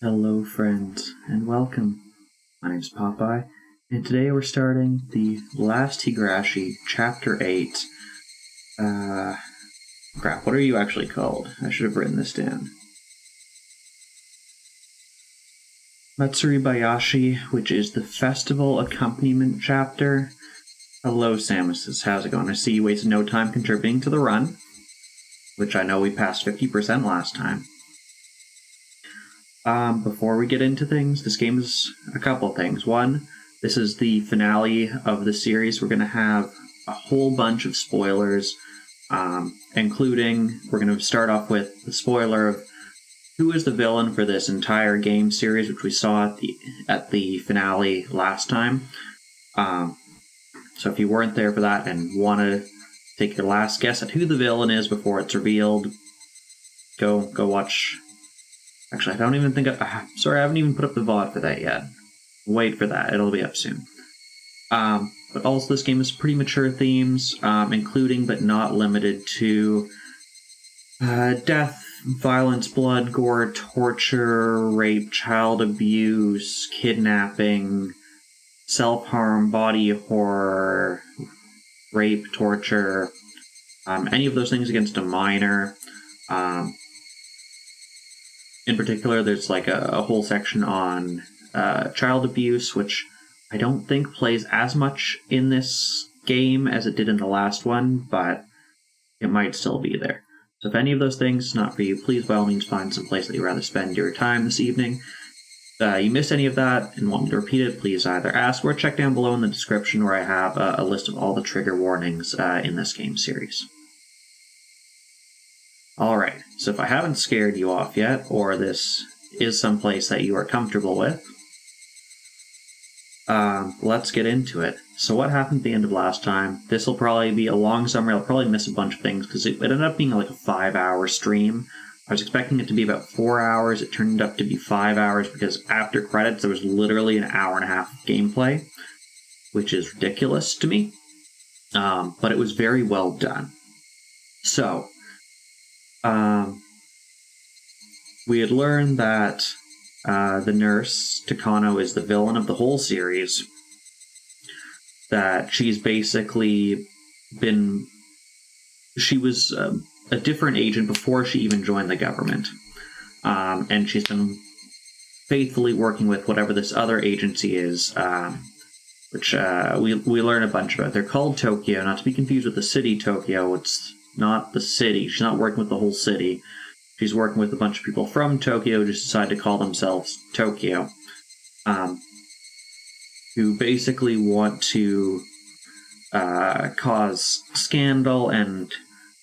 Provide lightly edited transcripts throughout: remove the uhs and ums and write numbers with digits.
Hello friends, and welcome. My name's Popeye, and today we're starting the last Higurashi, Chapter 8. Crap, what are you actually called? I should have written this down. Matsuribayashi, which is the Festival Accompaniment Chapter. Hello Samus, how's it going? I see you wasted no time contributing to the run, which I know we passed 50% last time. Before we get into things, this game is a couple things. One, this is the finale of the series. We're going to have a whole bunch of spoilers, including, we're going to start off with the spoiler of who is the villain for this entire game series, which we saw at the finale last time. So if you weren't there for that and want to take your last guess at who the villain is before it's revealed, go watch. Actually, I don't even think sorry, I haven't even put up the VOD for that yet. Wait for that, it'll be up soon. But also this game has pretty mature themes, including but not limited to death, violence, blood, gore, torture, rape, child abuse, kidnapping, self-harm, body horror, rape, torture, any of those things against a minor. In particular, there's like a whole section on child abuse, which I don't think plays as much in this game as it did in the last one, but it might still be there. So if any of those things is not for you, please by all means find some place that you'd rather spend your time this evening. If you missed any of that and want me to repeat it, please either ask or check down below in the description where I have a list of all the trigger warnings in this game series. Alright, so if I haven't scared you off yet, or this is someplace that you are comfortable with, let's get into it. So what happened at the end of last time? This will probably be a long summary. I'll probably miss a bunch of things, because it ended up being like a 5-hour stream. I was expecting it to be about 4 hours. It turned up to be 5 hours, because after credits, there was literally an hour and a half of gameplay, which is ridiculous to me. But it was very well done. So, we had learned that the nurse, Takano, is the villain of the whole series. That she's basically been... She was a different agent before she even joined the government. And she's been faithfully working with whatever this other agency is, which we learn a bunch about. They're called Tokyo, not to be confused with the city Tokyo. It's not the city. She's not working with the whole city. She's working with a bunch of people from Tokyo who just decide to call themselves Tokyo, who basically want to cause scandal and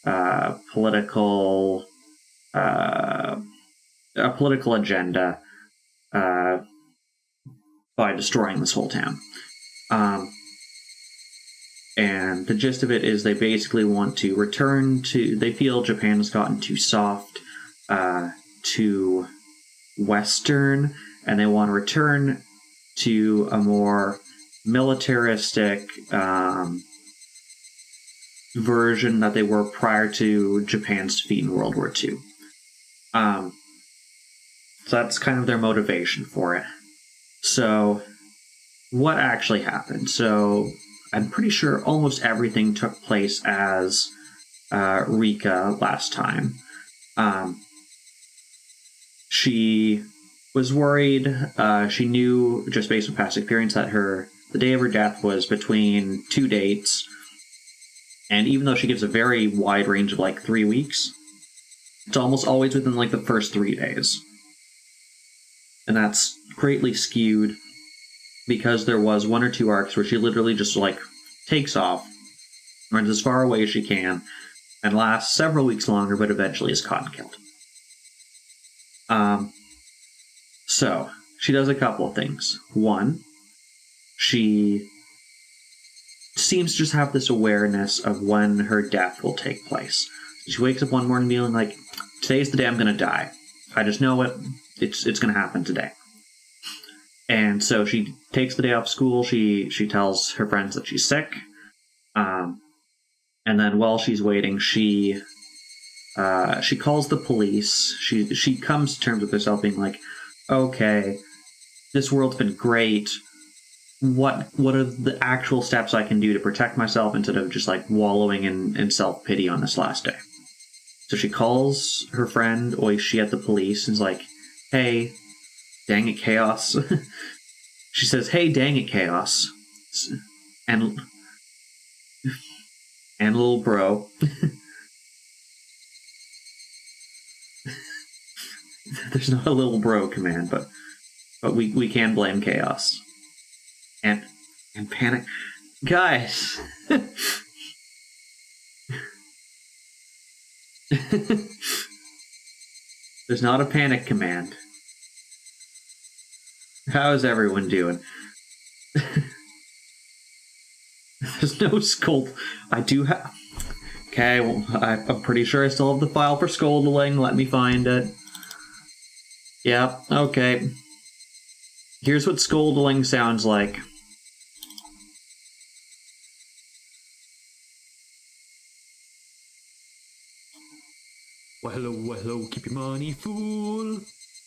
a political agenda by destroying this whole town. And the gist of it is they basically want to return to... They feel Japan has gotten too soft, too Western, and they want to return to a more militaristic version that they were prior to Japan's defeat in World War II. So that's kind of their motivation for it. So, what actually happened? So, I'm pretty sure almost everything took place as Rika last time. She was worried. She knew, just based on past experience, that the day of her death was between 2 dates. And even though she gives a very wide range of like 3 weeks, it's almost always within like the first 3 days. And that's greatly skewed because there was 1 or 2 arcs where she literally just like takes off, runs as far away as she can, and lasts several weeks longer, but eventually is caught and killed. So, she does a couple of things. One, she seems to just have this awareness of when her death will take place. She wakes up one morning feeling like, today's the day I'm going to die. I just know it. It's going to happen today. And so she takes the day off school. She tells her friends that she's sick. And then while she's waiting, she calls the police. She comes to terms with herself being like, okay, this world's been great. What are the actual steps I can do to protect myself instead of just like wallowing in self-pity on this last day? So she calls her friend Oishi at the police and is like, hey, dang it, Chaos. She says, hey, dang it, Chaos. And little bro. There's not a little bro command, but we can blame Chaos. And panic. Guys! There's not a panic command. How's everyone doing? There's no scold. I do have... Okay, well, I'm pretty sure I still have the file for scolding. Let me find it. Yep, okay. Here's what scolding sounds like. Well, hello, keep your money, fool.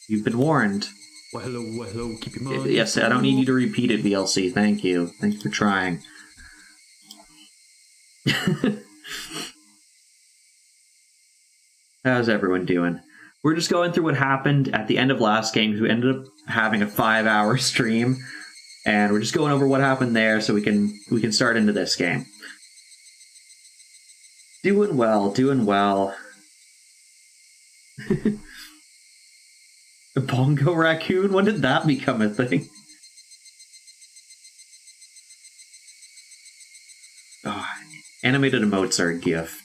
You've been warned. Well, hello, keep your money. Yes, I don't need you to repeat it, VLC. Thank you. Thanks for trying. How's everyone doing? We're just going through what happened at the end of last game, because we ended up having a 5-hour stream, and we're just going over what happened there so we can start into this game. Doing well. The bongo raccoon? When did that become a thing? Oh, animated emotes are a gif.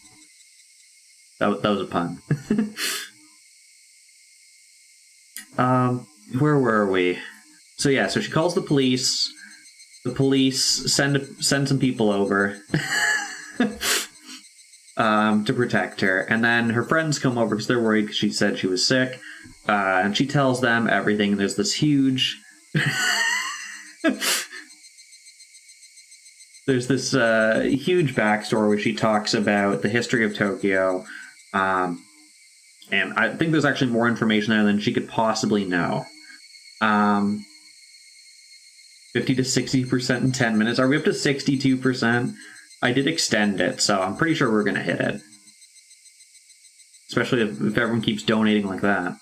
That was a pun. Where were we? So yeah, so she calls the police. The police send some people over to protect her, and then her friends come over because they're worried because she said she was sick, and she tells them everything. And there's this huge there's this huge backstory where she talks about the history of Tokyo, and I think there's actually more information there than she could possibly know. 50 to 60% in 10 minutes. Are we up to 62%? I did extend it, so I'm pretty sure we're going to hit it. Especially if everyone keeps donating like that.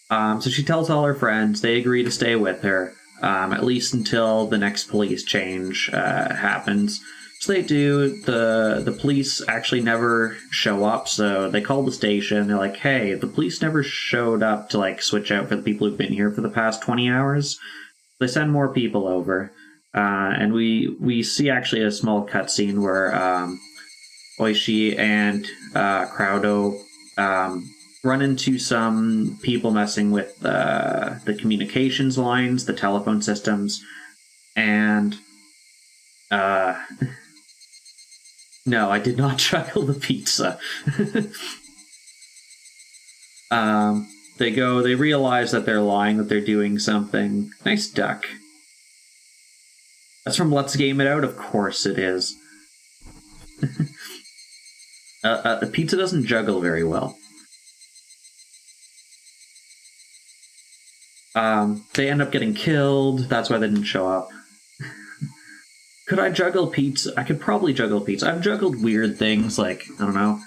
So she tells all her friends. They agree to stay with her, at least until the next police change happens. So they do. The police actually never show up, so they call the station. They're like, hey, the police never showed up to like switch out for the people who've been here for the past 20 hours. They send more people over. And we see actually a small cutscene where Oishi and Crowdo run into some people messing with the communications lines, the telephone systems, and no, I did not juggle the pizza. They realize that they're lying, that they're doing something. Nice duck. That's from Let's Game It Out? Of course it is. The pizza doesn't juggle very well. They end up getting killed. That's why they didn't show up. Could I juggle pizza? I could probably juggle pizza. I've juggled weird things, like, I don't know.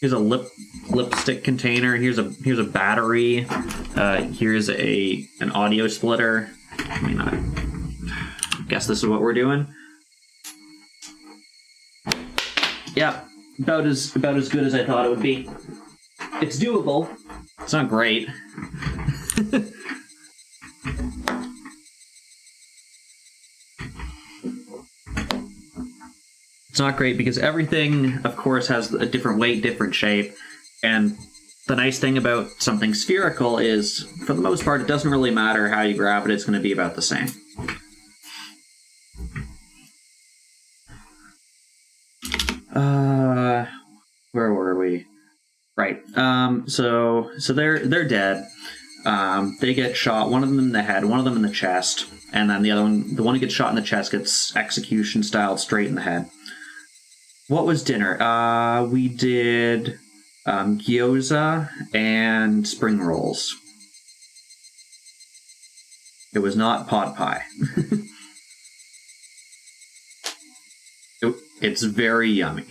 Here's a lipstick container. Here's a battery. Here's an audio splitter. I mean, I guess this is what we're doing. Yeah, about as good as I thought it would be. It's doable. It's not great. It's not great because everything, of course, has a different weight, different shape, and the nice thing about something spherical is, for the most part, it doesn't really matter how you grab it, it's going to be about the same. Where were we? Right. So they're dead. They get shot, one of them in the head, one of them in the chest, and then the one who gets shot in the chest gets execution styled straight in the head. What was dinner? We did gyoza and spring rolls. It was not pot pie. It's very yummy.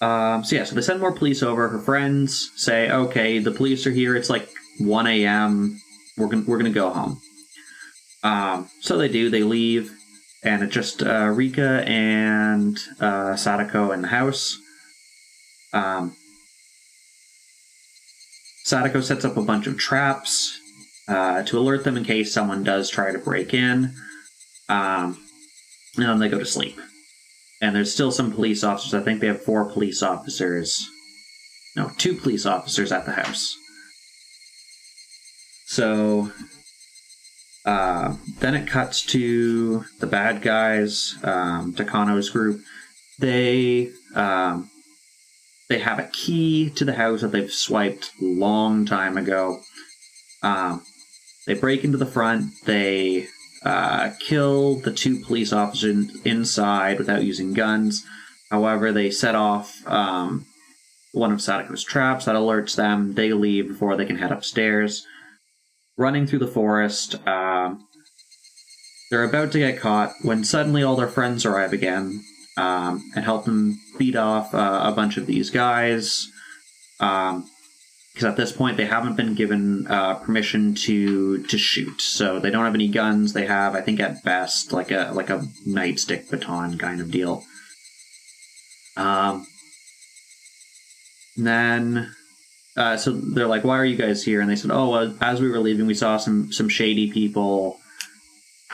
So they send more police over. Her friends say, okay, the police are here. It's like 1 a.m. We're gonna go home. So they do. They leave. And it's just Rika and Sadako in the house. Sadako sets up a bunch of traps to alert them in case someone does try to break in. And then they go to sleep. And there's still some police officers. I think they have 4 police officers. No, 2 police officers at the house. So then it cuts to the bad guys, Takano's group. They have a key to the house that they've swiped a long time ago. They break into the front. They kill the 2 police officers inside without using guns. However, they set off one of Sadako's traps that alerts them. They leave before they can head upstairs. Running through the forest, they're about to get caught when suddenly all their friends arrive again and help them beat off a bunch of these guys. Because at this point they haven't been given permission to shoot, so they don't have any guns. They have, I think, at best like a nightstick baton kind of deal. Then. So they're like, why are you guys here? And they said, as we were leaving, we saw some shady people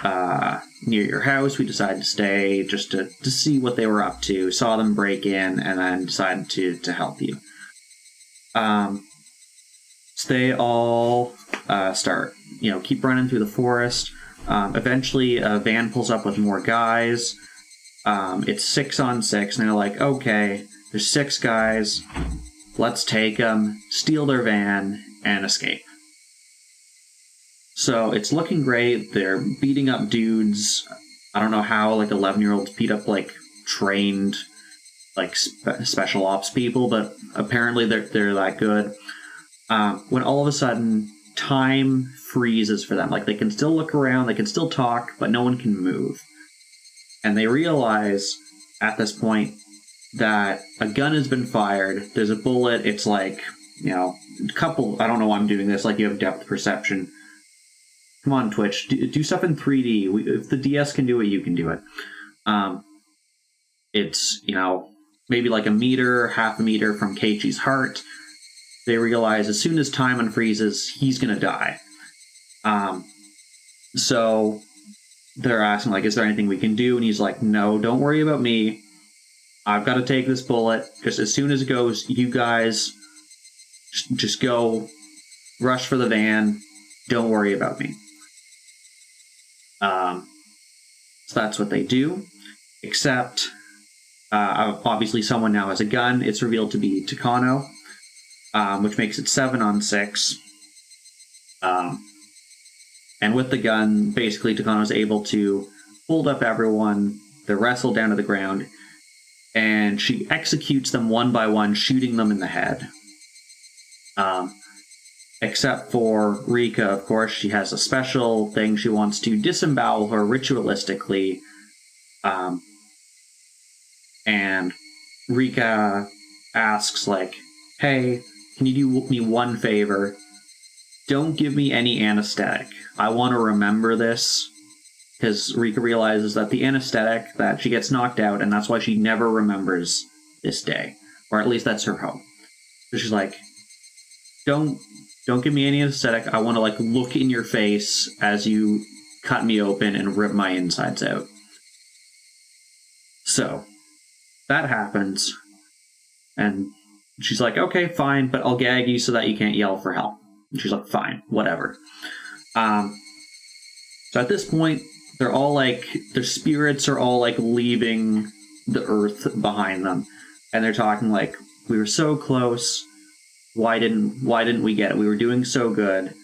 near your house. We decided to stay just to see what they were up to. Saw them break in and then decided to help you. So they all start, keep running through the forest. Eventually, a van pulls up with more guys. It's 6 on 6, and they're like, okay, there's 6 guys. Let's take them, steal their van, and escape. So it's looking great. They're beating up dudes. I don't know how, 11-year-olds beat up, trained, special ops people, but apparently they're that good. When all of a sudden, time freezes for them. They can still look around, they can still talk, but no one can move. And they realize, at this point, that a gun has been fired. There's a bullet. It's a couple. I don't know why I'm doing this. You have depth perception. Come on, Twitch. Do stuff in 3D. If the DS can do it, you can do it. It's, maybe a meter, half a meter from Keiichi's heart. They realize as soon as time unfreezes, he's going to die. So they're asking, is there anything we can do? And he's like, no, don't worry about me. I've got to take this bullet. Just as soon as it goes, you guys just go, rush for the van. Don't worry about me. So that's what they do. Except, obviously someone now has a gun. It's revealed to be Takano, which makes it 7 on 6. And with the gun, basically Takano's able to hold up everyone. They're wrestled down to the ground. And she executes them one by one, shooting them in the head. Except for Rika, of course, she has a special thing. She wants to disembowel her ritualistically. And Rika asks, hey, can you do me one favor? Don't give me any anesthetic. I want to remember this. Because Rika realizes that the anesthetic, that she gets knocked out, and that's why she never remembers this day. Or at least that's her hope. So she's like, don't give me any anesthetic. I want to, look in your face as you cut me open and rip my insides out. So, that happens. And she's like, okay, fine, but I'll gag you so that you can't yell for help. And she's like, fine, whatever. So at this point, they're all their spirits are all leaving the earth behind them. And they're talking we were so close. Why didn't we get it? We were doing so good.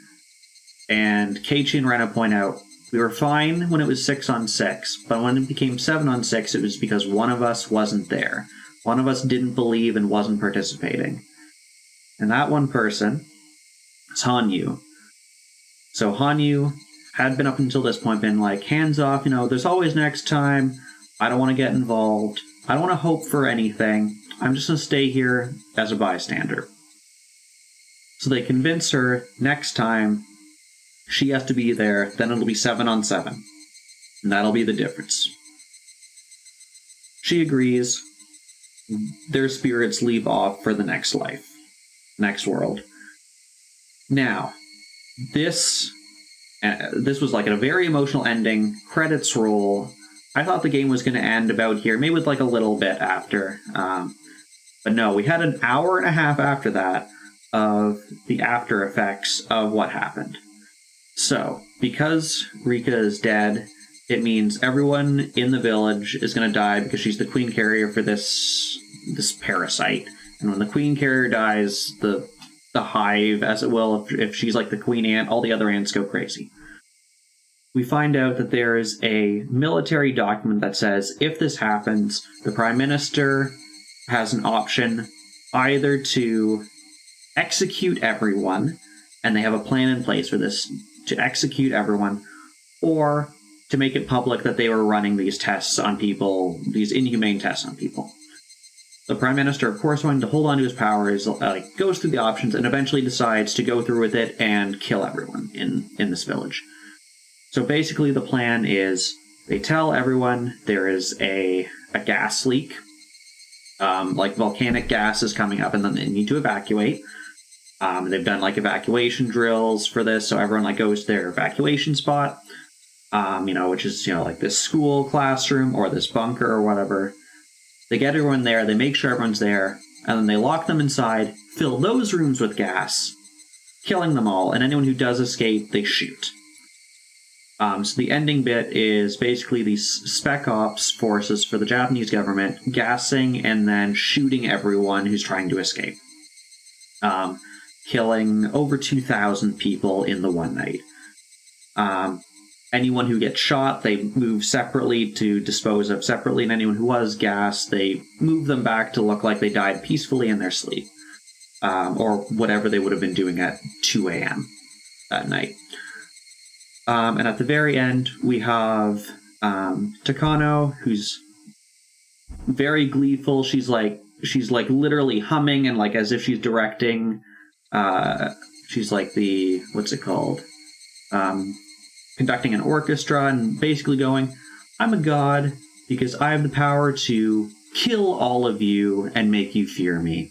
And Keiichi and Rena point out, we were fine when it was 6 on 6, but when it became 7 on 6, it was because one of us wasn't there. One of us didn't believe and wasn't participating. And that one person is Hanyu. So Hanyu had been up until this point been like, hands off, there's always next time. I don't want to get involved. I don't want to hope for anything. I'm just going to stay here as a bystander. So they convince her next time she has to be there, then it'll be 7-on-7. And that'll be the difference. She agrees. Their spirits leave off for the next life. Next world. Now, this was like a very emotional ending. Credits roll. I thought the game was going to end about here, maybe with like a little bit after. But no, we had an hour and a half after that of the after effects of what happened. So, because Rika is dead, it means everyone in the village is going to die because she's the queen carrier for this parasite. And when the queen carrier dies, the hive, as it will, if she's like the queen ant, all the other ants go crazy. We find out that there is a military document that says if this happens, the prime minister has an option either to execute everyone, and they have a plan in place for this, to execute everyone, or to make it public that they were running these tests on people, these inhumane tests on people. The Prime Minister, of course, wanting to hold on to his powers, goes through the options and eventually decides to go through with it and kill everyone in this village. So basically the plan is they tell everyone there is a gas leak, volcanic gas is coming up and then they need to evacuate. They've done evacuation drills for this, so everyone goes to their evacuation spot, which is this school classroom or this bunker or whatever. They get everyone there, they make sure everyone's there, and then they lock them inside, fill those rooms with gas, killing them all, and anyone who does escape, they shoot. So the ending bit is basically these spec ops forces for the Japanese government gassing and then shooting everyone who's trying to escape. Killing over 2,000 people in the one night. Anyone who gets shot, they move separately to dispose of separately, and anyone who was gassed, they move them back to look like they died peacefully in their sleep. Or whatever they would have been doing at 2 a.m. that night. And at the very end, we have Takano, who's very gleeful. She's literally humming and as if she's directing. She's what's it called? Conducting an orchestra and basically going, I'm a god because I have the power to kill all of you and make you fear me.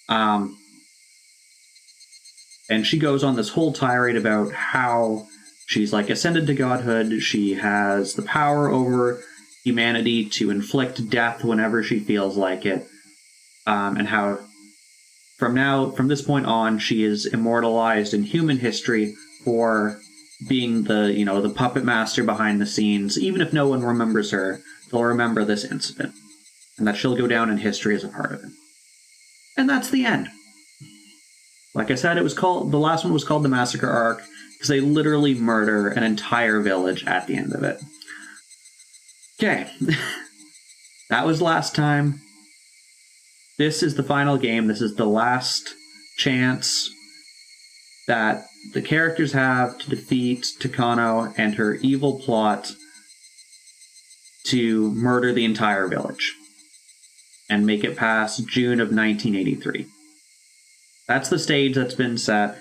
And she goes on this whole tirade about how she's ascended to godhood. She has the power over humanity to inflict death whenever she feels like it. And how from this point on, she is immortalized in human history for being the puppet master behind the scenes. Even if no one remembers her, they'll remember this incident, and that she'll go down in history as a part of it. And that's the end. Like I said, the last one was called the Massacre Arc, because they literally murder an entire village at the end of it. Okay. That was last time. This is the final game. This is the last chance that the characters have to defeat Takano and her evil plot to murder the entire village and make it past June of 1983. That's the stage that's been set.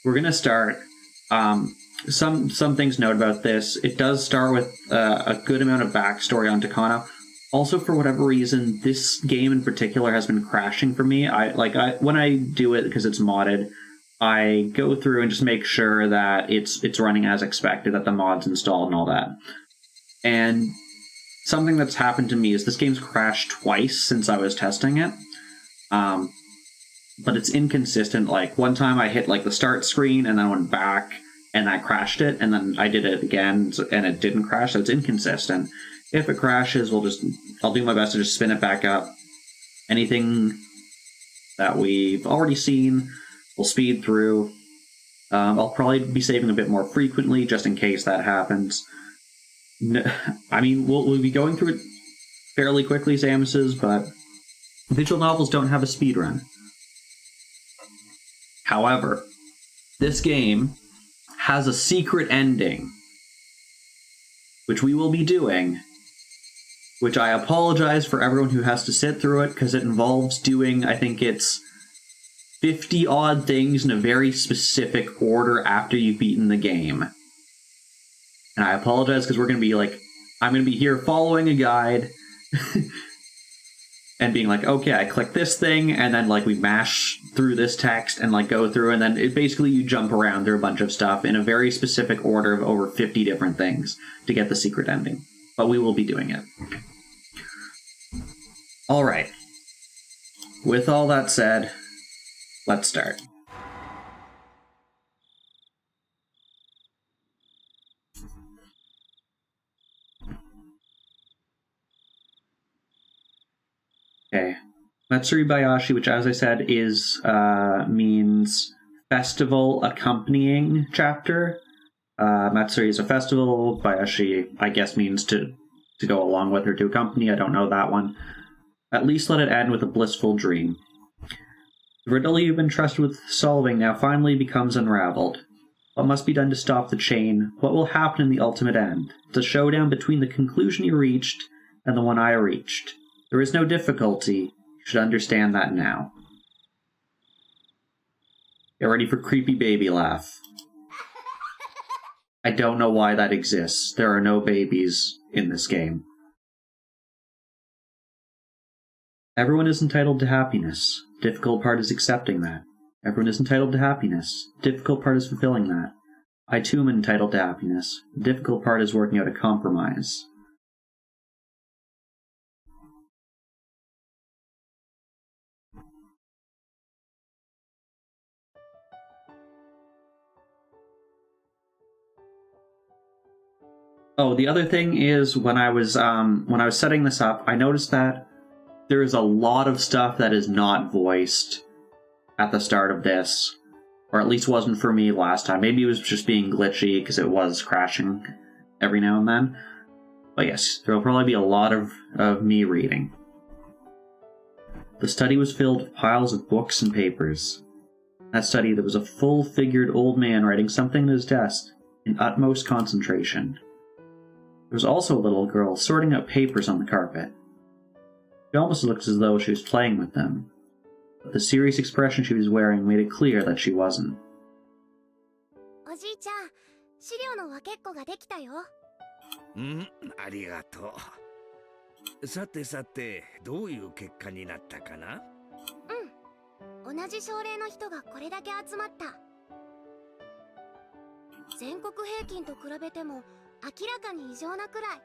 We're going to start. Some things to note about this. It does start with a good amount of backstory on Takano. Also, for whatever reason, this game in particular has been crashing for me. When I do it because it's modded, I go through and just make sure that it's running as expected, that the mod's installed and all that. And something that's happened to me is this game's crashed twice since I was testing it. But it's inconsistent. One time I hit the start screen and then went back and I crashed it, and then I did it again and it didn't crash, so it's inconsistent. If it crashes, I'll do my best to just spin it back up. Anything that we've already seen, we'll speed through. I'll probably be saving a bit more frequently, just in case that happens. We'll be going through it fairly quickly, Samuses, but visual novels don't have a speed run. However, this game has a secret ending, which we will be doing, which I apologize for everyone who has to sit through it, because it involves doing, I think it's 50 odd things in a very specific order after you've beaten the game. And I apologize because we're going to be like, I'm going to be here following a guide and being like, okay, I click this thing, and then like we mash through this text and like go through, and then basically you jump around through a bunch of stuff in a very specific order of over 50 different things to get the secret ending. But we will be doing it. All right. With all that said, let's start. Okay. Matsuribayashi, which, as I said, is means festival accompanying chapter. Matsuri is a festival. Bayashi, I guess, means to go along with or to accompany. I don't know that one. At least let it end with a blissful dream. The riddle you've been trusted with solving now finally becomes unraveled. What must be done to stop the chain? What will happen in the ultimate end? It's a showdown between the conclusion you reached and the one I reached. There is no difficulty. You should understand that now. Get ready for creepy baby laugh. I don't know why that exists. There are no babies in this game. Everyone is entitled to happiness. Difficult part is accepting that. Everyone is entitled to happiness. Difficult part is fulfilling that. I too am entitled to happiness. The difficult part is working out a compromise. Oh, the other thing is when I was setting this up, I noticed that there is a lot of stuff that is not voiced at the start of this, or at least wasn't for me last time. Maybe it was just being glitchy because it was crashing every now and then. But yes, there will probably be a lot of me reading. The study was filled with piles of books and papers. In that study, there was a full-figured old man writing something at his desk in utmost concentration. There was also a little girl sorting out papers on the carpet. She almost looked as though she was playing with them, but the serious expression she was wearing made it clear that she wasn't. おじいちゃん、資料の分けっこができたよ。ありがとう。さてさて、どういう結果になったかな？同じ症例の人がこれだけ集まった。全国平均と比べても明らかに異常なくらい。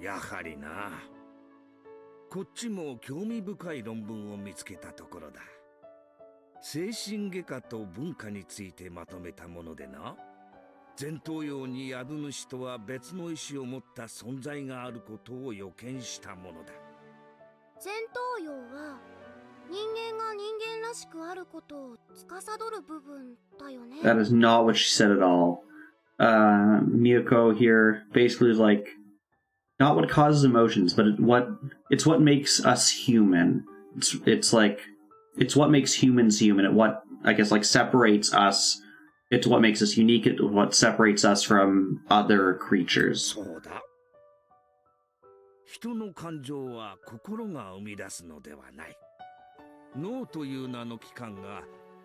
やはりな。こっちも興味深い論文を見つけたところだ。精神外科と文化についてまとめたものでな。前頭葉に宿主とは別の意思を持った存在があることを予見したものだ。前頭葉は人間が人間らしくあることを司る部分だよね。That is not what she said at all. Miyako here basically is like, not what causes emotions, but it's what makes us human. It's what makes humans human. It what, I guess, like separates us. It's what makes us unique. It's what separates us from other creatures. そうだ。人の感情は心が生み出すのではない。脳という名の器官が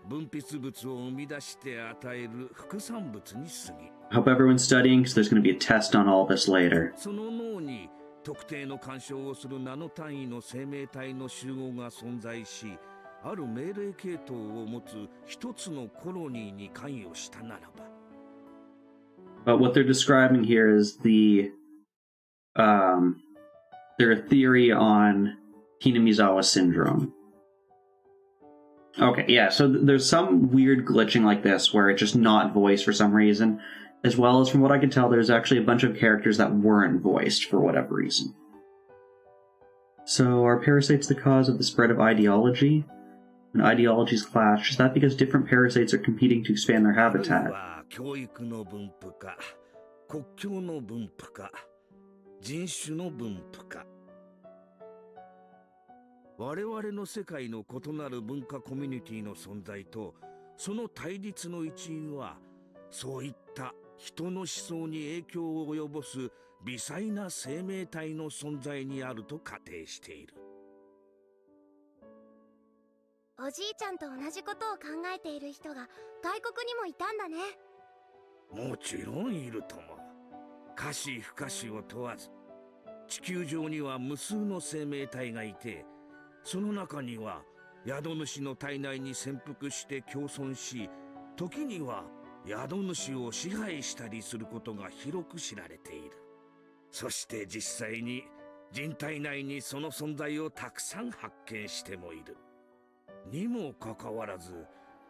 分泌物を生み出して与える副産物に過ぎ。I hope everyone's studying because there's going to be a test on all this later. その脳に特定の干渉をするナノ単位の生命体の集合が存在し、ある命令系統を持つ一つのコロニーに関与したならば。But what they're describing here is their theory on Hinamizawa syndrome. Okay, yeah, so there's some weird glitching like this where it's just not voiced for some reason, as well as from what I can tell, there's actually a bunch of characters that weren't voiced for whatever reason. So, are parasites the cause of the spread of ideology? When ideologies clash, is that because different parasites are competing to expand their habitat? 教育の分布か、国境の分布か、人種の分布か。我々の世界の異なる文化コミュニティの存在とその対立の一因は、そういった人の思想に影響を及ぼす微細な生命体の存在にあると仮定している。おじいちゃんと同じことを考えている人が外国にもいたんだね。もちろんいるとも。可視不可視を問わず、地球上には無数の生命体がいて、その中には宿主の体内に潜伏して共存し、時には宿主を支配したりすることが広く知られている。そして実際に人体内にその存在をたくさん発見してもいる。にもかかわらず、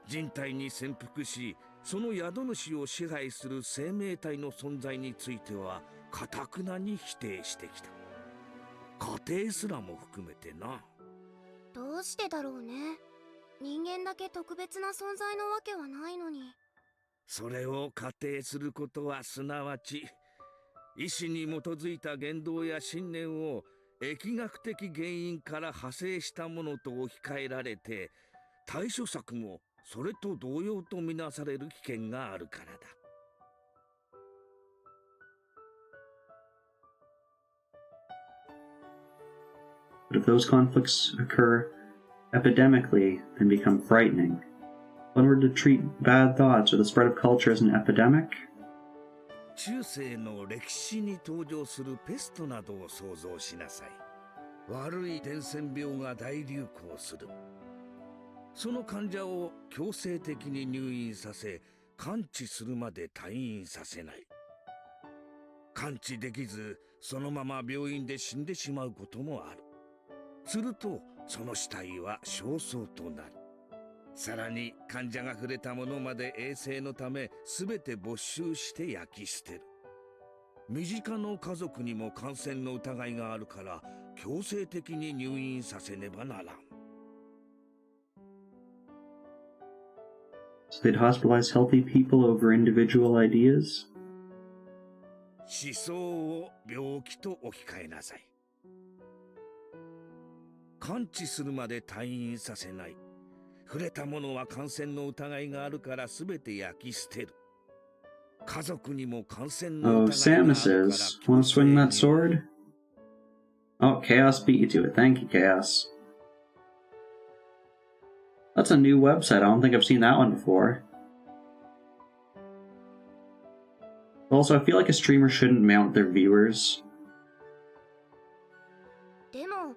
人体に潜伏しその宿主を支配する生命体の存在については頑くなに否定してきた。家庭すらも含めてな。どうしてだろうね。人間だけ特別な存在のわけはないのに。それを仮定することはすなわち、意志に基づいた言動や信念を疫学的原因から派生したものと置き換えられて、対処策もそれと同様とみなされる危険があるからだ。But if those conflicts occur epidemically, then become frightening. One were to treat bad thoughts or the spread of culture as an epidemic, 中世の歴史に登場するペストなどを想像しなさい。悪い伝染病が大流行する。その患者を強制的に入院させ、完治するまで退院させない。完治できず、そのまま病院で死んでしまうこともある。すると、その死体は焦燥となる。さらに患者が触れたものまで衛生のため全て没収して焼き捨てる。身近の家族にも感染の疑いがあるから強制的に入院させねばならん。so they'd hospitalize healthy people over individual ideas. 思想を病気と置き換えなさい。完治するまで退院させない。触れたものは感染の疑いがあるから全て焼き捨てる。家族にも感染の疑いがある Oh, から Samus wanna swing that sword? Oh, Chaos beat you to it. Thank you, Chaos. That's a new website. I don't think I've seen that one before. Also, I feel like a streamer shouldn't mount their viewers. でも思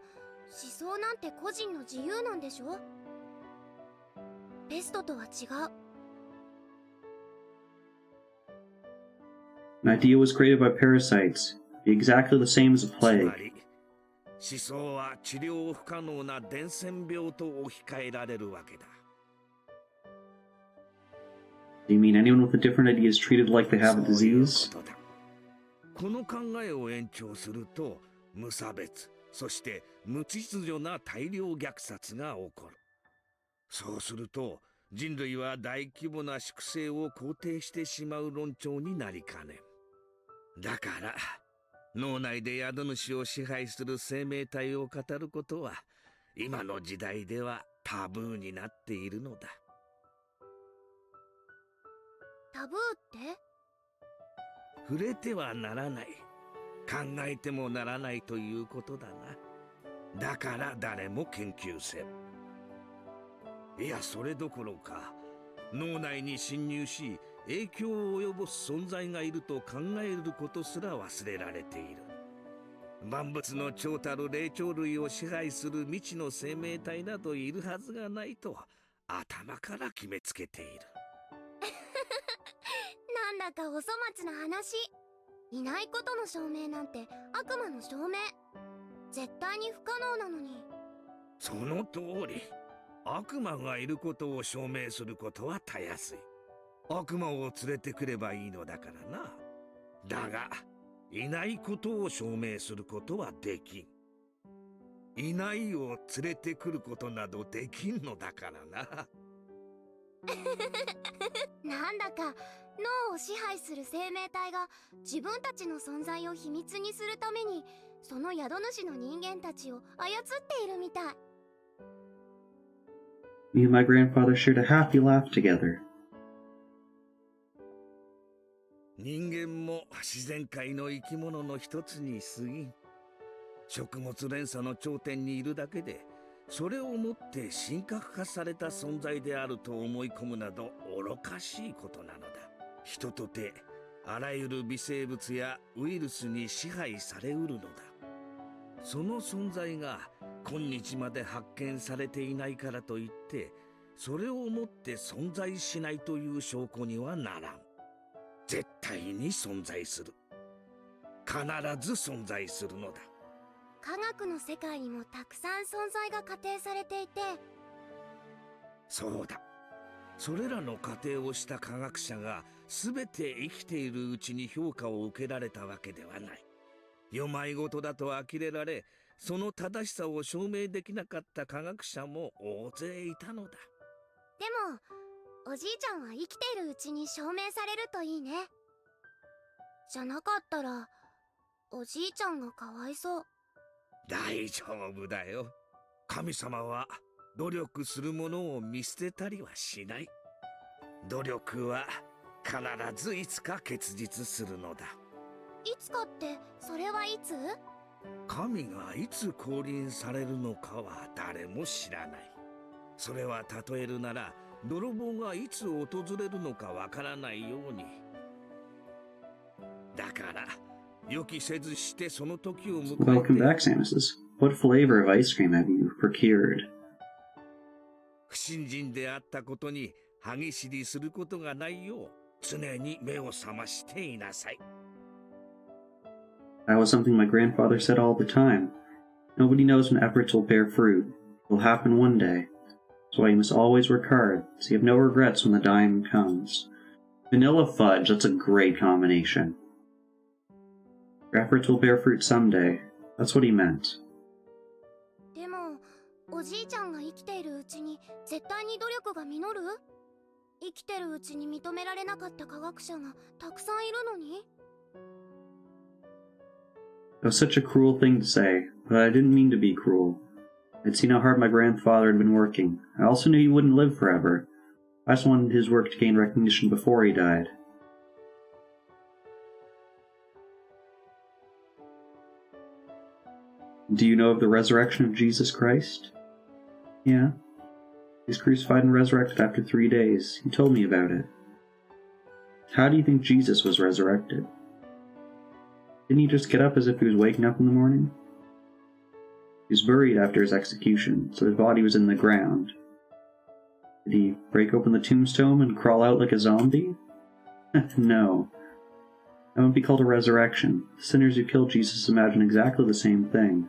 想なんて個人の自由なんでしょ。ペストとは違う。An idea was created by parasites, exactly the same as a つ plague. まり思想は治療不可能な伝染病と置き換えられるわけだ。Do you mean anyone with a different idea is treated like they have a そういう disease? ことだ。この考えを延長すると、無差別、そして無秩序な大量虐殺が起こる。そうすると、人類は大規模な粛清を肯定してしまう論調になりかねん。だから、脳内で宿主を支配する生命体を語ることは、今の時代ではタブーになっているのだ。タブーって？触れてはならない、考えてもならないということだな。だから誰も研究せん。いや、それどころか、脳内に侵入し影響を及ぼす存在がいると考えることすら忘れられている。万物の長たる霊長類を支配する未知の生命体などいるはずがないと頭から決めつけている。なんだかお粗末な話。いないことの証明なんて悪魔の証明。絶対に不可能なのに。その通り。悪魔がいることを証明することはたやすい。悪魔を連れてくればいいのだからな。だが、いないことを証明することはできん。いないを連れてくることなどできんのだからな。なんだか脳を支配する生命体が自分たちの存在を秘密にするためにその宿主の人間たちを操っているみたい。Me and my grandfather shared a happy laugh together. 人間も自然界の生き物の一つに過ぎん。食物連鎖の頂点にいるだけで、それをもって神格化された存在であると思い込むなど愚かしいことなのだ。人とてあらゆる微生物やウイルスに支配されうるのだ。その存在が今日まで発見されていないからといって、それをもって存在しないという証拠にはならん。絶対に存在する。必ず存在するのだ。科学の世界にもたくさん存在が仮定されていて。そうだ。それらの仮定をした科学者が全て生きているうちに評価を受けられたわけではない。世まいごとだと呆れられ、その正しさを証明できなかった科学者も大勢いたのだ。でもおじいちゃんは生きているうちに証明されるといいね。じゃなかったらおじいちゃんがかわいそう。大丈夫だよ。神様は努力する者を見捨てたりはしない。努力は必ずいつか結実するのだ。いつかってそれはいつ？神がいつ降臨されるのかは誰も知らない。それは例えるなら泥棒がいつ訪れるのかわからないように。だから予期せずしてその時を迎えて。 Welcome back, Samuses. What flavor of ice cream have you procured? 不信心であったことに歯ぎしりすることがないよう常に目を覚ましていなさい。 That was something my grandfather said all the time. Nobody knows when efforts will bear fruit. It will happen one day. That's why you must always work hard, so you have no regrets when the time comes. Vanilla fudge, that's a great combination. Your efforts will bear fruit someday. That's what he meant. でもおじいちゃんが生きているうちに絶対に努力が実る？生きてるうちに認められなかった科学者がたくさんいるのに？ It was such a cruel thing to say, but I didn't mean to be cruel. I'd seen how hard my grandfather had been working. I also knew he wouldn't live forever. I just wanted his work to gain recognition before he died. Do you know of the resurrection of Jesus Christ? Yeah. He was crucified and resurrected after 3 days. You told me about it. How do you think Jesus was resurrected? Didn't he just get up as if he was waking up in the morning? He was buried after his execution, so his body was in the ground. Did he break open the tombstone and crawl out like a zombie? No. That wouldn't be called a resurrection. The sinners who killed Jesus imagine exactly the same thing.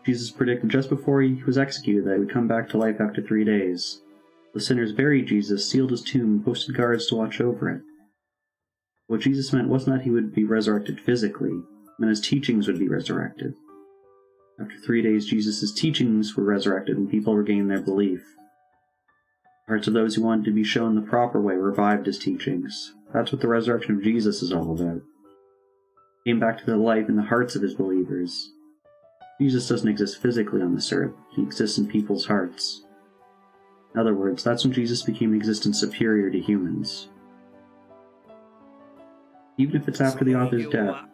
Jesus predicted just before he was executed that he would come back to life after 3 days. The sinners buried Jesus, sealed his tomb, and posted guards to watch over it. What Jesus meant wasn't that he would be resurrected physically, it meant his teachings would be resurrected. After 3 days, Jesus' teachings were resurrected and people regained their belief. The hearts of those who wanted to be shown the proper way revived his teachings. That's what the resurrection of Jesus is all about. He came back to life in the hearts of his believers. Jesus doesn't exist physically on this earth, he exists in people's hearts. In other words, that's when Jesus became an existence superior to humans. Even if it's after the author's death.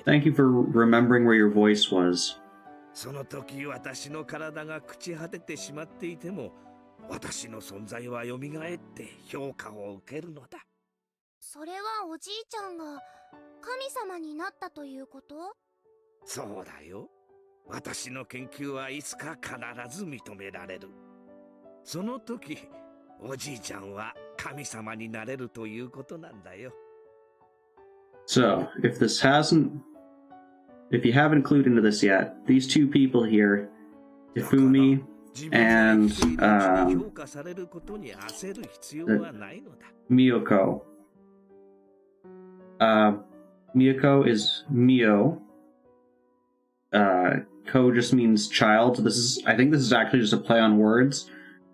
Thank you for remembering where your voice was. その時私の体が朽ち果ててしまっていても、私の存在は蘇って評価を受けるのだ。それはおじいちゃんが神様になったということ？そうだよ。私の研究はいつか必ず認められる。その時、おじいちゃんは神様になれるということなんだよ。So, if you haven't clued into this yet, these two people here, Hifumi and Miyoko. Miyoko is Mio. Ko just means child. I think this is actually just a play on words.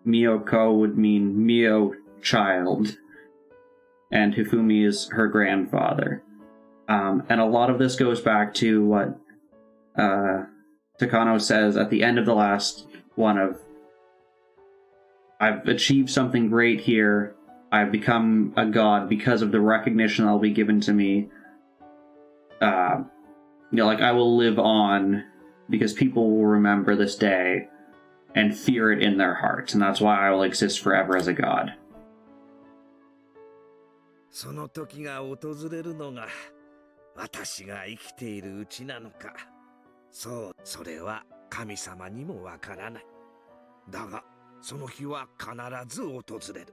Miyoko would mean Mio child. And Hifumi is her grandfather. And a lot of this goes back to what Takano says at the end of the last one of, I've achieved something great here. I've become a god because of the recognition that'll be given to me. I will live on because people will remember this day and fear it in their hearts, and that's why I will exist forever as a god. その時が訪れるのが私が生きているうちなのか。そう、それは神様にもわからない。だが、その日は必ず訪れる。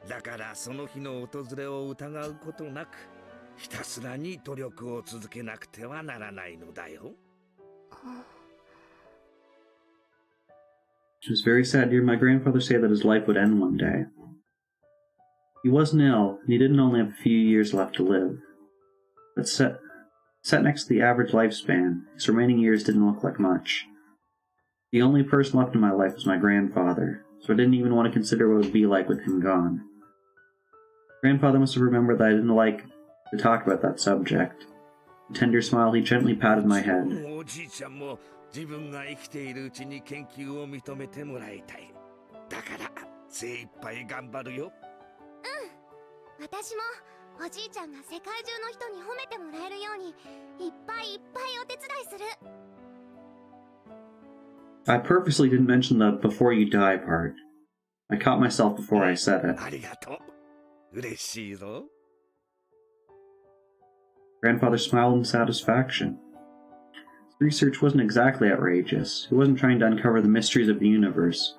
だからその日の訪れを疑うことなく、ひたすらに努力を続けなくてはならないのだよ。It was very sad to hear my grandfather say that his life would end one day. He wasn't ill, and he didn't only have a few years left to live. But set next to the average lifespan, his remaining years didn't look like much. The only person left in my life was my grandfather, so I didn't even want to consider what it would be like with him gone. Grandfather must have remembered that I didn't like to talk about that subject. With a tender smile, he gently patted my head. おじいちゃんも自分が生きているうちに研究を認めてもらいたい。だから精一杯頑張るよ。私もおじいちゃんが世界中の人に褒めてもらえるようにいっぱいいっぱいお手伝いする。I purposely didn't mention the before you die part. I caught myself before I said it. ありがとう。嬉しいぞ。Grandfather smiled in satisfaction. His research wasn't exactly outrageous. He wasn't trying to uncover the mysteries of the universe.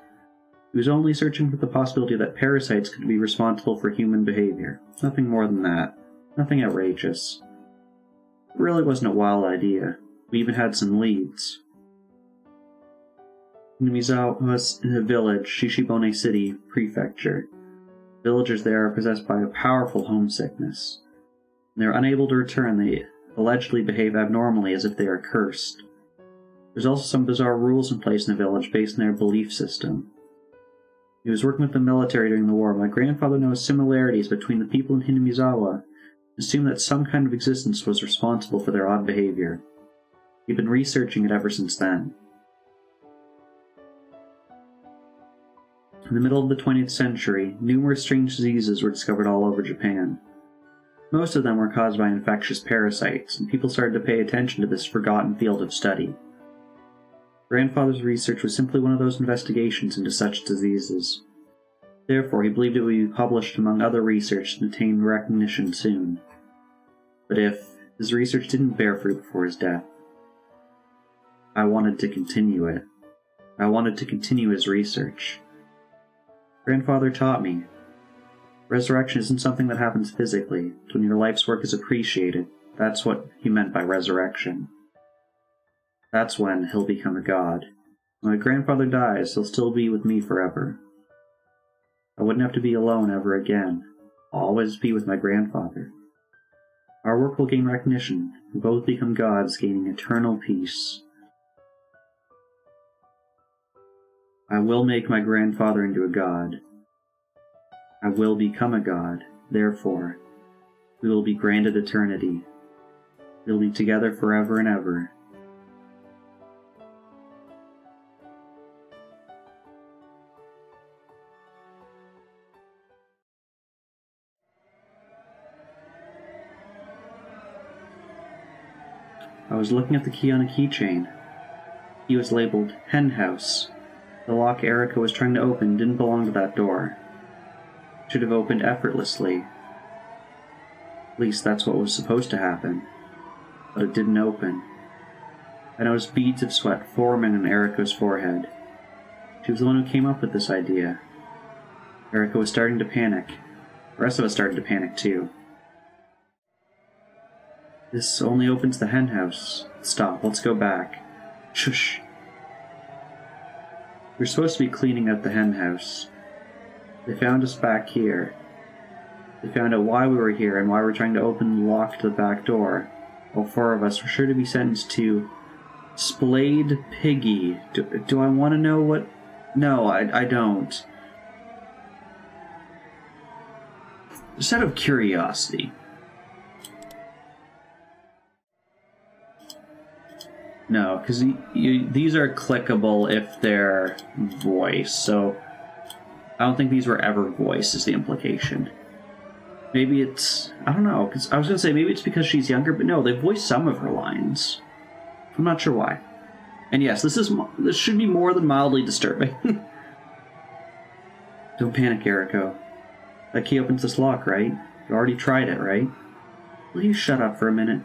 He was only searching for the possibility that parasites could be responsible for human behavior. Nothing more than that. Nothing outrageous. It really wasn't a wild idea. We even had some leads. Hinamizawa was in a village, Shishibone City, Prefecture. Villagers there are possessed by a powerful homesickness. When they are unable to return, they allegedly behave abnormally as if they are cursed. There's also some bizarre rules in place in the village based on their belief system. He was working with the military during the war. My grandfather noticed similarities between the people in Hinamizawa and assumed that some kind of existence was responsible for their odd behavior. He'd been researching it ever since then. In the middle of the 20th century, numerous strange diseases were discovered all over Japan. Most of them were caused by infectious parasites, and people started to pay attention to this forgotten field of study. Grandfather's research was simply one of those investigations into such diseases. Therefore, he believed it would be published among other research and attain recognition soon. But if his research didn't bear fruit before his death, I wanted to continue it. I wanted to continue his research. Grandfather taught me, resurrection isn't something that happens physically. It's when your life's work is appreciated. That's what he meant by resurrection. That's when he'll become a god. When my grandfather dies, he'll still be with me forever. I wouldn't have to be alone ever again. I'll always be with my grandfather. Our work will gain recognition. We'll both become gods, gaining eternal peace. I will make my grandfather into a god. I will become a god. Therefore, we will be granted eternity. We'll be together forever and ever. I was looking at the key on a keychain. He was labeled Hen House. The lock Erica was trying to open didn't belong to that door. It should have opened effortlessly. At least that's what was supposed to happen. But it didn't open. I noticed beads of sweat forming on Erica's forehead. She was the one who came up with this idea. Erica was starting to panic. The rest of us started to panic too. This only opens the hen house. Stop, let's go back. Shush. We're supposed to be cleaning out the hen house. They found us back here. They found out why we were here and why we're trying to open the lock to the back door. All four of us were sure to be sentenced to Splayed Piggy. Do I want to know what? No, I don't. Just out of curiosity. No, because these are clickable if they're voice, so I don't think these were ever voice, is the implication. Maybe it's... I don't know, because I was going to say maybe it's because she's younger, but no, they voiced some of her lines. I'm not sure why. And yes, this should be more than mildly disturbing. Don't panic, Eriko. That key opens this lock, right? You already tried it, right? Will you shut up for a minute?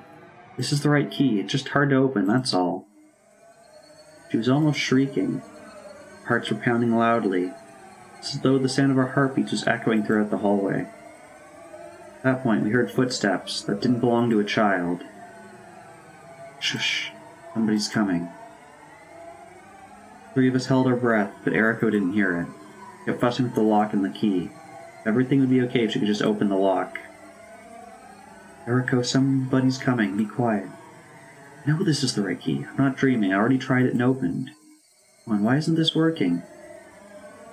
This is the right key. It's just hard to open, that's all. She was almost shrieking. Hearts were pounding loudly. It's as though the sound of our heartbeats was echoing throughout the hallway. At that point, we heard footsteps that didn't belong to a child. Shush. Somebody's coming. Three of us held our breath, but Eriko didn't hear it. She kept fussing with the lock and the key. Everything would be okay if she could just open the lock. Eriko, somebody's coming. Be quiet. I know this is the right key. I'm not dreaming. I already tried it and opened. Come on, why isn't this working?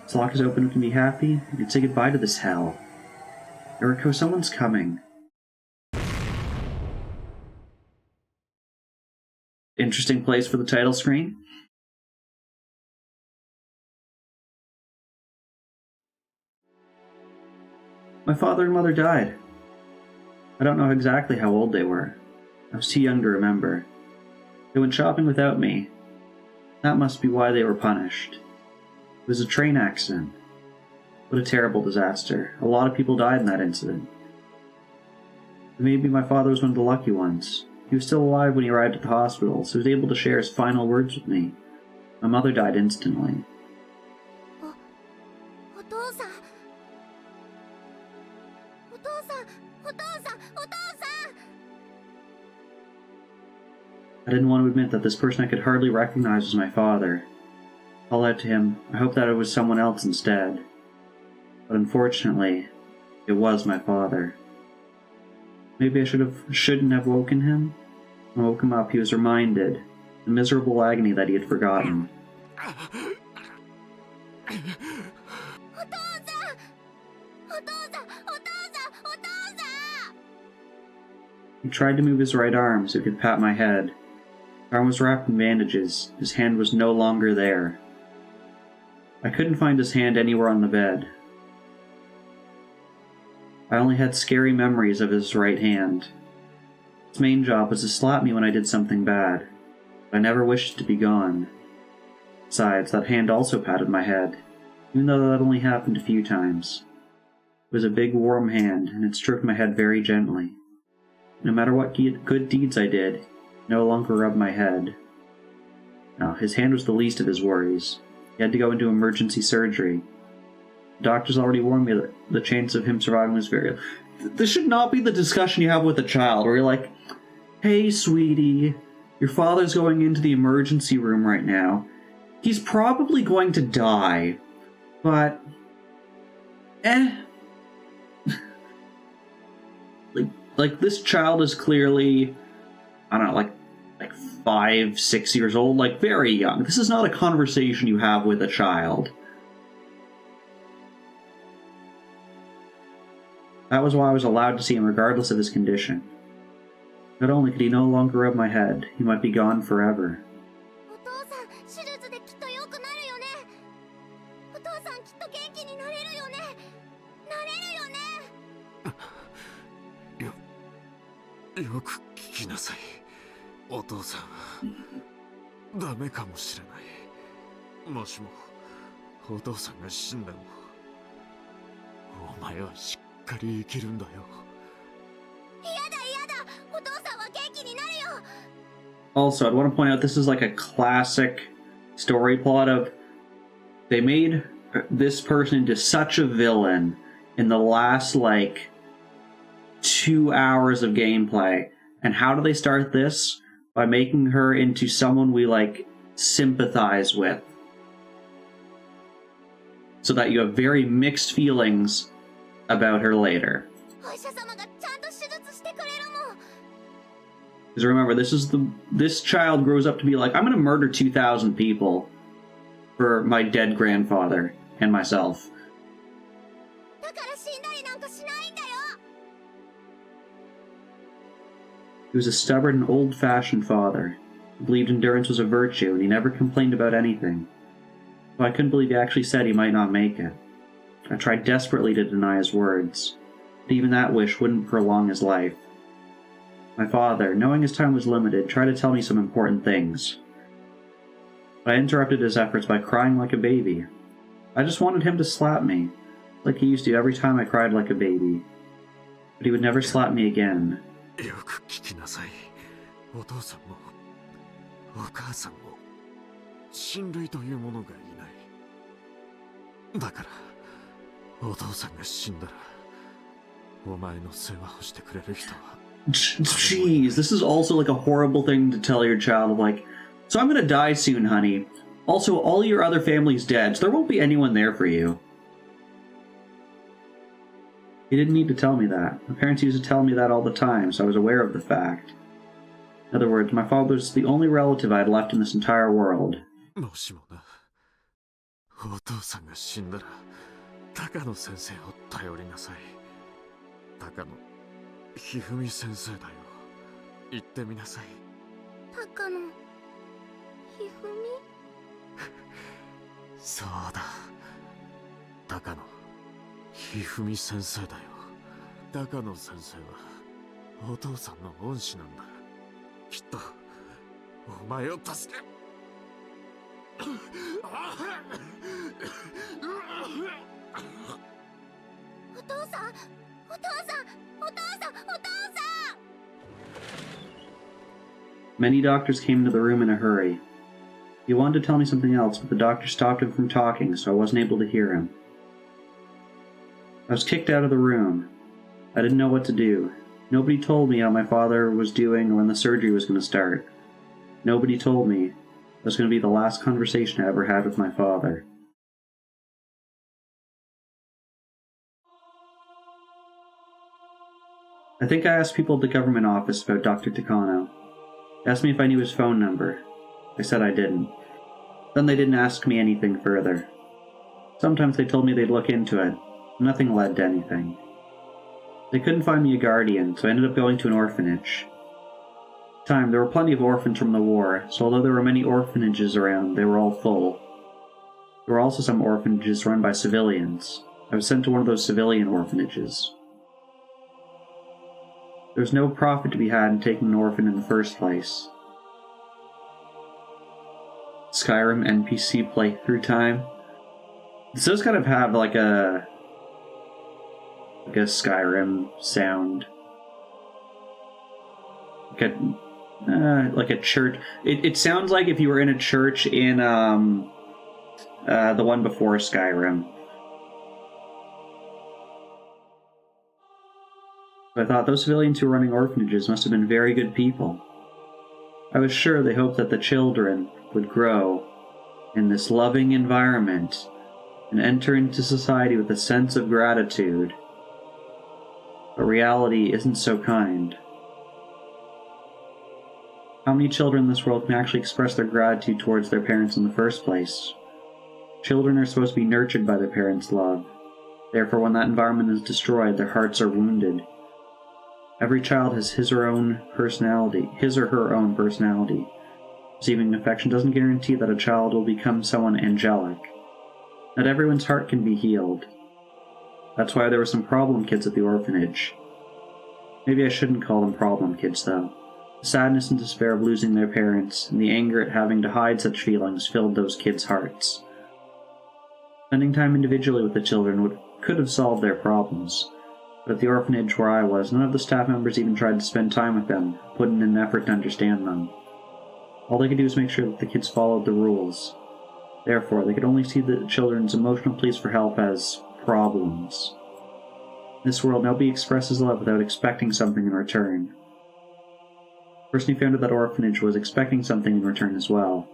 This lock is open, we can be happy. We can say goodbye to this hell. Eriko, someone's coming. Interesting place for the title screen. My father and mother died. I don't know exactly how old they were. I was too young to remember. They went shopping without me. That must be why they were punished. It was a train accident. What a terrible disaster. A lot of people died in that incident. But maybe my father was one of the lucky ones. He was still alive when he arrived at the hospital, so he was able to share his final words with me. My mother died instantly. I didn't want to admit that this person I could hardly recognize was my father. I called out to him. I hoped that it was someone else instead. But unfortunately, it was my father. Maybe I shouldn't have woken him. When I woke him up, he was reminded the miserable agony that he had forgotten. He tried to move his right arm so he could pat my head. His arm was wrapped in bandages. His hand was no longer there. I couldn't find his hand anywhere on the bed. I only had scary memories of his right hand. Its main job was to slap me when I did something bad. But I never wished it to be gone. Besides, that hand also patted my head, even though that only happened a few times. It was a big warm hand, and it stroked my head very gently. No matter what good deeds I did, it no longer rubbed my head. Now, his hand was the least of his worries. He had to go into emergency surgery. The doctors already warned me that the chance of him surviving was very... This should not be the discussion you have with a child, where you're like, hey, sweetie, your father's going into the emergency room right now. He's probably going to die, but... Like, this child is clearly, I don't know, like 5, 6 years old, like, very young. This is not a conversation you have with a child. That was why I was allowed to see him regardless of his condition. Not only could he no longer rub my head, he might be gone forever.よく聞きなさい。お父さん、ダメかもしれない。もしもお父さんが死んでも、お前はしっかり生きるんだよ。嫌だ。お父さんは元気になるよ。Also, I'd want to point out this is like a classic story plot of they made this person into such a villain in the last, 2 hours of gameplay. And how do they start this? By making her into someone we, sympathize with. So that you have very mixed feelings about her later. Because remember, this child grows up to be like, I'm gonna murder 2,000 people for my dead grandfather and myself. He was a stubborn and old-fashioned father. He believed endurance was a virtue, and he never complained about anything. So I couldn't believe he actually said he might not make it. I tried desperately to deny his words, but even that wish wouldn't prolong his life. My father, knowing his time was limited, tried to tell me some important things. But I interrupted his efforts by crying like a baby. I just wanted him to slap me, like he used to every time I cried like a baby. But he would never slap me again. よく聞きなさい。お父さんもお母さんも親類というものがいない。だからお父さんが死んだらお前の世話をしてくれる人は。Jeez, this is also like a horrible thing to tell your child, like, so I'm gonna die soon, honey. Also, all your other family's dead, so there won't be anyone there for you. He didn't need to tell me that. My parents used to tell me that all the time, so I was aware of the fact. In other words, my father's the only relative I had left in this entire world. もしもな、お父さんが死んだら高野先生を頼りなさい。高野ひふみ先生だよ。言ってみなさい。高野ひふみ。そうだ。高野ひふみ先生だよ。高野先生はお父さんの恩師なんだ。きっとお前を助け。お父さん、お父さん、お父さん、お父さん。Many doctors came into the room in a hurry. He wanted to tell me something else, but the doctor stopped him from talking, so I wasn't able to hear him. I was kicked out of the room. I didn't know what to do. Nobody told me how my father was doing or when the surgery was going to start. Nobody told me it was going to be the last conversation I ever had with my father. I think I asked people at the government office about Dr. Takano. They asked me if I knew his phone number. I said I didn't. Then they didn't ask me anything further. Sometimes they told me they'd look into it. Nothing led to anything. They couldn't find me a guardian, so I ended up going to an orphanage. At the time, there were plenty of orphans from the war, so although there were many orphanages around, they were all full. There were also some orphanages run by civilians. I was sent to one of those civilian orphanages. There was no profit to be had in taking an orphan in the first place. Skyrim NPC playthrough time. This does kind of have like a Skyrim sound. Like a church. It sounds like if you were in a church in the one before Skyrim. I thought those civilians who were running orphanages must have been very good people. I was sure they hoped that the children would grow in this loving environment and enter into society with a sense of gratitude. But reality isn't so kind. How many children in this world can actually express their gratitude towards their parents in the first place? Children are supposed to be nurtured by their parents' love. Therefore, when that environment is destroyed, their hearts are wounded. Every child has his or her own personality. Receiving affection doesn't guarantee that a child will become someone angelic. Not everyone's heart can be healed. That's why there were some problem kids at the orphanage. Maybe I shouldn't call them problem kids, though. The sadness and despair of losing their parents, and the anger at having to hide such feelings filled those kids' hearts. Spending time individually with the children could have solved their problems. But at the orphanage where I was, none of the staff members even tried to spend time with them, put in an effort to understand them. All they could do was make sure that the kids followed the rules. Therefore, they could only see the children's emotional pleas for help as problems. In this world, nobody expresses love without expecting something in return. The person who founded that orphanage was expecting something in return as well.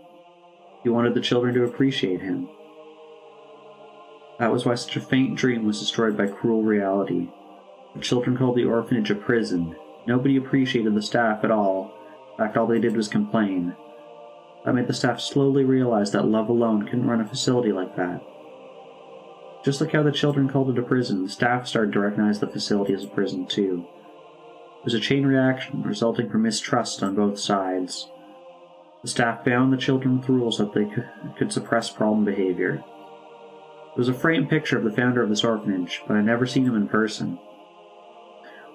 He wanted the children to appreciate him. That was why such a faint dream was destroyed by cruel reality. The children called the orphanage a prison. Nobody appreciated the staff at all. In fact, all they did was complain. That made the staff slowly realize that love alone couldn't run a facility like that. Just like how the children called it a prison, the staff started to recognize the facility as a prison too. It was a chain reaction resulting from mistrust on both sides. The staff bound the children with rules that they could suppress problem behavior. There was a framed picture of the founder of this orphanage, but I'd never seen him in person.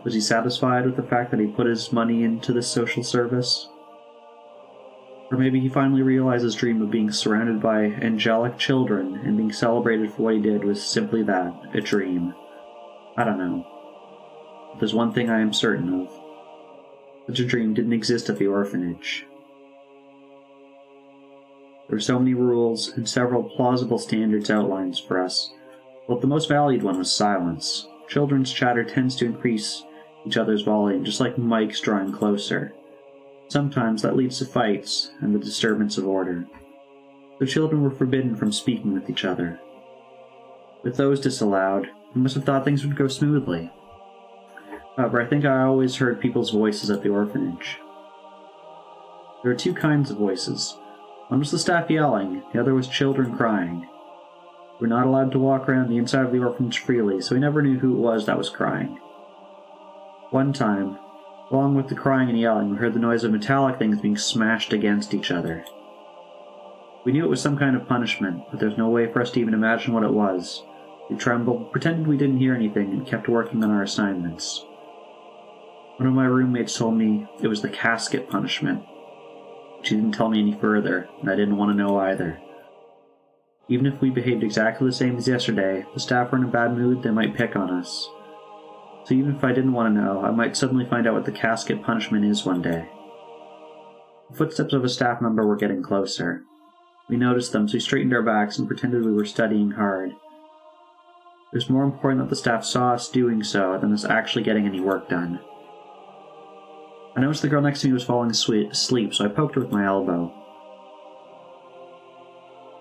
Was he satisfied with the fact that he put his money into this social service? Or maybe he finally realized his dream of being surrounded by angelic children and being celebrated for what he did was simply that, a dream. I don't know. But there's one thing I am certain of. Such a dream didn't exist at the orphanage. There were so many rules and several plausible standards outlined for us, but the most valued one was silence. Children's chatter tends to increase each other's volume, just like mics drawing closer. Sometimes that leads to fights and the disturbance of order. The children were forbidden from speaking with each other. With those disallowed, we must have thought things would go smoothly. However, I think I always heard people's voices at the orphanage. There were two kinds of voices. One was the staff yelling, the other was children crying. We were not allowed to walk around the inside of the orphanage freely, so we never knew who it was that was crying. One time, along with the crying and yelling, we heard the noise of metallic things being smashed against each other. We knew it was some kind of punishment, but there was no way for us to even imagine what it was. We trembled, pretended we didn't hear anything, and kept working on our assignments. One of my roommates told me it was the casket punishment. She didn't tell me any further, and I didn't want to know either. Even if we behaved exactly the same as yesterday, if the staff were in a bad mood, they might pick on us. So even if I didn't want to know, I might suddenly find out what the casket punishment is one day. The footsteps of a staff member were getting closer. We noticed them, so we straightened our backs and pretended we were studying hard. It was more important that the staff saw us doing so than us actually getting any work done. I noticed the girl next to me was falling asleep, so I poked her with my elbow.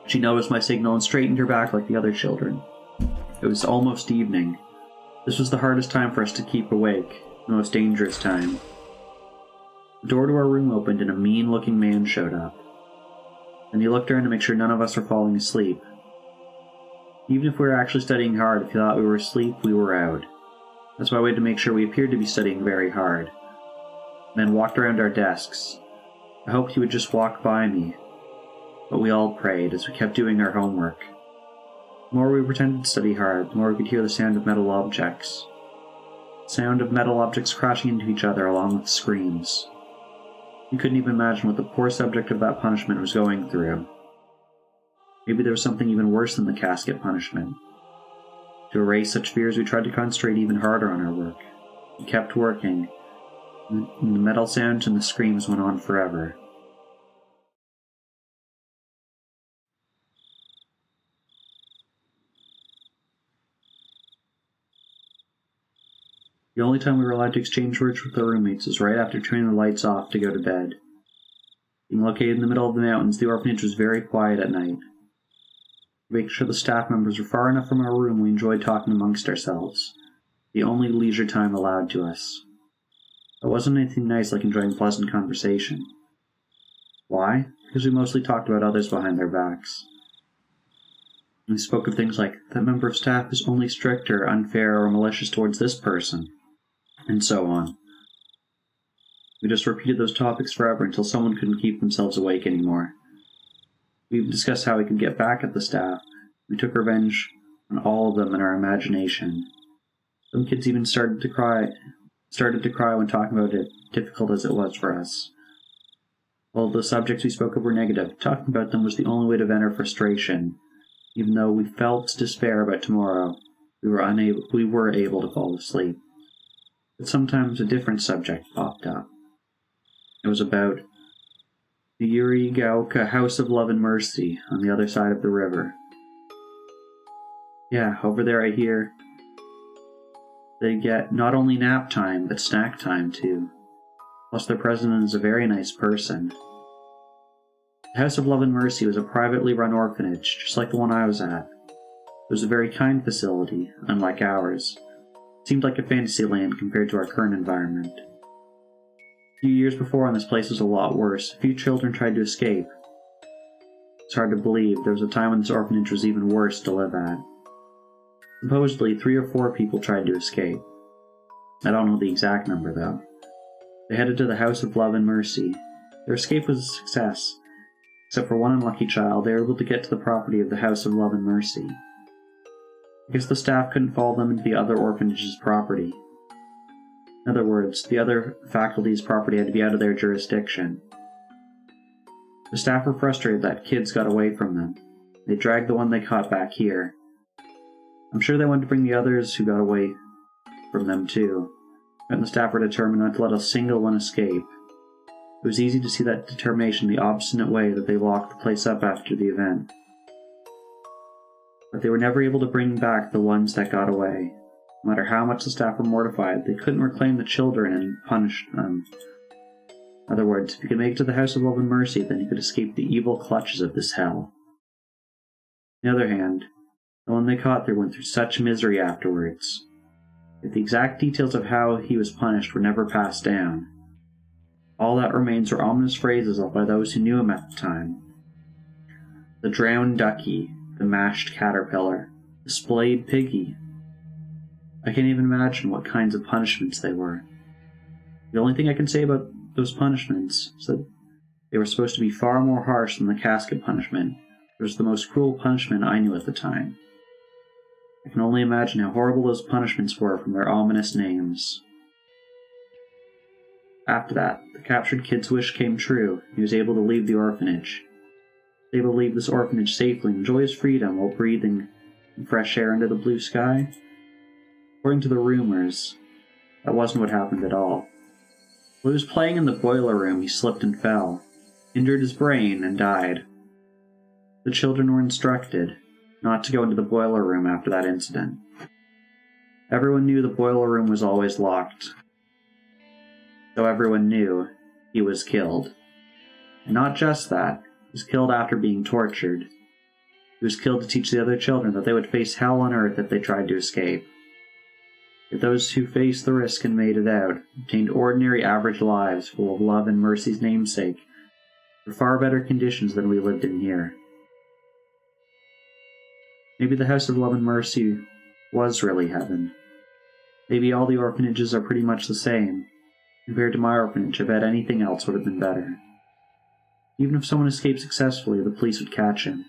She noticed my signal and straightened her back like the other children. It was almost evening. This was the hardest time for us to keep awake, the most dangerous time. The door to our room opened and a mean-looking man showed up. And he looked around to make sure none of us were falling asleep. Even if we were actually studying hard, if he thought we were asleep, we were out. That's why we had to make sure we appeared to be studying very hard. And then walked around our desks. I hoped he would just walk by me. But we all prayed as we kept doing our homework. The more we pretended to study hard, the more we could hear the sound of metal objects. The sound of metal objects crashing into each other along with screams. We couldn't even imagine what the poor subject of that punishment was going through. Maybe there was something even worse than the casket punishment. To erase such fears, we tried to concentrate even harder on our work. We kept working, and the metal sounds and the screams went on forever. The only time we were allowed to exchange words with our roommates was right after turning the lights off to go to bed. Being located in the middle of the mountains, the orphanage was very quiet at night. To make sure the staff members were far enough from our room, we enjoyed talking amongst ourselves, the only leisure time allowed to us. It wasn't anything nice like enjoying pleasant conversation. Why? Because we mostly talked about others behind their backs. We spoke of things like, that member of staff is only strict or unfair or malicious towards this person, and so on. We just repeated those topics forever until someone couldn't keep themselves awake anymore. We even discussed how we could get back at the staff. We took revenge on all of them in our imagination. Some kids even started to cry when talking about it, difficult as it was for us. While the subjects we spoke of were negative, talking about them was the only way to vent our frustration. Even though we felt despair about tomorrow, we were able to fall asleep. But sometimes a different subject popped up. It was about the Yurigaoka House of Love and Mercy on the other side of the river. Yeah, over there I hear they get not only nap time, but snack time too. Plus their president is a very nice person. The House of Love and Mercy was a privately run orphanage, just like the one I was at. It was a very kind facility, unlike ours. It seemed like a fantasy land compared to our current environment. A few years before, when this place was a lot worse, a few children tried to escape. It's hard to believe there was a time when this orphanage was even worse to live at. Supposedly, 3 or 4 people tried to escape. I don't know the exact number, though. They headed to the House of Love and Mercy. Their escape was a success. Except for one unlucky child, they were able to get to the property of the House of Love and Mercy. I guess the staff couldn't follow them into the other orphanage's property. In other words, the other faculty's property had to be out of their jurisdiction. The staff were frustrated that kids got away from them. They dragged the one they caught back here. I'm sure they wanted to bring the others who got away from them too, and the staff were determined not to let a single one escape. It was easy to see that determination in the obstinate way that they locked the place up after the event. But they were never able to bring back the ones that got away. No matter how much the staff were mortified, they couldn't reclaim the children and punish them. In other words, if you could make it to the House of Love and Mercy, then you could escape the evil clutches of this hell. On the other hand, the one they caught there went through such misery afterwards. Yet the exact details of how he was punished were never passed down. All that remains are ominous phrases uttered by those who knew him at the time. The drowned ducky, the mashed caterpillar, the splayed piggy. I can't even imagine what kinds of punishments they were. The only thing I can say about those punishments is that they were supposed to be far more harsh than the casket punishment, which was the most cruel punishment I knew at the time. I can only imagine how horrible those punishments were from their ominous names. After that, the captured kid's wish came true. He was able to leave the orphanage. He was able to leave this orphanage safely and enjoy his freedom while breathing fresh air under the blue sky. According to the rumors, that wasn't what happened at all. While he was playing in the boiler room, he slipped and fell, injured his brain, and died. The children were instructed not to go into the boiler room after that incident. Everyone knew the boiler room was always locked. So everyone knew he was killed. And not just that, he was killed after being tortured. He was killed to teach the other children that they would face hell on earth if they tried to escape. Yet those who faced the risk and made it out obtained ordinary average lives full of love and mercy's namesake, for far better conditions than we lived in here. Maybe the House of Love and Mercy was really heaven. Maybe all the orphanages are pretty much the same. Compared to my orphanage, I bet anything else would have been better. Even if someone escaped successfully, the police would catch him,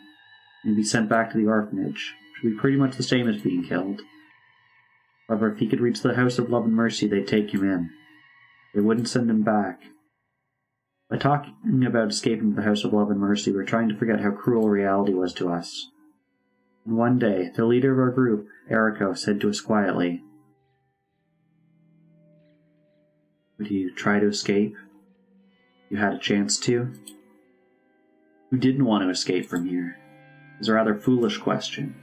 and be sent back to the orphanage, which would be pretty much the same as being killed. However, if he could reach the House of Love and Mercy, they'd take him in. They wouldn't send him back. By talking about escaping to the House of Love and Mercy, we're trying to forget how cruel reality was to us. And one day, the leader of our group, Eriko, said to us quietly, "Would you try to escape? You had a chance to?" Who didn't want to escape from here? It was a rather foolish question.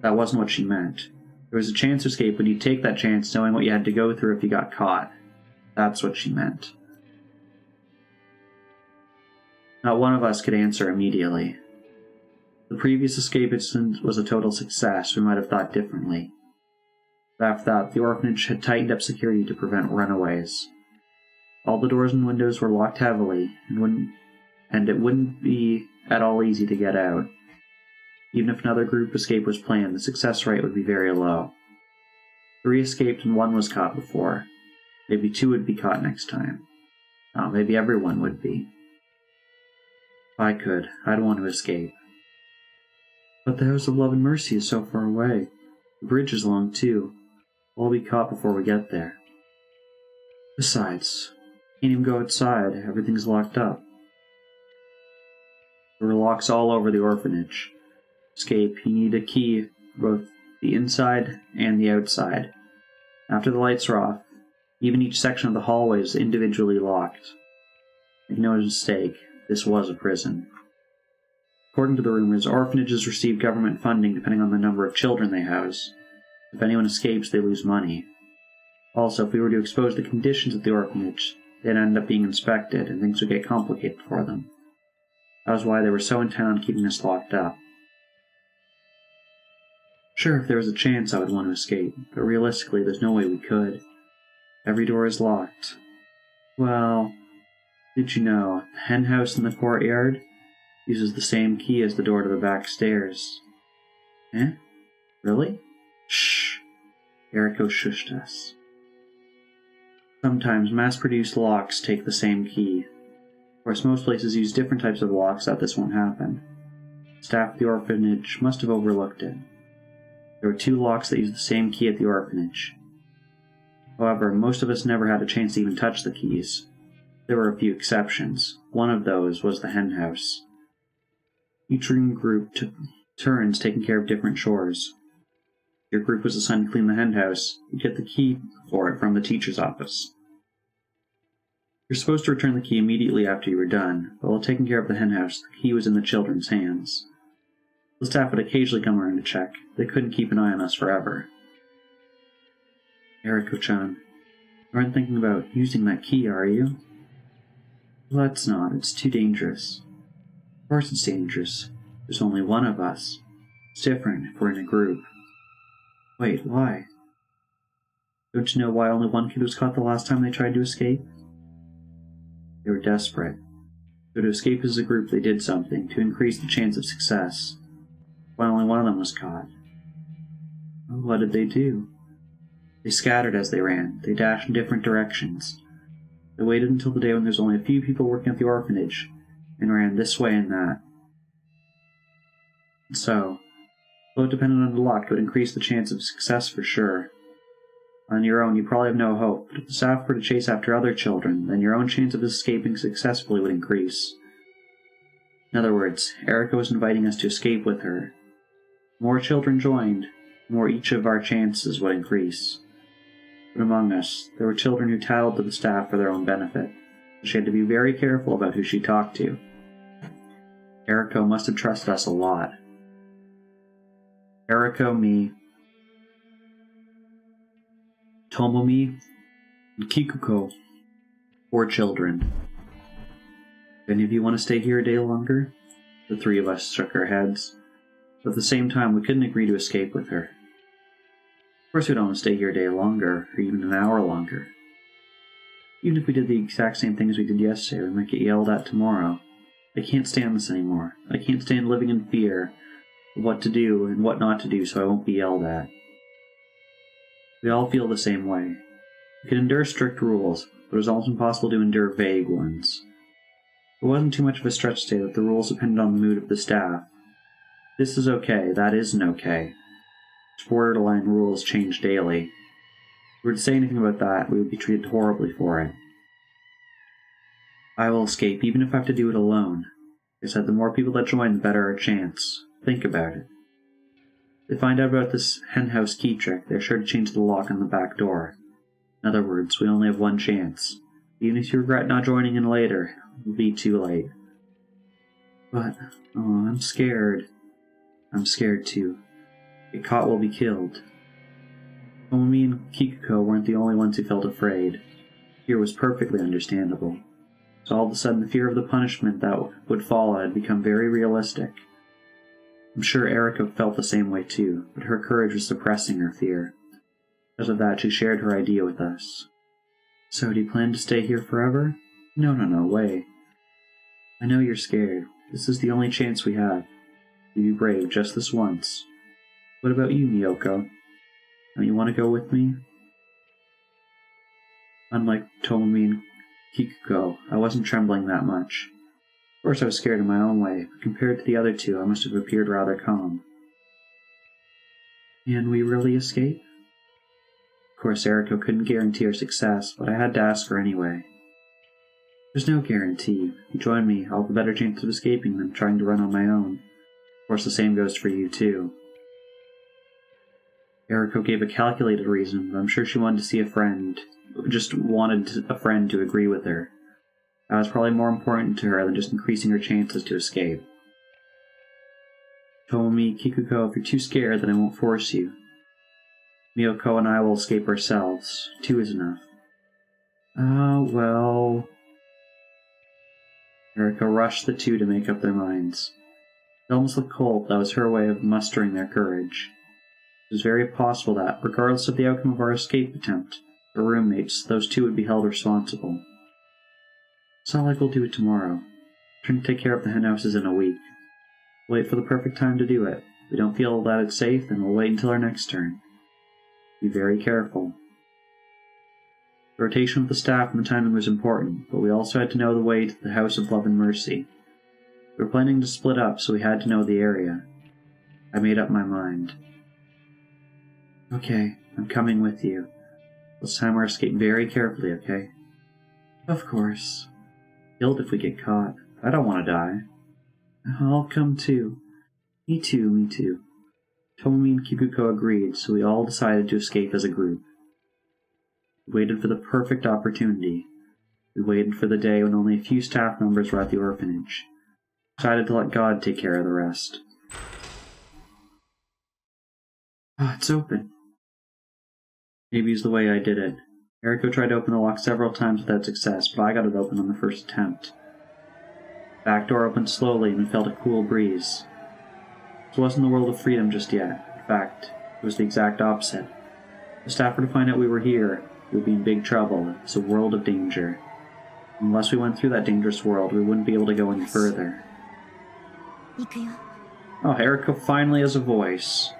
That wasn't what she meant. There was a chance to escape, but you'd take that chance knowing what you had to go through if you got caught. That's what she meant. Not one of us could answer immediately. If the previous escape incident was a total success, we might have thought differently. But after that, the orphanage had tightened up security to prevent runaways. All the doors and windows were locked heavily, and it wouldn't be at all easy to get out. Even if another group escape was planned, the success rate would be very low. 3 escaped and 1 was caught before. Maybe 2 would be caught next time. Maybe everyone would be. If I could, I'd want to escape. But the House of Love and Mercy is so far away. The bridge is long too. We'll be caught before we get there. Besides, can't even go outside. Everything's locked up. There were locks all over the orphanage. To escape, you need a key for both the inside and the outside. After the lights are off, even each section of the hallway is individually locked. Make no mistake, this was a prison. According to the rumors, orphanages receive government funding depending on the number of children they house. If anyone escapes, they lose money. Also, if we were to expose the conditions at the orphanage, they'd end up being inspected, and things would get complicated for them. That was why they were so intent on keeping us locked up. Sure, if there was a chance, I would want to escape, but realistically, there's no way we could. Every door is locked. Well, did you know, the hen house in the courtyard uses the same key as the door to the back stairs. Eh? Really? Shh. Eriko shushed us. Sometimes mass-produced locks take the same key. course, most places use different types of locks so that this won't happen. Staff at the orphanage must have overlooked it. There were 2 locks that used the same key at the orphanage. However, most of us never had a chance to even touch the keys. There were a few exceptions. One of those was the hen house. Each room group took turns taking care of different chores. If your group was assigned to clean the hen house, you'd get the key for it from the teacher's office. You're supposed to return the key immediately after you were done, but while taking care of the hen house, the key was in the children's hands. The staff would occasionally come around to check. They couldn't keep an eye on us forever. Eriko-chan, you aren't thinking about using that key, are you? Let's not. It's too dangerous. Of course it's dangerous. There's only one of us. It's different if we're in a group. Wait, why? Don't you know why only one kid was caught the last time they tried to escape? They were desperate. So to escape as a group, they did something to increase the chance of success. Why only one of them was caught? Well, what did they do? They scattered as they ran. They dashed in different directions. They waited until the day when there was only a few people working at the orphanage, and ran this way and that. And so, although dependent on the lock, it would increase the chance of success for sure. On your own, you probably have no hope, but if the staff were to chase after other children, then your own chance of escaping successfully would increase. In other words, Eriko was inviting us to escape with her. The more children joined, the more each of our chances would increase. But among us, there were children who tattled to the staff for their own benefit. She had to be very careful about who she talked to. Eriko must have trusted us a lot. Eriko, me, Tomomi, and Kikuko. 4 children. If any of you want to stay here a day longer? The 3 of us shook our heads. But at the same time, we couldn't agree to escape with her. Of course we don't want to stay here a day longer, or even an hour longer. Even if we did the exact same thing as we did yesterday, we might get yelled at tomorrow. I can't stand this anymore. I can't stand living in fear of what to do and what not to do so I won't be yelled at. We all feel the same way. We could endure strict rules, but it was almost impossible to endure vague ones. It wasn't too much of a stretch to say that the rules depended on the mood of the staff. This is okay, that isn't okay. Such borderline rules change daily. If we were to say anything about that, we would be treated horribly for it. I will escape, even if I have to do it alone. I said the more people that join, the better our chance. Think about it. If they find out about this henhouse key trick, they're sure to change the lock on the back door. In other words, we only have one chance. Even if you regret not joining in later, it will be too late. But, I'm scared. I'm scared too. If get caught, we'll be killed. Tomomi and Kikuko weren't the only ones who felt afraid. Fear was perfectly understandable. So all of a sudden, the fear of the punishment that would follow had become very realistic. I'm sure Eriko felt the same way too, but her courage was suppressing her fear. Because of that, she shared her idea with us. So, do you plan to stay here forever? No, way. I know you're scared. This is the only chance we have. You be brave just this once. What about you, Miyoko? Don't you want to go with me? Unlike Tomomi and Kikuko, I wasn't trembling that much. Of course I was scared in my own way, but compared to the other 2, I must have appeared rather calm. Can we really escape? Of course, Eriko couldn't guarantee our success, but I had to ask her anyway. There's no guarantee. If you join me, I'll have a better chance of escaping than trying to run on my own. Of course, the same goes for you, too. Eriko gave a calculated reason, but I'm sure she wanted to see a friend. Just wanted a friend to agree with her. That was probably more important to her than just increasing her chances to escape. Tomomi, Kikuko, if you're too scared, then I won't force you. Miyoko and I will escape ourselves. 2 is enough. Well... Eriko rushed the 2 to make up their minds. It almost looked cold, but that was her way of mustering their courage. It was very possible that, regardless of the outcome of our escape attempt, our roommates, those 2 would be held responsible. It's not like we'll do it tomorrow. We're trying to take care of the henhouses in a week. We'll wait for the perfect time to do it. If we don't feel that it's safe, then we'll wait until our next turn. Be very careful. The rotation of the staff and the timing was important, but we also had to know the way to the House of Love and Mercy. We were planning to split up, so we had to know the area. I made up my mind. Okay, I'm coming with you. Let's time our escape very carefully, okay? Of course. Killed if we get caught. I don't want to die. I'll come too. Me too. Tomomi and Kibuko agreed, so we all decided to escape as a group. We waited for the perfect opportunity. We waited for the day when only a few staff members were at the orphanage. Decided to let God take care of the rest. It's open. Maybe it's the way I did it. Eriko tried to open the lock several times without success, but I got it open on the first attempt. The back door opened slowly and we felt a cool breeze. This wasn't the world of freedom just yet. In fact, it was the exact opposite. If the staff were to find out we were here, we'd be in big trouble. It was a world of danger. Unless we went through that dangerous world, we wouldn't be able to go any further. Oh, Eriko finally has a voice.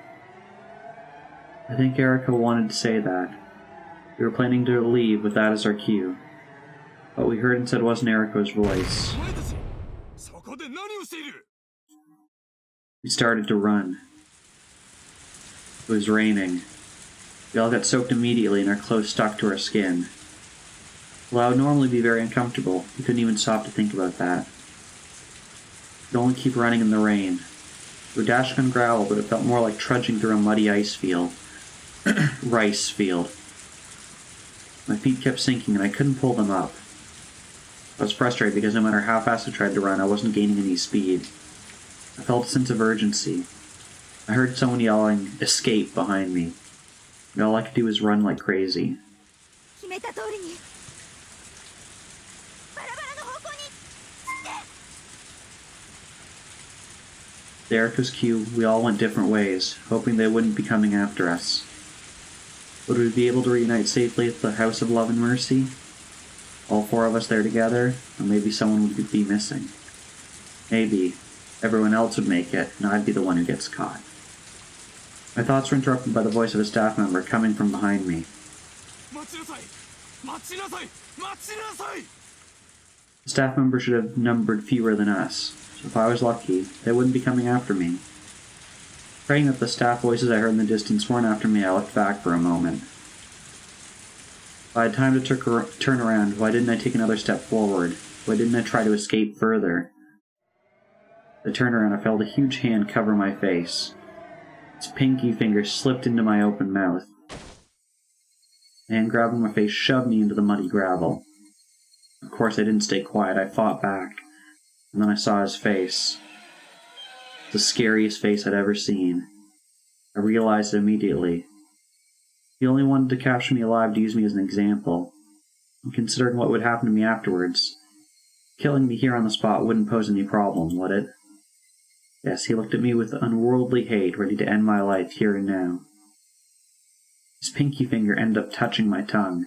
I think Eriko wanted to say that. We were planning to leave with that as our cue. What we heard instead wasn't Eriko's voice. We started to run. It was raining. We all got soaked immediately and our clothes stuck to our skin. While I would normally be very uncomfortable, we couldn't even stop to think about that. We could only keep running in the rain. We were dashing on gravel, but it felt more like trudging through a muddy ice field. Rice field. My feet kept sinking and I couldn't pull them up. I was frustrated because no matter how fast I tried to run, I wasn't gaining any speed. I felt a sense of urgency. I heard someone yelling, "Escape," behind me. And all I could do was run like crazy. With Eriko's cue, we all went different ways, hoping they wouldn't be coming after us. Would we be able to reunite safely at the House of Love and Mercy? All four of us there together, or maybe someone would be missing. Maybe everyone else would make it, and I'd be the one who gets caught. My thoughts were interrupted by the voice of a staff member coming from behind me. The staff member should have numbered fewer than us, so if I was lucky, they wouldn't be coming after me. Praying that the staff voices I heard in the distance weren't after me, I looked back for a moment. If I had time to turn around, why didn't I take another step forward? Why didn't I try to escape further? As I turned around, I felt a huge hand cover my face. Its pinky finger slipped into my open mouth. The hand grabbing my face shoved me into the muddy gravel. Of course, I didn't stay quiet. I fought back, and then I saw his face. The scariest face I'd ever seen. I realized it immediately. He only wanted to capture me alive to use me as an example. And considering what would happen to me afterwards, killing me here on the spot wouldn't pose any problem, would it? Yes, he looked at me with unworldly hate, ready to end my life here and now. His pinky finger ended up touching my tongue.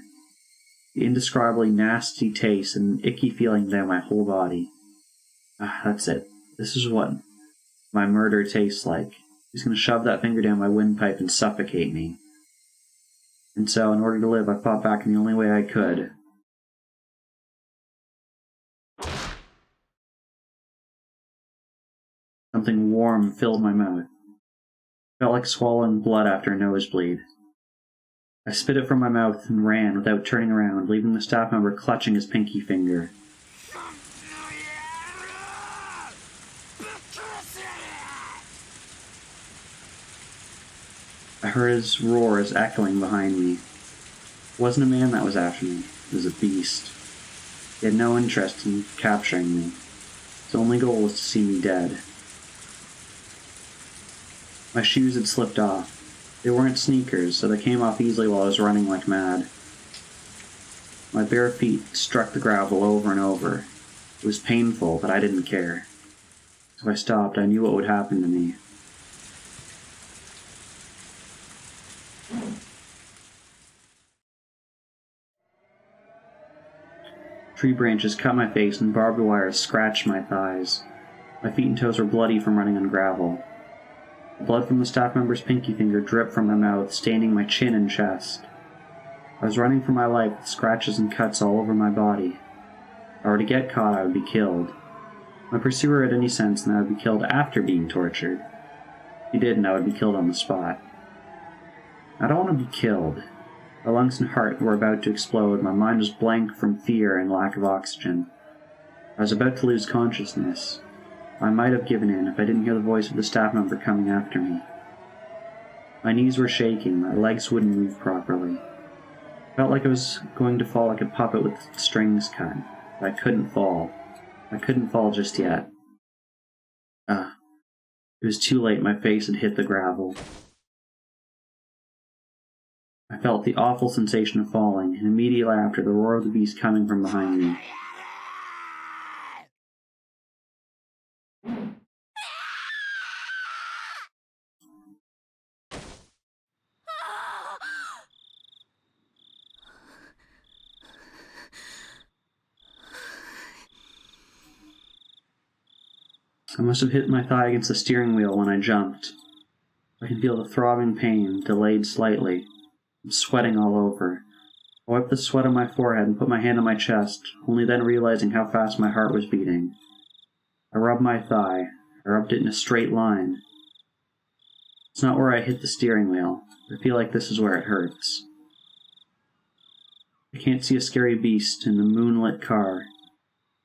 The indescribably nasty taste and icky feeling down my whole body. That's it. This is what my murder tastes like. He's going to shove that finger down my windpipe and suffocate me. And so, in order to live, I fought back in the only way I could. Something warm filled my mouth. It felt like swallowing blood after a nosebleed. I spit it from my mouth and ran without turning around, leaving the staff member clutching his pinky finger. I heard his roars echoing behind me. It wasn't a man that was after me, it was a beast. He had no interest in capturing me. His only goal was to see me dead. My shoes had slipped off. They weren't sneakers, so they came off easily while I was running like mad. My bare feet struck the gravel over and over. It was painful, but I didn't care. If I stopped, I knew what would happen to me. Tree branches cut my face and barbed wire scratched my thighs. My feet and toes were bloody from running on gravel. The blood from the staff member's pinky finger dripped from my mouth, staining my chin and chest. I was running for my life with scratches and cuts all over my body. If I were to get caught, I would be killed. If my pursuer had any sense, then I would be killed after being tortured. If he didn't, I would be killed on the spot. I don't want to be killed. My lungs and heart were about to explode. My mind was blank from fear and lack of oxygen. I was about to lose consciousness. I might have given in if I didn't hear the voice of the staff member coming after me. My knees were shaking, my legs wouldn't move properly. I felt like I was going to fall like a puppet with strings cut, but I couldn't fall. I couldn't fall just yet. It was too late, my face had hit the gravel. I felt the awful sensation of falling, and immediately after, the roar of the beast coming from behind me. I must have hit my thigh against the steering wheel when I jumped. I can feel the throbbing pain, delayed slightly. I'm sweating all over. I wiped the sweat on my forehead and put my hand on my chest, only then realizing how fast my heart was beating. I rubbed my thigh. I rubbed it in a straight line. It's not where I hit the steering wheel. I feel like this is where it hurts. I can't see a scary beast in the moonlit car.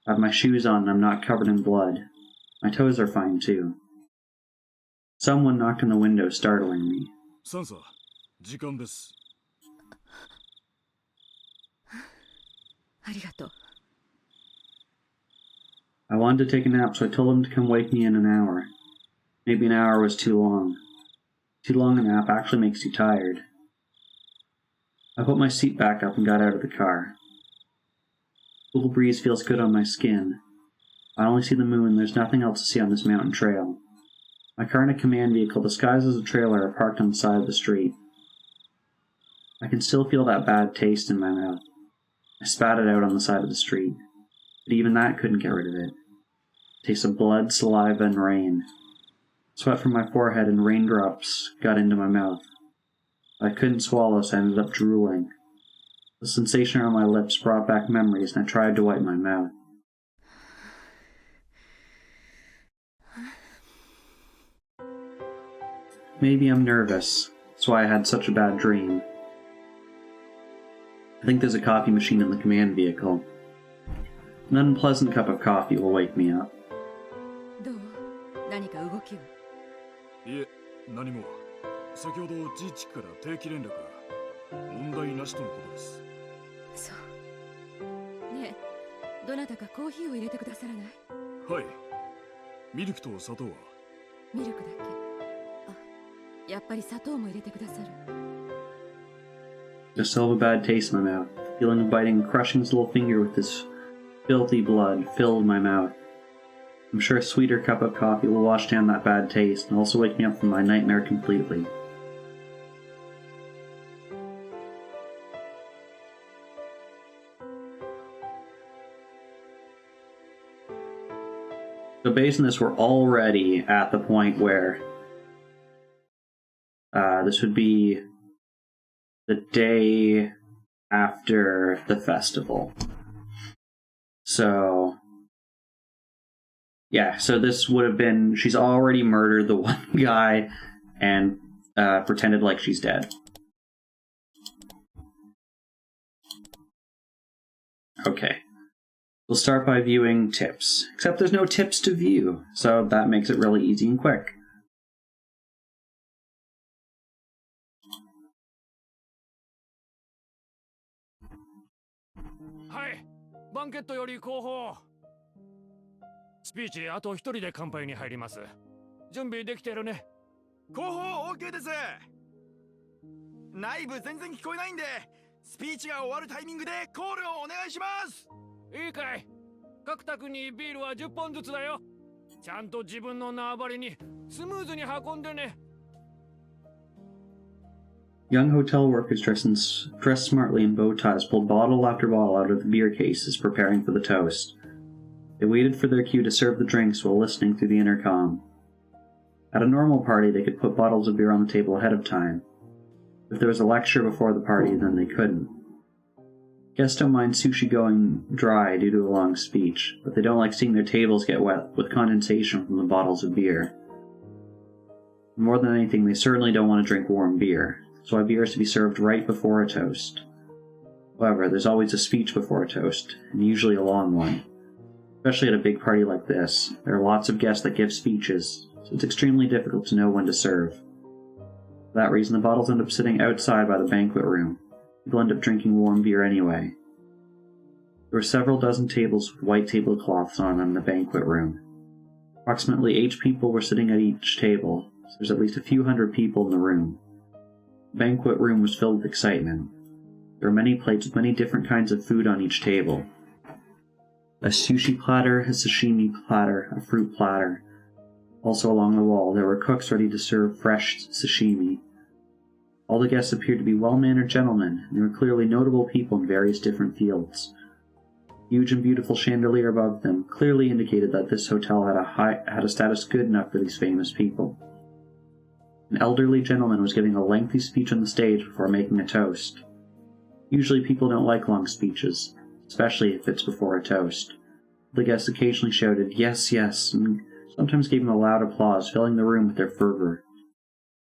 I have my shoes on and I'm not covered in blood. My toes are fine too. Someone knocked on the window, startling me. Sansa, 時間です。ありがとう。I wanted to take a nap, so I told him to come wake me in an hour. Maybe an hour was too long. Too long a nap actually makes you tired. I put my seat back up and got out of the car. The cool breeze feels good on my skin. I only see the moon, there's nothing else to see on this mountain trail. My car and a command vehicle disguised as a trailer are parked on the side of the street. I can still feel that bad taste in my mouth. I spat it out on the side of the street, but even that couldn't get rid of it. Taste of blood, saliva, and rain. Sweat from my forehead and raindrops got into my mouth. I couldn't swallow, so I ended up drooling. The sensation around my lips brought back memories, and I tried to wipe my mouth. Maybe I'm nervous. That's why I had such a bad dream. I think there's a coffee machine in the command vehicle. An unpleasant cup of coffee will wake me up. どう？何か動きは？いえ、何も。先ほど G 地区から定期連絡が。問題なしとのことです。そう。ねえ、どなたかコーヒーを入れてくださらない？はい。ミルクと砂糖は？ミルクだけ。あ、やっぱり砂糖も入れてくださる。I still have a bad taste in my mouth. The feeling of biting and crushing his little finger with this filthy blood filled my mouth. I'm sure a sweeter cup of coffee will wash down that bad taste and also wake me up from my nightmare completely. So based on this, we're already at the point where this would be the day after the festival. So, yeah, so this would have been, she's already murdered the one guy and pretended like she's dead. Okay. We'll start by viewing tips. Except there's no tips to view, so that makes it really easy and quick. Hi, バンケットより後方。スピーチあと一人で乾杯に入ります。準備できてるね。後方 OK です。内部全然聞こえないんで、スピーチが終わるタイミングでコールをお願いします。いいかい。各宅にビールは10本ずつだよ。ちゃんと自分の縄張りにスムーズに運んでね。Young hotel workers dressed smartly in bow ties pulled bottle after bottle out of the beer cases, preparing for the toast. They waited for their cue to serve the drinks while listening through the intercom. At a normal party, they could put bottles of beer on the table ahead of time. If there was a lecture before the party, then they couldn't. Guests don't mind sushi going dry due to a long speech, but they don't like seeing their tables get wet with condensation from the bottles of beer. More than anything, they certainly don't want to drink warm beer, so beer is to be served right before a toast. However, there's always a speech before a toast, and usually a long one. Especially at a big party like this, there are lots of guests that give speeches, so it's extremely difficult to know when to serve. For that reason, the bottles end up sitting outside by the banquet room. People end up drinking warm beer anyway. There were several dozen tables with white tablecloths on them in the banquet room. Approximately 8 people were sitting at each table, so there's at least a few hundred people in the room. The banquet room was filled with excitement. There were many plates with many different kinds of food on each table. A sushi platter, a sashimi platter, a fruit platter. Also along the wall, there were cooks ready to serve fresh sashimi. All the guests appeared to be well-mannered gentlemen, and they were clearly notable people in various different fields. Huge and beautiful chandelier above them clearly indicated that this hotel had a status good enough for these famous people. An elderly gentleman was giving a lengthy speech on the stage before making a toast. Usually people don't like long speeches, especially if it's before a toast. The guests occasionally shouted, "Yes, yes," and sometimes gave him a loud applause, filling the room with their fervor.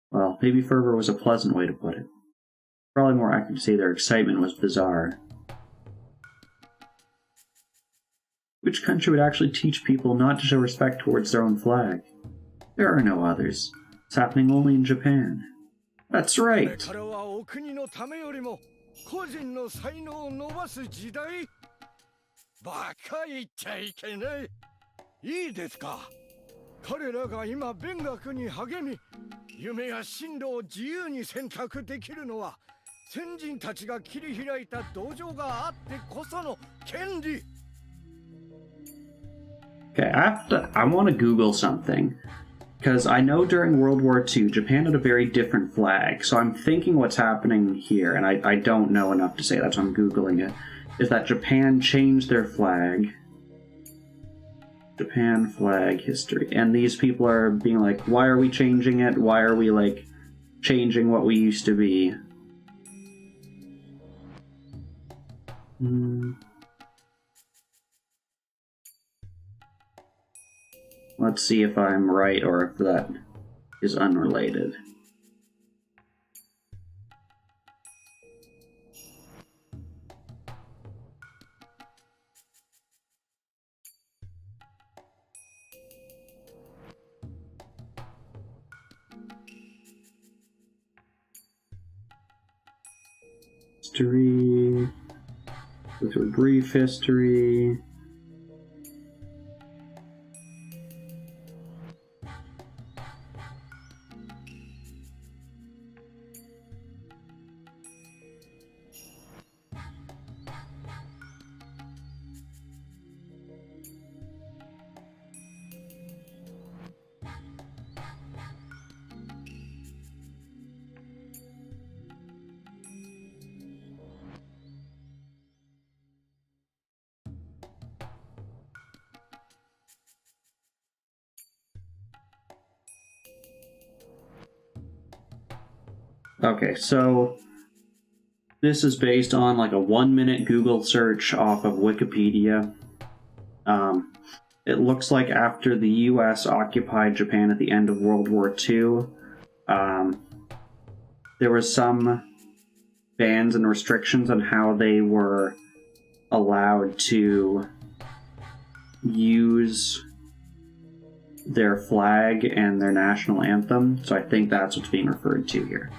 Well, maybe fervor was a pleasant way to put it. Probably more accurate to say their excitement was bizarre. Which country would actually teach people not to show respect towards their own flag? There are no others. It's happening only in Japan. That's right! 個人の才能を伸ばす時代バカ言っちゃいけない。いいですか。彼らが今勉学に励み、夢や進路を自由に選択できるのは先人たちが切り開いた道場があってこその権利。Okay, I want to Google something. Because I know during World War II, Japan had a very different flag, so I'm thinking what's happening here, and I don't know enough to say, that's why I'm Googling it, is that Japan changed their flag. Japan flag history. And these people are being like, why are we changing it? Why are we, like, changing what we used to be? Let's see if I'm right or if that is unrelated. History. Go through a brief history. Okay, so this is based on like a 1-minute Google search off of Wikipedia. It looks like after the US occupied Japan at the end of World War II, there were some bans and restrictions on how they were allowed to use their flag and their national anthem, so I think that's what's being referred to here.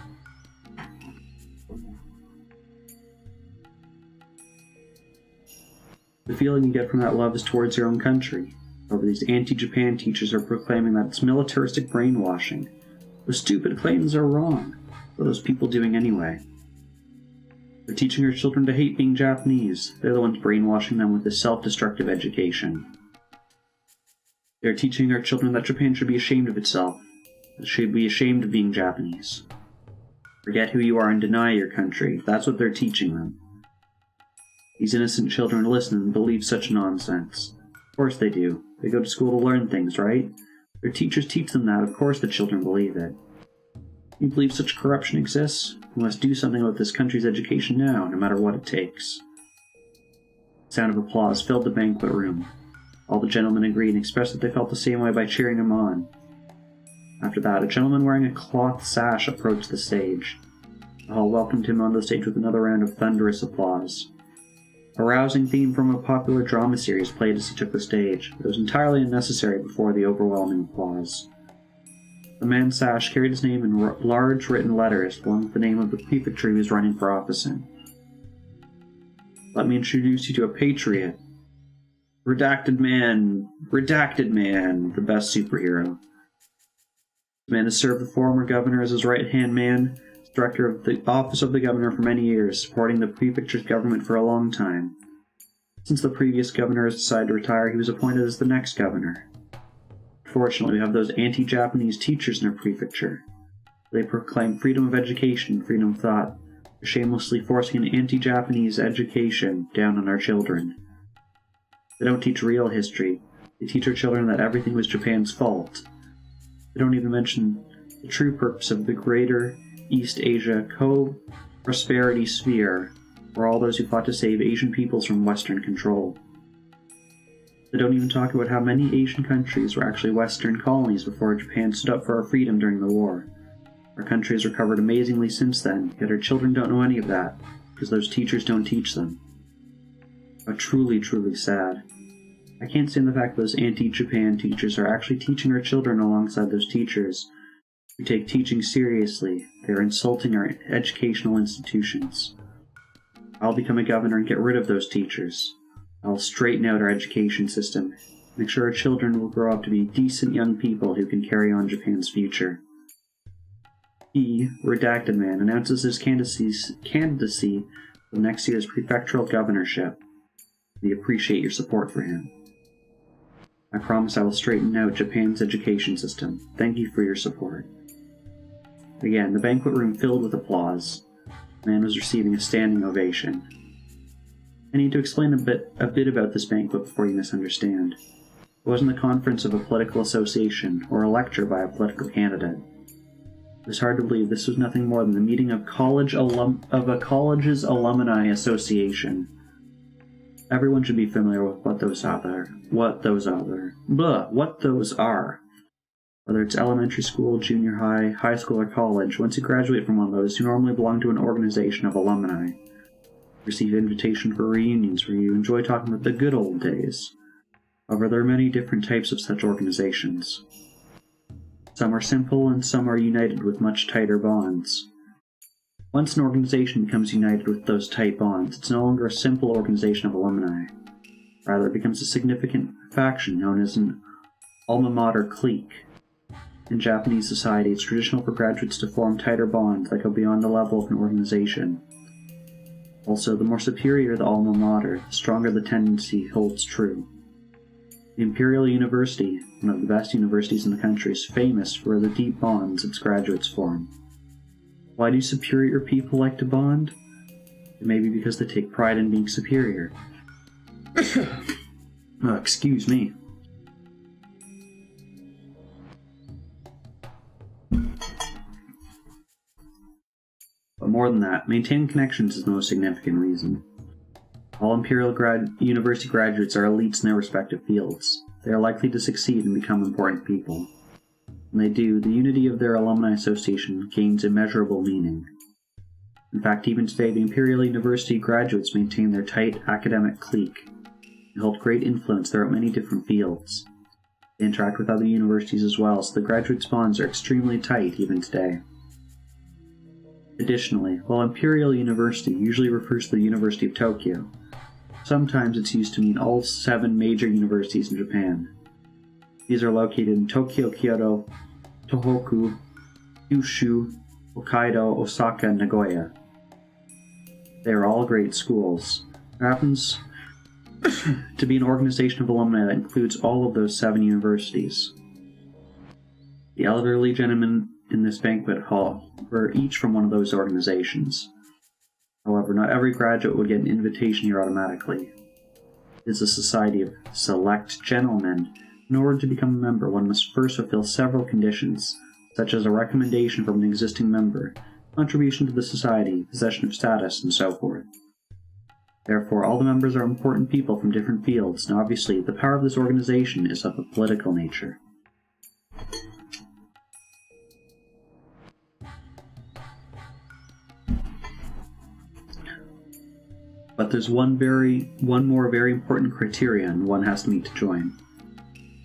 The feeling you get from that love is towards your own country. However, these anti-Japan teachers are proclaiming that it's militaristic brainwashing. Those stupid claims are wrong. What are those people doing anyway? They're teaching our children to hate being Japanese. They're the ones brainwashing them with this self-destructive education. They're teaching our children that Japan should be ashamed of itself. It should be ashamed of being Japanese. Forget who you are and deny your country. That's what they're teaching them. These innocent children listen and believe such nonsense. Of course they do. They go to school to learn things, right? Their teachers teach them that. Of course the children believe it. You believe such corruption exists? We must do something about this country's education now, no matter what it takes. The sound of applause filled the banquet room. All the gentlemen agreed and expressed that they felt the same way by cheering him on. After that, a gentleman wearing a cloth sash approached the stage. The hall welcomed him onto the stage with another round of thunderous applause. A rousing theme from a popular drama series played as he took the stage, but it was entirely unnecessary before the overwhelming applause. The man's sash carried his name in large written letters, along with the name of the prefecture he was running for office in. Let me introduce you to a patriot. Redacted man, the best superhero. The man has served the former governor as his right-hand man, director of the office of the governor for many years, supporting the prefecture's government for a long time. Since the previous governor has decided to retire, he was appointed as the next governor. Fortunately, we have those anti-Japanese teachers in our prefecture. They proclaim freedom of education, freedom of thought. They're shamelessly forcing an anti-Japanese education down on our children. They don't teach real history. They teach our children that everything was Japan's fault. They don't even mention the true purpose of the Greater East Asia Co-Prosperity Sphere, or all those who fought to save Asian peoples from Western control. They don't even talk about how many Asian countries were actually Western colonies before Japan stood up for our freedom during the war. Our country has recovered amazingly since then, yet our children don't know any of that, because those teachers don't teach them. But truly, truly sad. I can't stand the fact that those anti-Japan teachers are actually teaching our children alongside those teachers who take teaching seriously. They are insulting our educational institutions. I'll become a governor and get rid of those teachers. I'll straighten out our education system, make sure our children will grow up to be decent young people who can carry on Japan's future. He, Redacted Man, announces his candidacy for next year's prefectural governorship. We appreciate your support for him. I promise I will straighten out Japan's education system. Thank you for your support. Again, the banquet room filled with applause. The man was receiving a standing ovation. I need to explain a bit about this banquet before you misunderstand. It wasn't the conference of a political association or a lecture by a political candidate. It was hard to believe this was nothing more than the meeting of a college's alumni association. Everyone should be familiar with what those are. Whether it's elementary school, junior high, high school, or college, once you graduate from one of those, you normally belong to an organization of alumni. Receive invitation for reunions where you enjoy talking about the good old days. However, there are many different types of such organizations. Some are simple and some are united with much tighter bonds. Once an organization becomes united with those tight bonds, it's no longer a simple organization of alumni. Rather, it becomes a significant faction known as an alma mater clique. In Japanese society, it's traditional for graduates to form tighter bonds that go beyond the level of an organization. Also, the more superior the alma mater, the stronger the tendency holds true. The Imperial University, one of the best universities in the country, is famous for the deep bonds its graduates form. Why do superior people like to bond? It may be because they take pride in being superior. Excuse me. But more than that, maintaining connections is the most significant reason. All Imperial University graduates are elites in their respective fields. They are likely to succeed and become important people. When they do, the unity of their alumni association gains immeasurable meaning. In fact, even today, the Imperial University graduates maintain their tight academic clique and hold great influence throughout many different fields. They interact with other universities as well, so the graduates' bonds are extremely tight even today. Additionally, while Imperial University usually refers to the University of Tokyo, sometimes it's used to mean all 7 major universities in Japan. These are located in Tokyo, Kyoto, Tohoku, Kyushu, Hokkaido, Osaka, and Nagoya. They are all great schools. There happens to be an organization of alumni that includes all of those 7 universities. The elderly gentlemen in this banquet hall were each from one of those organizations. However, not every graduate would get an invitation here automatically. It is a society of select gentlemen. In order to become a member, one must first fulfill several conditions, such as a recommendation from an existing member, contribution to the society, possession of status, and so forth. Therefore, all the members are important people from different fields, and obviously the power of this organization is of a political nature. But there's one more very important criterion one has to meet to join.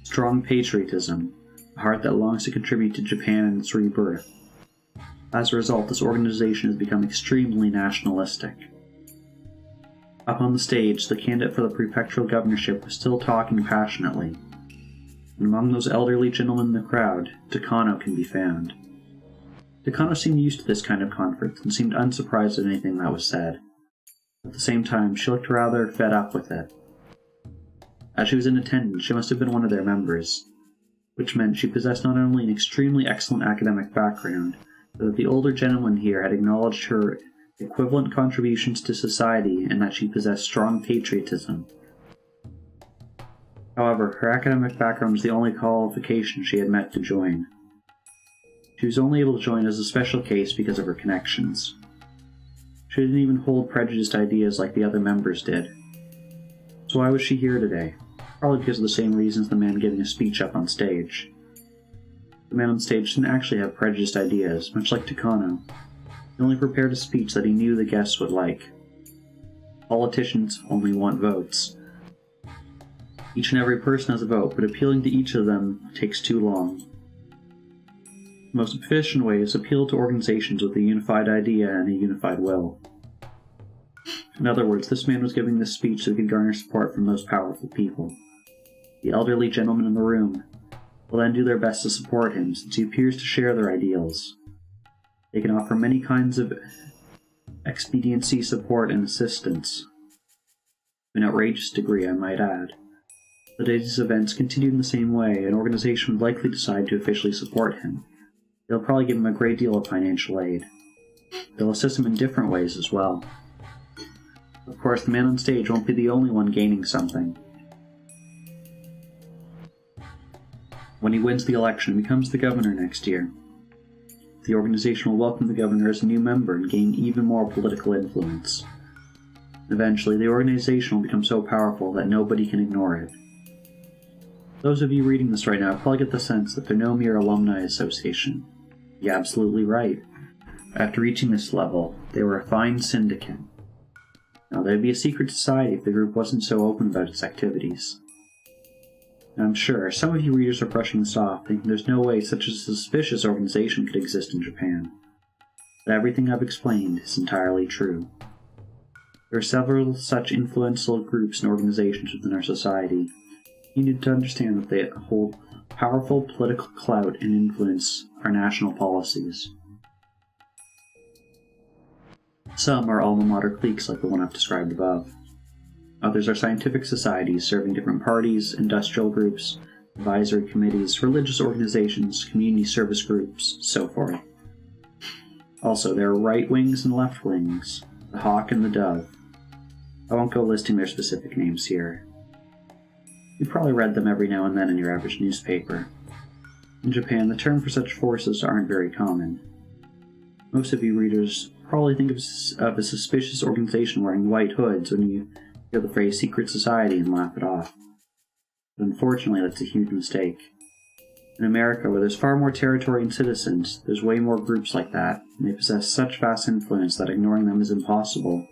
Strong patriotism, a heart that longs to contribute to Japan and its rebirth. As a result, this organization has become extremely nationalistic. Up on the stage, the candidate for the prefectural governorship was still talking passionately. And among those elderly gentlemen in the crowd, Takano can be found. Takano seemed used to this kind of conference and seemed unsurprised at anything that was said. At the same time, she looked rather fed up with it. As she was in attendance, she must have been one of their members, which meant she possessed not only an extremely excellent academic background, but that the older gentleman here had acknowledged her equivalent contributions to society and that she possessed strong patriotism. However, her academic background was the only qualification she had met to join. She was only able to join as a special case because of her connections. She didn't even hold prejudiced ideas like the other members did. So why was she here today? Probably because of the same reasons the man giving a speech up on stage. The man on stage didn't actually have prejudiced ideas, much like Takano. He only prepared a speech that he knew the guests would like. Politicians only want votes. Each and every person has a vote, but appealing to each of them takes too long. The most efficient way is to appeal to organizations with a unified idea and a unified will. In other words, this man was giving this speech so he could garner support from those powerful people. The elderly gentlemen in the room will then do their best to support him, since he appears to share their ideals. They can offer many kinds of expediency support and assistance, to an outrageous degree, I might add. If the day's events continued in the same way, an organization would likely decide to officially support him. They'll probably give him a great deal of financial aid. They'll assist him in different ways as well. Of course, the man on stage won't be the only one gaining something. When he wins the election and becomes the governor next year, the organization will welcome the governor as a new member and gain even more political influence. Eventually, the organization will become so powerful that nobody can ignore it. Those of you reading this right now probably get the sense that they're no mere alumni association. You're absolutely right. After reaching this level, they were a fine syndicate. Now, they'd be a secret society if the group wasn't so open about its activities. Now, I'm sure some of you readers are brushing this off, thinking there's no way such a suspicious organization could exist in Japan. But everything I've explained is entirely true. There are several such influential groups and organizations within our society. You need to understand that they hold powerful political clout and influence our national policies. Some are alma mater cliques like the one I've described above. Others are scientific societies serving different parties, industrial groups, advisory committees, religious organizations, community service groups, so forth. Also, there are right wings and left wings, the hawk and the dove. I won't go listing their specific names here. You probably read them every now and then in your average newspaper. In Japan, the term for such forces aren't very common. Most of you readers probably think of a suspicious organization wearing white hoods when you hear the phrase secret society and laugh it off. But unfortunately, that's a huge mistake. In America, where there's far more territory and citizens, there's way more groups like that, and they possess such vast influence that ignoring them is impossible.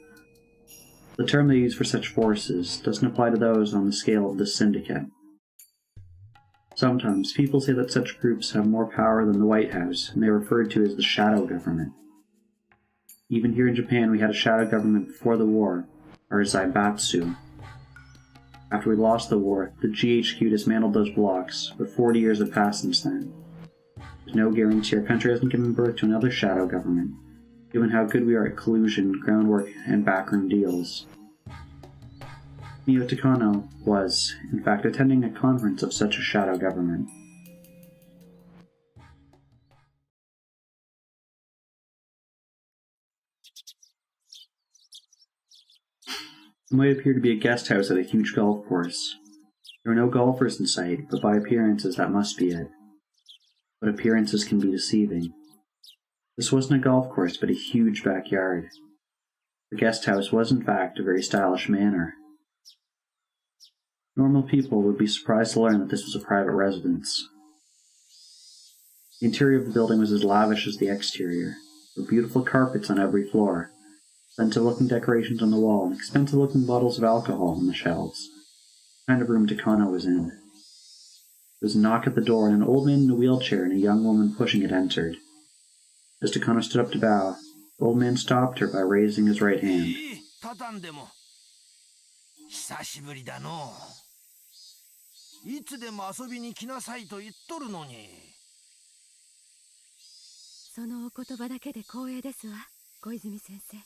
The term they use for such forces doesn't apply to those on the scale of this syndicate. Sometimes, people say that such groups have more power than the White House, and they're referred to as the shadow government. Even here in Japan, we had a shadow government before the war, or Zaibatsu. After we lost the war, the GHQ dismantled those blocks, but 40 years have passed since then. There's no guarantee our country hasn't given birth to another shadow government, given how good we are at collusion, groundwork, and backroom deals. Mio Takano was, in fact, attending a conference of such a shadow government. It might appear to be a guest house at a huge golf course. There are no golfers in sight, but by appearances that must be it. But appearances can be deceiving. This wasn't a golf course, but a huge backyard. The guest house was in fact a very stylish manor. Normal people would be surprised to learn that this was a private residence. The interior of the building was as lavish as the exterior, with beautiful carpets on every floor, expensive-looking decorations on the wall, and expensive-looking bottles of alcohol on the shelves. The kind of room Takano was in. There was a knock at the door, and an old man in a wheelchair and a young woman pushing it entered. As Takano stood up to bow, the old man stopped her by raising his right hand. 畳んでも久しぶりだのう。いつでも遊びに来なさいと言っとるのに。そのお言葉だけで光栄ですわ、小泉先生。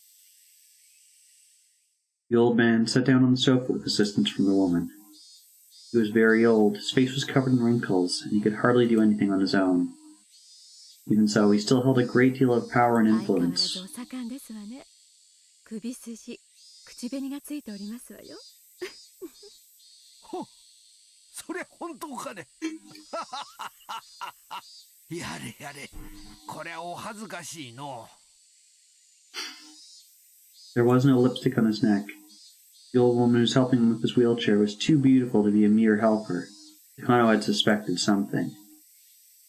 The old man sat down on the sofa with assistance from the woman. He was very old, his face was covered in wrinkles, and he could hardly do anything on his own. Even so, he still held a great deal of power and influence. 相変わらずお盛んですわね。首筋、口紅がついておりますわよ。ほ、それ本当かね。やれやれ、これはお恥ずかしいの。There was no lipstick on his neck. The old woman who was helping him with his wheelchair was too beautiful to be a mere helper. Takano had suspected something. It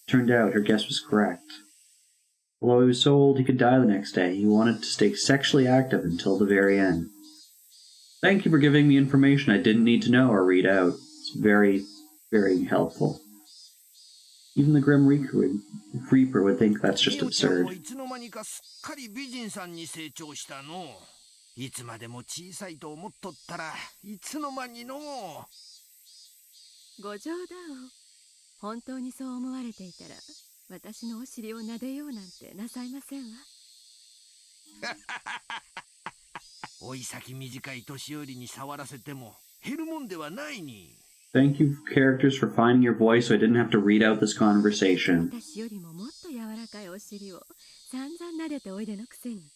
turned out her guess was correct. Although he was so old he could die the next day, he wanted to stay sexually active until the very end. Thank you for giving me information I didn't need to know or read out. It's very, very helpful. Even the Grim Reaper would think that's just absurd. いつまでも小さいと思っとったらいつの間にの。ご冗談を。本当にそう思われていたら、私のお尻を撫でようなんてなさいませんわ。おい先短い年寄りに触らせても減るもんではないに。Thank you, characters, for finding your voice so I didn't have to read out this conversation. 私よりももっと柔らかいお尻を散々撫でておいでのくせに。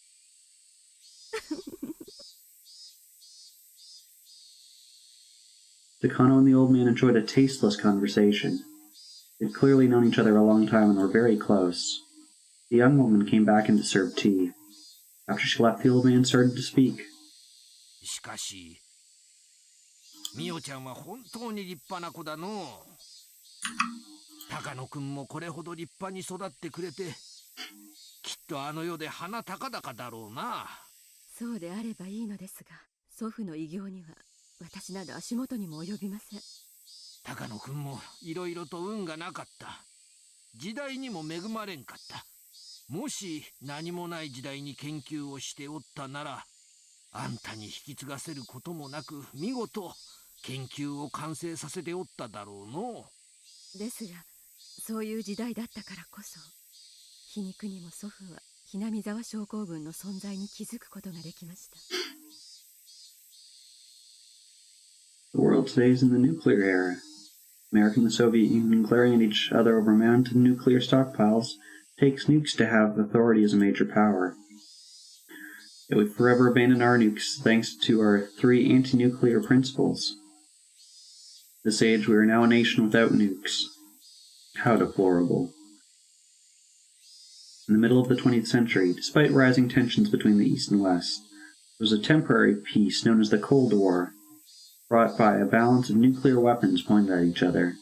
Takano and the old man enjoyed a tasteless conversation. They had clearly known each other a long time and were very close. The young woman came back in to serve tea. After she left, the old man started to speak. しかし、みおちゃんは本当に立派な子だの。高野くんもこれほど立派に育ってくれて、きっとあの世で鼻高々だろうな。そうであればいいのですが、祖父の偉業には私など足元にも及びません。高野くんもいろいろと運がなかった。時代にも恵まれんかった。もし何もない時代に研究をしておったなら、あんたに引き継がせることもなく見事研究を完成させておっただろうの。ですが、そういう時代だったからこそ、皮肉にも祖父はひなみ沢症候群の存在に気づくことができました。The world today is in the nuclear era. America and the Soviet Union glaring at each other over mounted nuclear stockpiles takes nukes to have authority as a major power. Yet we forever abandon our nukes thanks to our 3 anti-nuclear principles. This age we are now a nation without nukes. How deplorable. In the middle of the 20th century, despite rising tensions between the East and West, there was a temporary peace known as the Cold War, brought by a balance of nuclear weapons pointed at each other.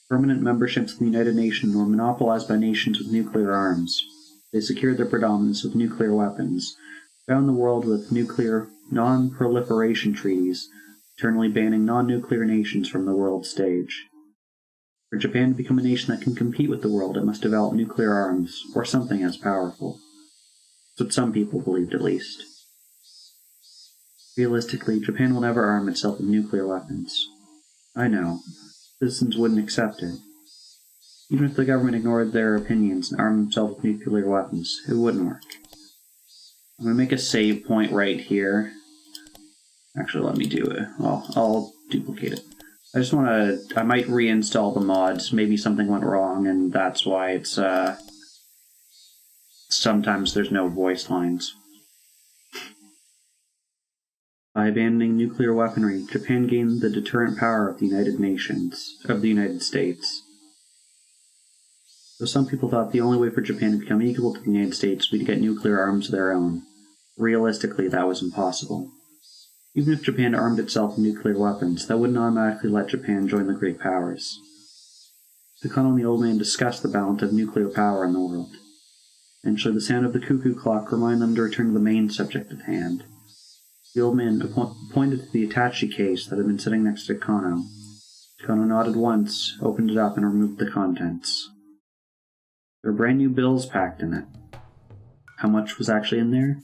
Permanent memberships of the United Nations were monopolized by nations with nuclear arms. They secured their predominance with nuclear weapons, bound the world with nuclear non-proliferation treaties, eternally banning non-nuclear nations from the world stage. For Japan to become a nation that can compete with the world, it must develop nuclear arms, or something as powerful. That's what some people believed, at least. Realistically, Japan will never arm itself with nuclear weapons. I know. Citizens wouldn't accept it. Even if the government ignored their opinions and armed themselves with nuclear weapons, it wouldn't work. I'm going to make a save point right here. Actually, let me do it. I'll duplicate it. I might reinstall the mods. Maybe something went wrong, and that's why it's, sometimes there's no voice lines. By abandoning nuclear weaponry, Japan gained the deterrent power of the United States. Though some people thought the only way for Japan to become equal to the United States would be to get nuclear arms of their own. Realistically, that was impossible. Even if Japan armed itself with nuclear weapons, that wouldn't automatically let Japan join the great powers. Takano and the old man discussed the balance of nuclear power in the world. Eventually, the sound of the cuckoo clock reminded them to return to the main subject at hand. The old man pointed to the attaché case that had been sitting next to Takano. Takano nodded once, opened it up, and removed the contents. There were brand new bills packed in it. How much was actually in there?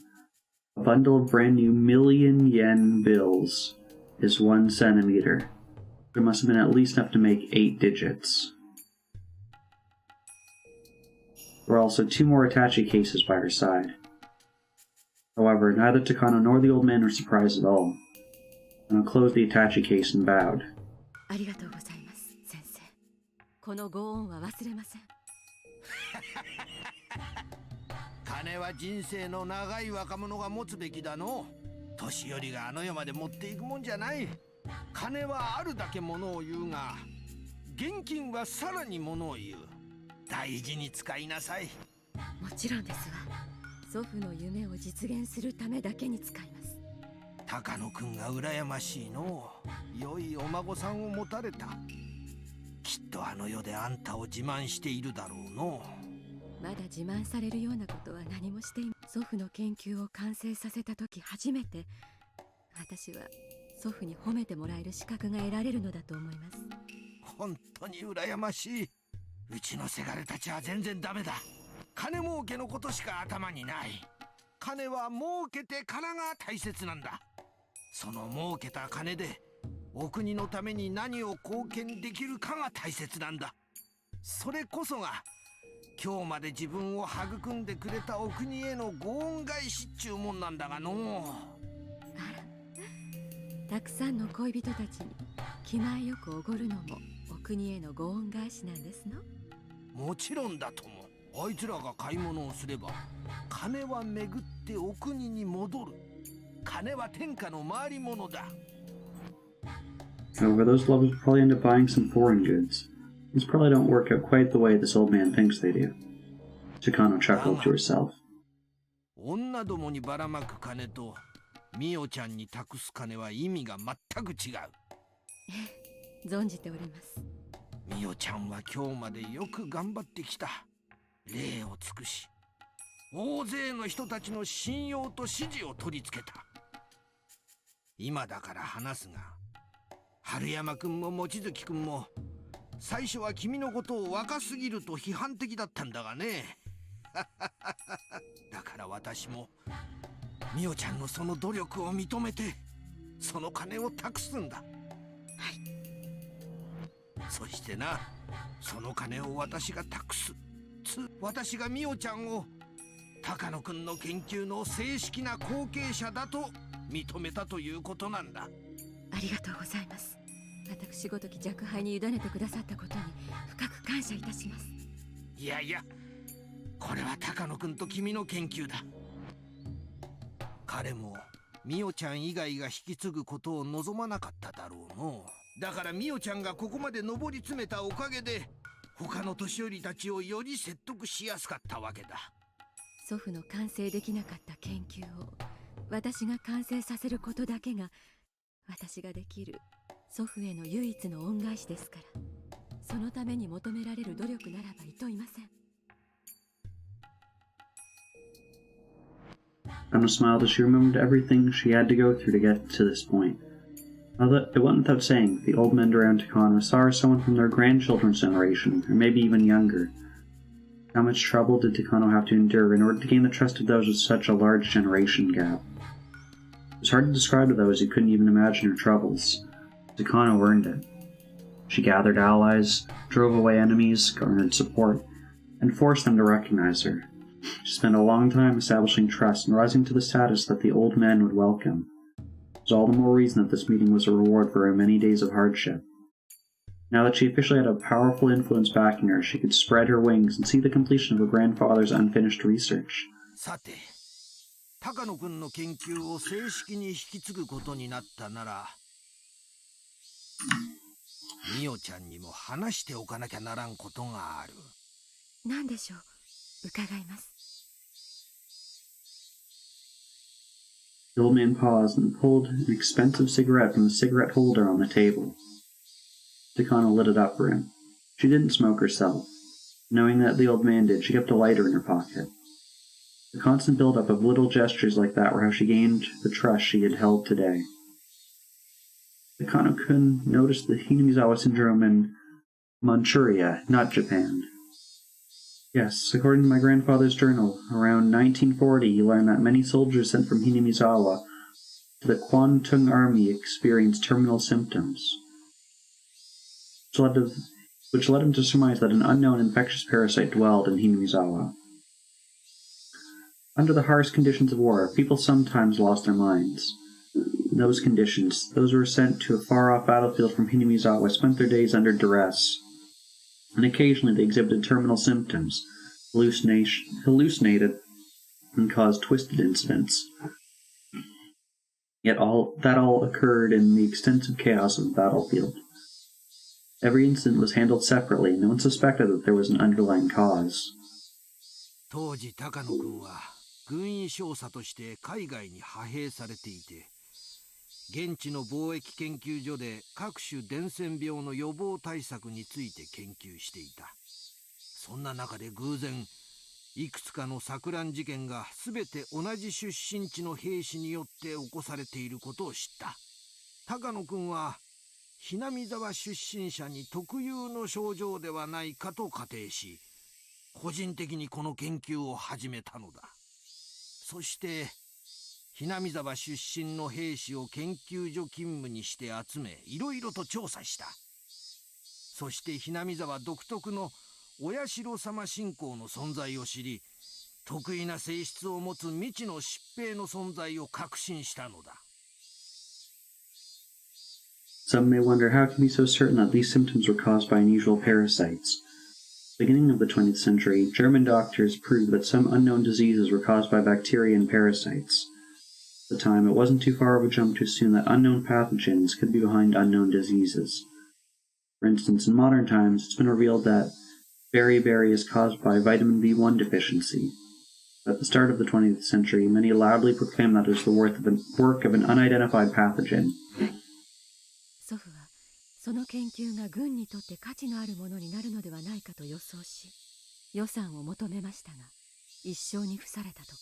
A bundle of brand new million-yen bills is 1 centimeter. There must have been at least enough to make 8 digits. There were also 2 more attaché cases by her side. However, neither Takano nor the old man were surprised at all. Takano closed the attaché case and bowed. ありがとうございます、先生。このご恩は忘れません。金は人生の長い若者が持つべきだの。年寄りがあの世まで持っていくもんじゃない。金はあるだけものを言うが、現金はさらにものを言う。大事に使いなさい。もちろんですわ。祖父の夢を実現するためだけに使います。高野くんが羨ましいの。良いお孫さんを持たれた。きっとあの世であんたを自慢しているだろうの。まだ自慢されるようなことは何もしていません。祖父の研究を完成させた時初めて私は祖父に褒めてもらえる資格が得られるのだと思います。本当に羨ましい。うちのせがれたちは全然ダメだ。金儲けのことしか頭にない。金は儲けてからが大切なんだ。その儲けた金でお国のために何を貢献できるかが大切なんだ。それこそが今日まで自分を育んでくれたお国へのご恩返しっちゅうもんなんだがの。たくさんの恋人たちに気前よくおごるのもお国へのご恩返しなんですの。もちろんだとも。あいつらが買い物をすれば金は巡ってお国に戻る。金は天下の回り物だ。 However, those lovers will probably end up buying some foreign goods. These probably don't work out quite the way this old man thinks they do. Takano chuckled to herself. 女どもにばらまく金とミオちゃんに託す金は意味が全く違う。存じております。ミオちゃんは今日までよく頑張ってきた。礼を尽くし、大勢の人たちの信用と支持を取り付けた。今だから話すが、春山くんも望月くんも最初は君のことを若すぎると批判的だったんだがね。だから私もミオちゃんのその努力を認めてその金を託すんだ。はい。そしてな、その金を私が託す。私がミオちゃんを高野くんの研究の正式な後継者だと認めたということなんだ。ありがとうございます。私ごとき若輩に委ねてくださったことに深く感謝いたします。いやいや、これは高野くんと君の研究だ。彼もミオちゃん以外が引き継ぐことを望まなかっただろうの。だからミオちゃんがここまで上り詰めたおかげで他の年寄りたちをより説得しやすかったわけだ。祖父の完成できなかった研究を私が完成させることだけが私ができる祖父への唯一の恩返しですから、そのために求められる努力ならばいといません。Anna smiled as she remembered everything she had to go through to get to this point. It went without saying, the old men around Takano saw her as someone from their grandchildren's generation, or maybe even younger. How much trouble did Takano have to endure in order to gain the trust of those with such a large generation gap? It was hard to describe to those who couldn't even imagine her troubles. Takano earned it. She gathered allies, drove away enemies, garnered support, and forced them to recognize her. She spent a long time establishing trust and rising to the status that the old men would welcome. It was all the more reason that this meeting was a reward for her many days of hardship. Now that she officially had a powerful influence backing her, she could spread her wings and see the completion of her grandfather's unfinished research. さて、高野くんの研究を正式に引き継ぐことになったなら、ミオちゃんにも話しておかなきゃならんことがある。何でしょう。伺います。The old man paused and pulled an expensive cigarette from the cigarette holder on the table. Takano lit it up for him. She didn't smoke herself. Knowing that the old man did, she kept a lighter in her pocket. The constant build-up of little gestures like that were how she gained the trust she had held today. Takano-kun noticed the Hinamizawa syndrome in Manchuria, not Japan. Yes, according to my grandfather's journal, around 1940 he learned that many soldiers sent from Hinamizawa to the Kwantung Army experienced terminal symptoms, which led him to surmise that an unknown infectious parasite dwelled in Hinamizawa. Under the harsh conditions of war, people sometimes lost their minds. In those conditions, those who were sent to a far-off battlefield from Hinamizawa spent their days under duress, and occasionally they exhibited terminal symptoms, hallucinated, and caused twisted incidents. Yet that all occurred in the extensive chaos of the battlefield. Every incident was handled separately, no one suspected that there was an underlying cause. 当時高野君は軍医少佐として海外に派兵されていて、現地の貿易研究所で各種伝染病の予防対策について研究していた。そんな中で偶然いくつかの錯乱事件が全て同じ出身地の兵士によって起こされていることを知った。高野君はHinamizawa出身者に特有の症状ではないかと仮定し、個人的にこの研究を始めたのだ。そしてHinamizawa出身の兵士を研究所勤務にして集め、いろいろと調査した。そしてHinamizawa独特のお社様信仰の存在を知り、特異な性質を持つ未知の疾病の存在を確信したのだ。Some may wonder how it can be so certain that these symptoms were caused by unusual parasites. Beginning of the 20th century, German doctors proved that some unknown diseases were caused by bacteria and parasites. At the time, it wasn't too far of a jump to assume that unknown pathogens could be behind unknown diseases. For instance, in modern times, it's been revealed that beriberi is caused by vitamin B1 deficiency. At the start of the 20th century, many loudly proclaimed that it was the work of an unidentified pathogen. 祖父はその研究が軍にとって価値のあるものになるのではないかと予想し、予算を求めましたが、一生に付されたとか。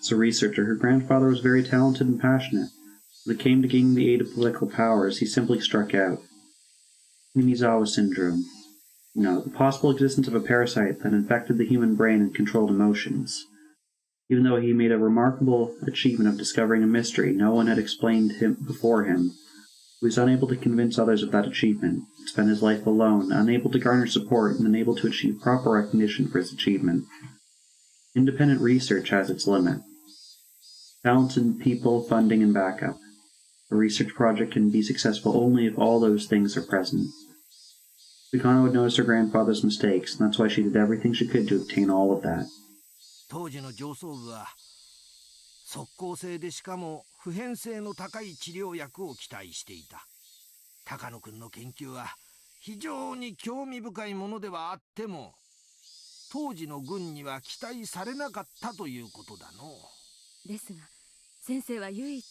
As a researcher, her grandfather was very talented and passionate. When it came to gaining the aid of political powers, he simply struck out. Hinamizawa syndrome. No, the possible existence of a parasite that infected the human brain and controlled emotions. Even though he made a remarkable achievement of discovering a mystery no one had explained before him, he was unable to convince others of that achievement, and spent his life alone, unable to garner support and unable to achieve proper recognition for his achievement. Independent research has its limit. Talented people, funding, and backup. A research project can be successful only if all those things are present. Takano had noticed her grandfather's mistakes, and that's why she did everything she could to obtain all of that. 当時の上層部は即効性でしかも普遍性の高い治療薬を期待していた。高野君の研究は非常に興味深いものではあっても、当時の軍には期待されなかったということだの。ですが、先生は唯一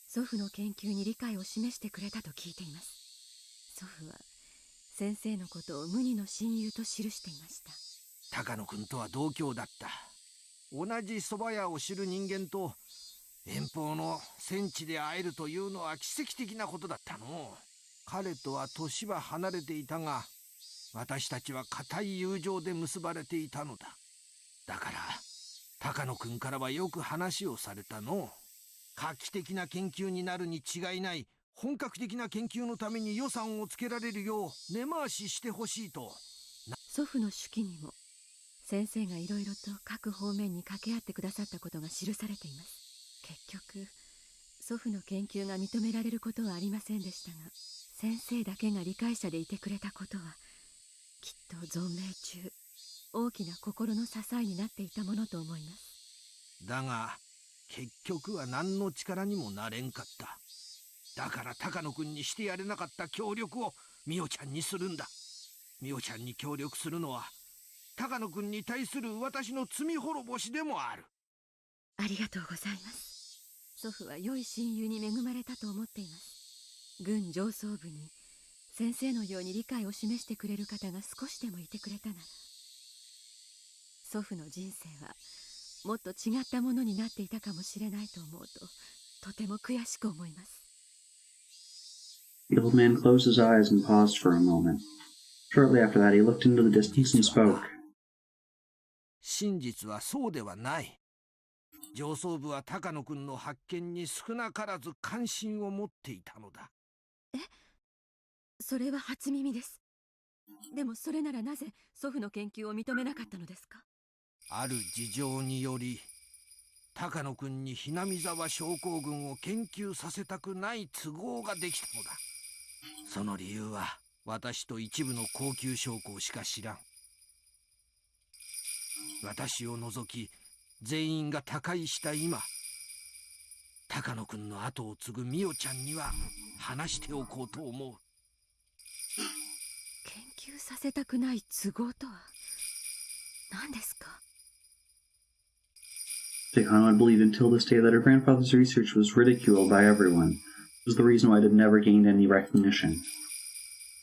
祖父の研究に理解を示してくれたと聞いています。祖父は先生のことを無二の親友と記していました。高野君とは同郷だった。同じ蕎麦屋を知る人間と遠方の戦地で会えるというのは奇跡的なことだったの。彼とは年は離れていたが、私たちは固い友情で結ばれていたのだ。だから高野君からはよく話をされたの。画期的な研究になるに違いない。本格的な研究のために予算をつけられるよう根回ししてほしいと。祖父の手記にも先生がいろいろと各方面に掛け合ってくださったことが記されています。結局祖父の研究が認められることはありませんでしたが、先生だけが理解者でいてくれたことはきっと存命中大きな心の支えになっていたものと思います。だが結局は何の力にもなれんかった。だから高野君にしてやれなかった協力をみおちゃんにするんだ。みおちゃんに協力するのは高野君に対する私の罪滅ぼしでもある。ありがとうございます。祖父は良い親友に恵まれたと思っています。軍上層部に先生のように理解を示してくれる方が少しでもいてくれたなら、祖父の人生はもっと違ったものになっていたかもしれないと思うと、とても悔しく思います。The old man closed his eyes and paused for a moment. Shortly after that, he looked into the distance and spoke. 真実はそうではない。上層部は高野君の発見に少なからず関心を持っていたのだ。え？それは初耳です。でもそれならなぜ祖父の研究を認めなかったのですか？ある事情により、高野君にひなみ沢症候群を研究させたくない都合ができたのだ。その理由は私と一部の高級将校しか知らん。私を除き全員が他界した今、高野君の後を継ぐみおちゃんには話しておこうと思う。研究させたくない都合とは何ですかTakano had believed until this day that her grandfather's research was ridiculed by everyone. It was the reason why it had never gained any recognition.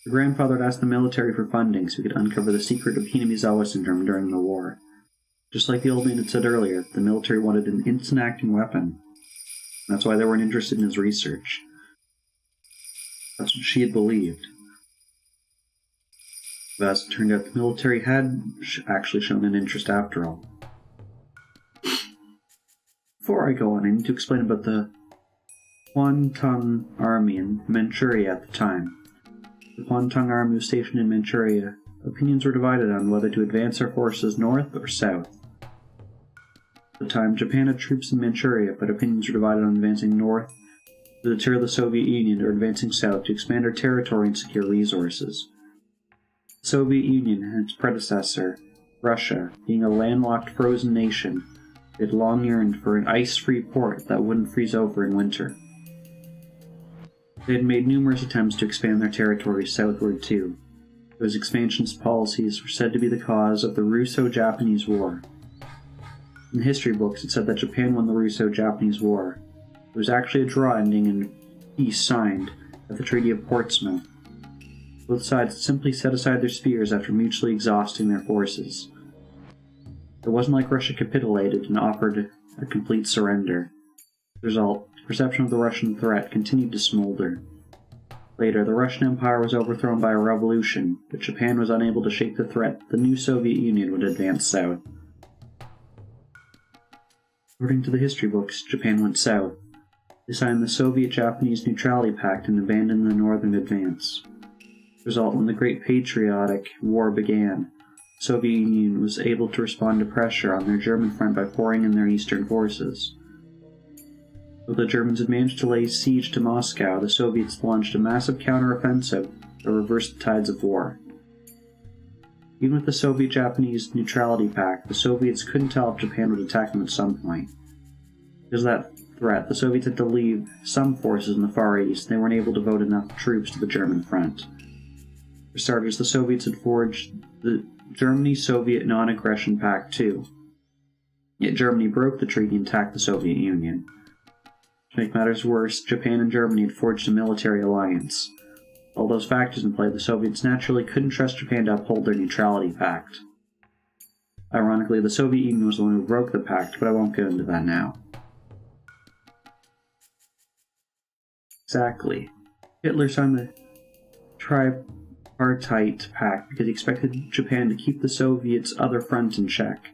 Her grandfather had asked the military for funding so he could uncover the secret of Hinamizawa syndrome during the war. Just like the old man had said earlier, the military wanted an instant-acting weapon. That's why they weren't interested in his research. That's what she had believed. But as it turned out, the military had actually shown an interest after all. Before I go on, I need to explain about the Kwantung Army in Manchuria at the time. The Kwantung Army was stationed in Manchuria. Opinions were divided on whether to advance their forces north or south. At the time, Japan had troops in Manchuria, but opinions were divided on advancing north to deter the Soviet Union or advancing south to expand our territory and secure resources. The Soviet Union and its predecessor, Russia, being a landlocked frozen nation, had long yearned for an ice-free port that wouldn't freeze over in winter. They had made numerous attempts to expand their territory southward too. Those expansionist policies were said to be the cause of the Russo-Japanese War. In history books, it said that Japan won the Russo-Japanese War. It was actually a draw ending in peace signed at the Treaty of Portsmouth. Both sides simply set aside their spears after mutually exhausting their forces. It wasn't like Russia capitulated and offered a complete surrender. As a result, the perception of the Russian threat continued to smolder. Later, the Russian Empire was overthrown by a revolution, but Japan was unable to shake the threat that the new Soviet Union would advance south. According to the history books, Japan went south. They signed the Soviet-Japanese Neutrality Pact and abandoned the northern advance. As a result, when the Great Patriotic War began, the Soviet Union was able to respond to pressure on their German front by pouring in their eastern forces. Though the Germans had managed to lay siege to Moscow, the Soviets launched a massive counteroffensive that reversed the tides of war. Even with the Soviet-Japanese Neutrality Pact, the Soviets couldn't tell if Japan would attack them at some point. Because of that threat, the Soviets had to leave some forces in the Far East, and they weren't able to devote enough troops to the German front. For starters, the Soviets had forged the Germany-Soviet Non-Aggression Pact too. Yet Germany broke the treaty and attacked the Soviet Union. To make matters worse, Japan and Germany had forged a military alliance. All those factors in play, the Soviets naturally couldn't trust Japan to uphold their neutrality pact. Ironically, the Soviet Union was the one who broke the pact, but I won't go into that now. Exactly. Hitler signed the Tripartite Pact because he expected Japan to keep the Soviets' other front in check.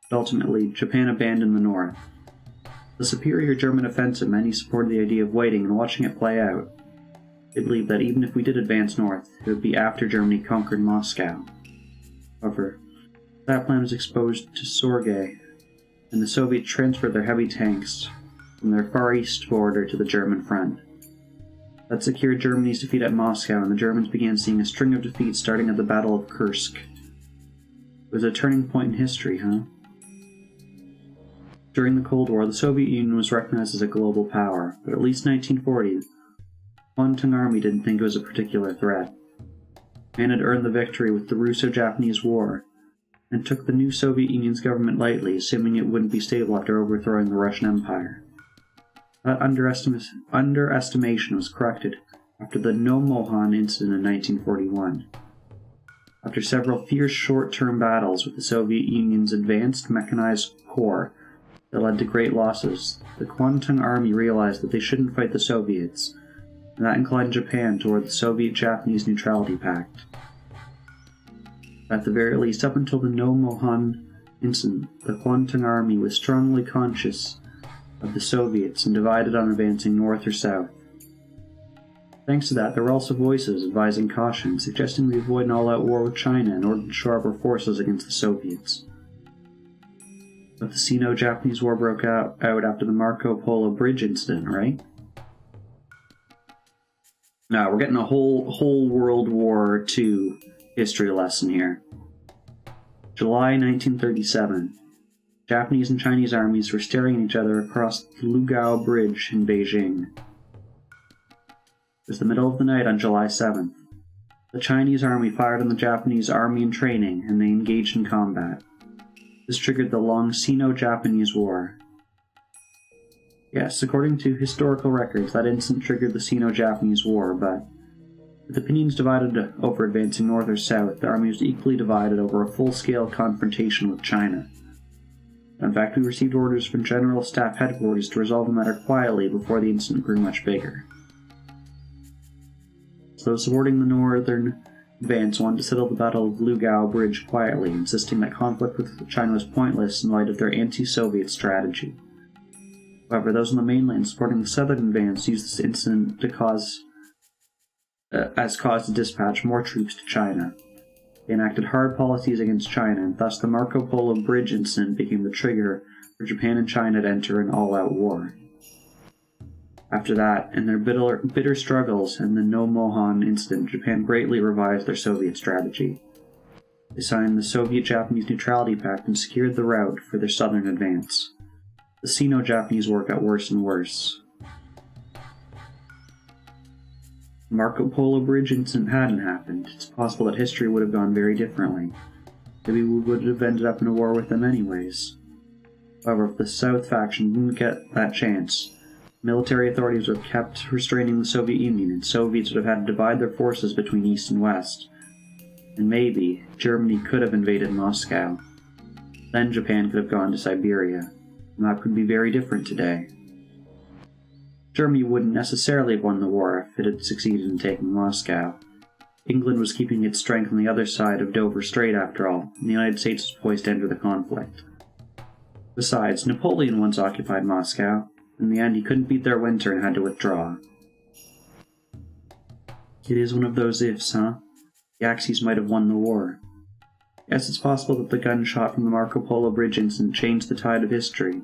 But ultimately, Japan abandoned the North. The superior German offensive meant he supported the idea of waiting and watching it play out. They believed that even if we did advance north, it would be after Germany conquered Moscow. However, that plan was exposed to Sorge, and the Soviets transferred their heavy tanks from their Far East border to the German front. That secured Germany's defeat at Moscow, and the Germans began seeing a string of defeats starting at the Battle of Kursk. It was a turning point in history, huh? During the Cold War, the Soviet Union was recognized as a global power, but at least 1940, the Kwantung Army didn't think it was a particular threat. Man had earned the victory with the Russo-Japanese War. and took the new Soviet Union's government lightly, assuming it wouldn't be stable after overthrowing the Russian Empire. That underestimation was corrected after the No-Mohan incident in 1941. After several fierce short-term battles with the Soviet Union's advanced mechanized corps that led to great losses, the Kuomintang army realized that they shouldn't fight the Soviets, and that inclined Japan toward the Soviet-Japanese Neutrality Pact. At the very least, up until the No-Mohan incident, the Kuomintang army was strongly conscious of the Soviets and divided on advancing north or south. Thanks to that, there were also voices advising caution, suggesting we avoid an all-out war with China in order to shore up our forces against the Soviets. But the Sino-Japanese War broke out after the Marco Polo Bridge incident, right? No, we're getting a whole World War II history lesson here. July 1937. Japanese and Chinese armies were staring at each other across the Lugao Bridge in Beijing. It was the middle of the night on July 7th. The Chinese army fired on the Japanese army in training, and they engaged in combat. This triggered the long Sino-Japanese War. Yes, according to historical records, that incident triggered the Sino-Japanese War, but with opinions divided over advancing north or south, the army was equally divided over a full-scale confrontation with China. In fact, we received orders from General Staff Headquarters to resolve the matter quietly before the incident grew much bigger. So those supporting the northern advance wanted to settle the Battle of Lugao Bridge quietly, insisting that conflict with China was pointless in light of their anti-Soviet strategy. However, those on the mainland supporting the southern advance used this incident to cause to dispatch more troops to China. They enacted hard policies against China, and thus the Marco Polo Bridge incident became the trigger for Japan and China to enter an all-out war. After that, in their bitter struggles and the No-Mohan incident, Japan greatly revised their Soviet strategy. They signed the Soviet-Japanese Neutrality Pact and secured the route for their southern advance. The Sino-Japanese War got worse and worse. The Marco Polo Bridge incident hadn't happened. It's possible that history would have gone very differently. Maybe we would have ended up in a war with them anyways. However, if the South faction didn't get that chance, military authorities would have kept restraining the Soviet Union, and Soviets would have had to divide their forces between East and West. And maybe Germany could have invaded Moscow. Then Japan could have gone to Siberia. The map could be very different today. Germany wouldn't necessarily have won the war if it had succeeded in taking Moscow. England was keeping its strength on the other side of Dover Strait after all, and the United States was poised to enter the conflict. Besides, Napoleon once occupied Moscow. In the end, he couldn't beat their winter and had to withdraw. It is one of those ifs, huh? The Axis might have won the war. Yes, it's possible that the gunshot from the Marco Polo Bridge incident changed the tide of history.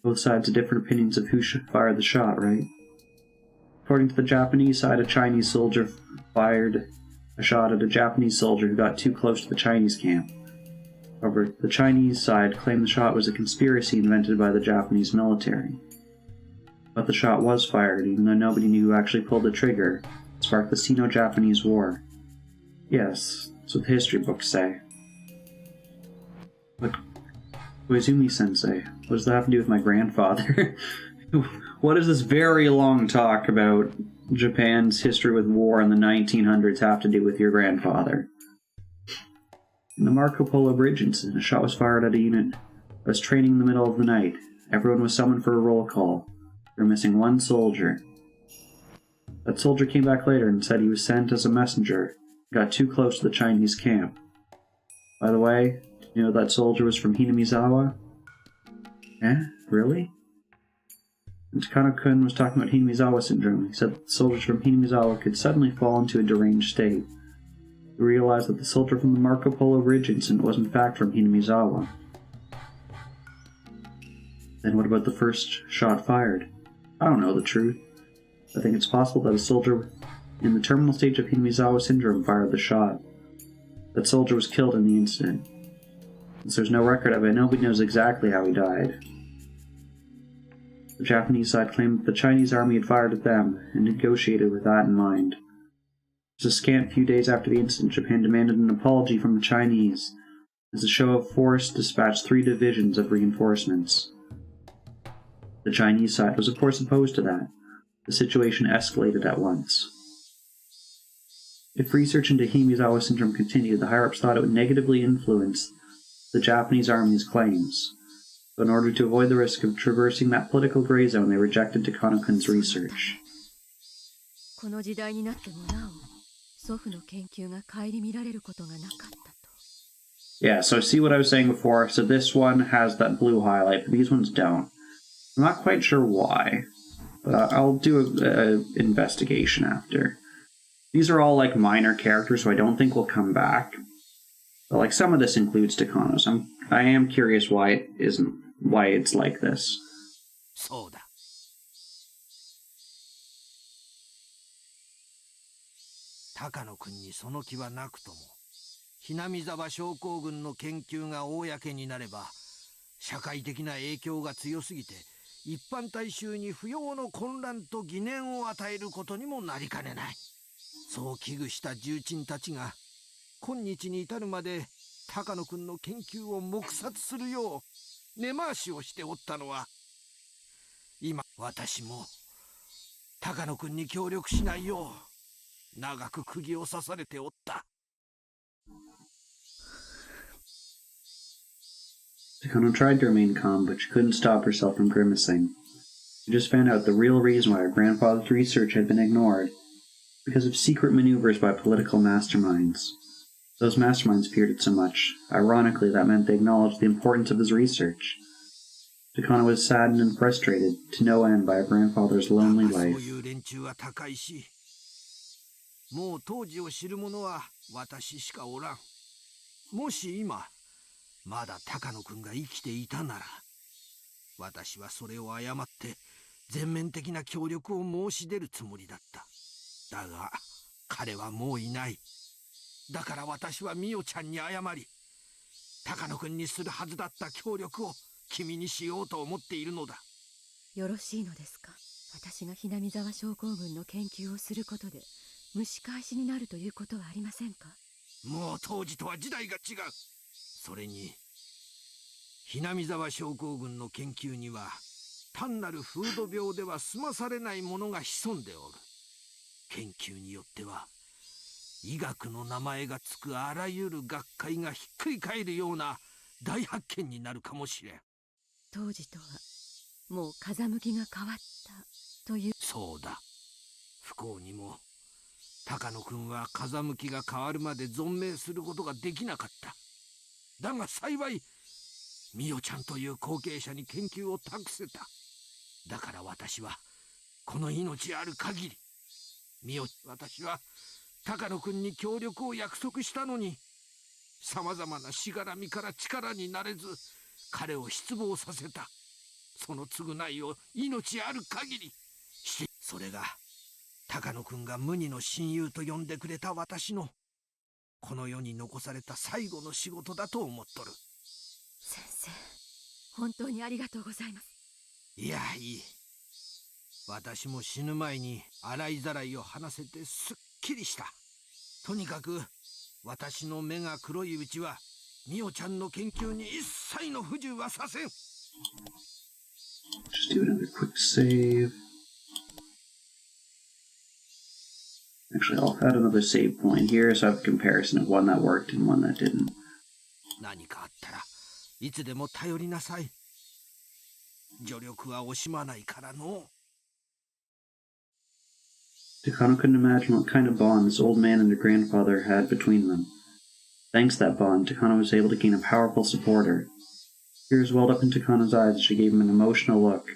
Both sides had different opinions of who should fire the shot, right? According to the Japanese side, a Chinese soldier fired a shot at a Japanese soldier who got too close to the Chinese camp. However, the Chinese side claimed the shot was a conspiracy invented by the Japanese military. But the shot was fired, even though nobody knew who actually pulled the trigger. It sparked the Sino-Japanese War. Yes, that's what the history books say. But Koizumi-sensei, what does that have to do with my grandfather? What does this very long talk about Japan's history with war in the 1900s have to do with your grandfather? In the Marco Polo Bridge incident, a shot was fired at a unit that was training in the middle of the night. Everyone was summoned for a roll call. They were missing one soldier. That soldier came back later and said he was sent as a messenger and got too close to the Chinese camp. By the way, did you know that soldier was from Hinamizawa? Eh? Really? And Takano-kun was talking about Hinamizawa syndrome. He said that the soldiers from Hinamizawa could suddenly fall into a deranged state. He realized that the soldier from the Marco Polo Bridge incident was in fact from Hinamizawa. Then what about the first shot fired? I don't know the truth. I think it's possible that a soldier in the terminal stage of Hinamizawa syndrome fired the shot. That soldier was killed in the incident. Since there's no record of it, nobody knows exactly how he died. The Japanese side claimed that the Chinese army had fired at them and negotiated with that in mind. Just a scant few days after the incident, Japan demanded an apology from the Chinese, As a show of force, dispatched 3 divisions of reinforcements. The Chinese side was of course opposed to that. The situation escalated at once. If research into Himizawa syndrome continued, the higher-ups thought it would negatively influence the Japanese army's claims. So in order to avoid the risk of traversing that political gray zone, they rejected Takano-kun's research. この時代になってもなお、祖父の研究が顧みられることがなかったと。Yeah, so see what I was saying before? So this one has that blue highlight, but these ones don't. I'm not quite sure why, but I'll do an investigation after. These are all like minor characters, so I don't think will come back. But like some of this includes Takano, so I am curious why it's like this. そうだ。高野君にその気はなくとも、ひなみ沢症候群の研究が公になれば、社会的な影響が強すぎて、一般大衆に不要の混乱と疑念を与えることにもなりかねない。そう危惧した重鎮たちが、今日に至るまで高野君の研究を黙殺するよう根回しをしておったのは、今私も高野君に協力しないよう長く釘を刺されておった。Takano tried to remain calm, but she couldn't stop herself from grimacing. She just found out the real reason why her grandfather's research had been ignored, because of secret maneuvers by political masterminds. Those masterminds feared it so much. Ironically, that meant they acknowledged the importance of his research. Takano was saddened and frustrated to no end by her grandfather's lonely life. そういう連中は高いし、もう当時を知る者は私しかおらん。もし今まだ高野君が生きていたなら、私はそれを誤って全面的な協力を申し出るつもりだった。だが彼はもういない。だから私はミオちゃんに謝り、高野君にするはずだった協力を君にしようと思っているのだ。よろしいのですか？私がひなみ沢症候群の研究をすることで蒸し返しになるということはありませんか？もう当時とは時代が違う。それにひなみ沢症候群の研究には単なる風土病では済まされないものが潜んでおる。研究によっては医学の名前がつくあらゆる学会がひっくり返るような大発見になるかもしれん。当時とはもう風向きが変わったという。そうだ。不幸にも高野君は風向きが変わるまで存命することができなかった。だが幸いミオちゃんという後継者に研究を託せた。だから私はこの命ある限り私は高野君に協力を約束したのに、さまざまなしがらみから力になれず彼を失望させた。その償いを命ある限りし、それが高野君が無二の親友と呼んでくれた私のこの世に残された最後の仕事だと思っとる。先生、本当にありがとうございます。いや、いい。私も死ぬ前に洗いざらいを話せてすっきりした。とにかく私の目が黒いうちはミオちゃんの研究に一切の不自由はさせん。 Just do another quick save. Actually, I'll add another save point here so I have a comparison of one that worked and one that didn't. 何かあったらいつでも頼りなさい。助力は惜しまないからの。Takano couldn't imagine what kind of bond this old man and her grandfather had between them. Thanks to that bond, Takano was able to gain a powerful supporter. Tears welled up in Takano's eyes as she gave him an emotional look.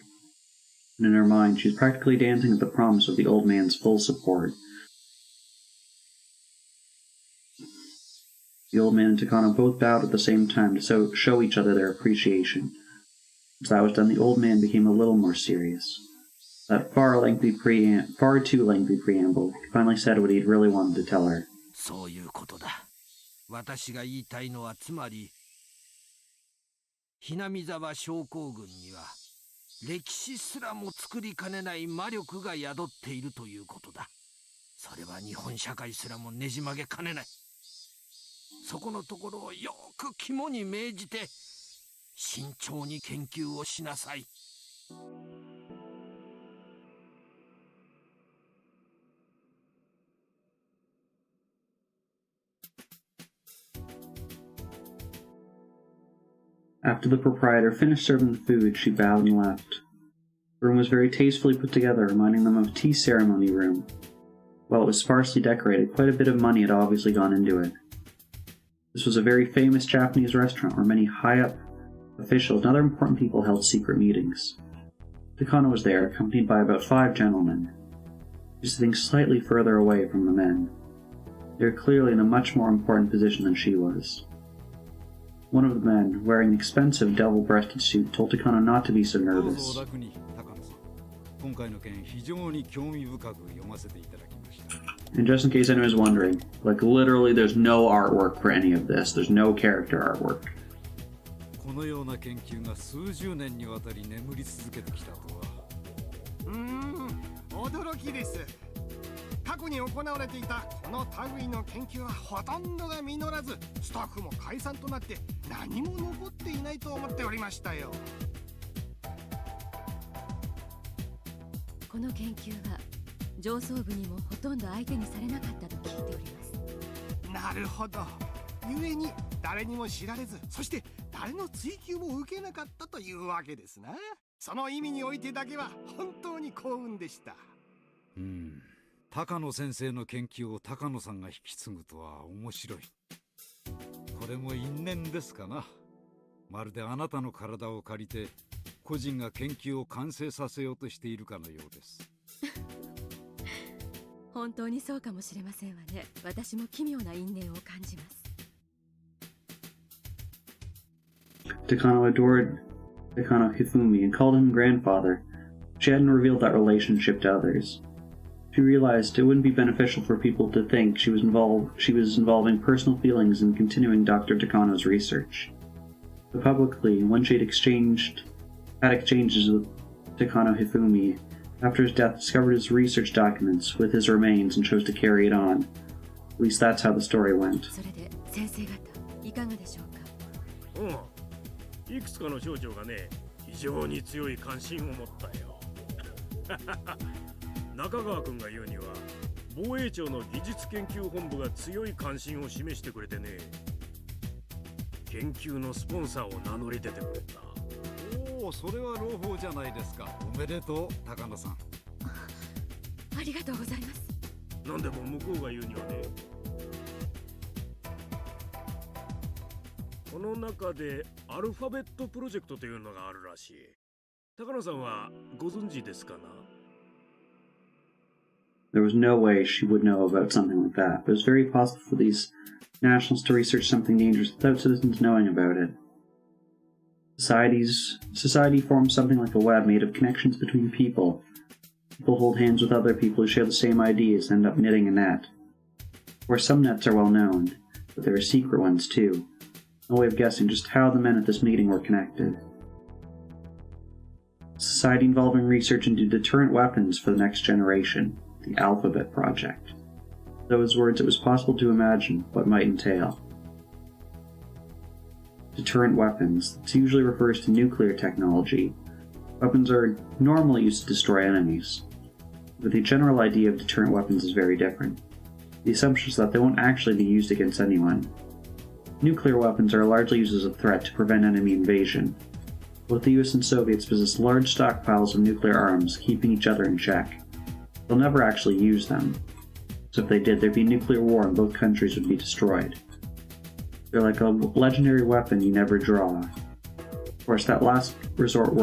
And in her mind, she was practically dancing at the promise of the old man's full support. The old man and Takano both bowed at the same time to show each other their appreciation. As that was done, the old man became a little more serious. That far too lengthy preamble, he finally said what he'd really wanted to tell her. そういうことだ。私が言いたいのはつまり、ひなみ沢症候群には歴史すらも作りかねない魔力が宿っているということだ。それは日本社会すらもねじ曲げかねない。そこのところをよく肝に銘じて慎重に研究をしなさい。After the proprietor finished serving the food, she bowed and left. The room was very tastefully put together, reminding them of a tea ceremony room. While it was sparsely decorated, quite a bit of money had obviously gone into it. This was a very famous Japanese restaurant where many high-up officials and other important people held secret meetings. Takano was there, accompanied by about 5 gentlemen. He was sitting slightly further away from the men. They were clearly in a much more important position than she was. One of the men, wearing an expensive double-breasted suit, told Takano not to be so nervous. And just in case anyone was wondering, like literally there's no artwork for any of this. There's no character artwork. このような研究が数十年にわたり眠り続けてきたとは。驚きです。過去に行われていたこの類の研究はほとんどが実らず、スタッフも解散となって何も残っていないと思っておりましたよ。この研究は上層部にもほとんど相手にされなかったと聞いております。なるほど。故に誰にも知られず、そして誰の追求も受けなかったというわけですな。その意味においてだけは本当に幸運でした。高野先生の研究を高野さんが引き継ぐとは面白い。これも因縁ですかな。まるであなたの体を借りて個人が研究を完成させようとしているかのようです。本当にそうかもしれませんわね。私も奇妙な因縁を感じます。Takano adored Takano Hifumi and called him grandfather. She hadn't revealed that relationship to others. She realized it wouldn't be beneficial for people to think she was involving personal feelings in continuing Dr. Takano's research. But publicly, when she had exchanges with Takano Hifumi, after his death discovered his research documents with his remains and chose to carry it on. At least that's how the story went. それで先生方いかがでしょうか。いくつかの省庁がね、非常に強い関心を持ったよ。中川君が言うには、防衛庁の技術研究本部が強い関心を示してくれてね、研究のスポンサーを名乗り出てくれた。おお、それは朗報じゃないですか。おめでとう、高野さん。ありがとうございます。なんでも向こうが言うにはね、この中でアルファベットプロジェクトというのがあるらしい。高野さんはご存知ですかな？ There was no way she would know about something like that, but it was very possible for these nationals to research something dangerous without citizens knowing about it. Society forms something like a web made of connections between people. People hold hands with other people who share the same ideas and end up knitting a net. Of course, some nets are well known, but there are secret ones too. No way of guessing just how the men at this meeting were connected. A society involving research into deterrent weapons for the next generation, the Alphabet Project. In those words, it was possible to imagine what might entail. Deterrent weapons. This usually refers to nuclear technology. Weapons are normally used to destroy enemies, but the general idea of deterrent weapons is very different. The assumption is that they won't actually be used against anyone. Nuclear weapons are largely used as a threat to prevent enemy invasion. Both the US and Soviets possess large stockpiles of nuclear arms, keeping each other in check. They'll never actually use them, so if they did, there'd be nuclear war and both countries would be destroyed. They're like a legendary weapon you never draw. Of course, that last resort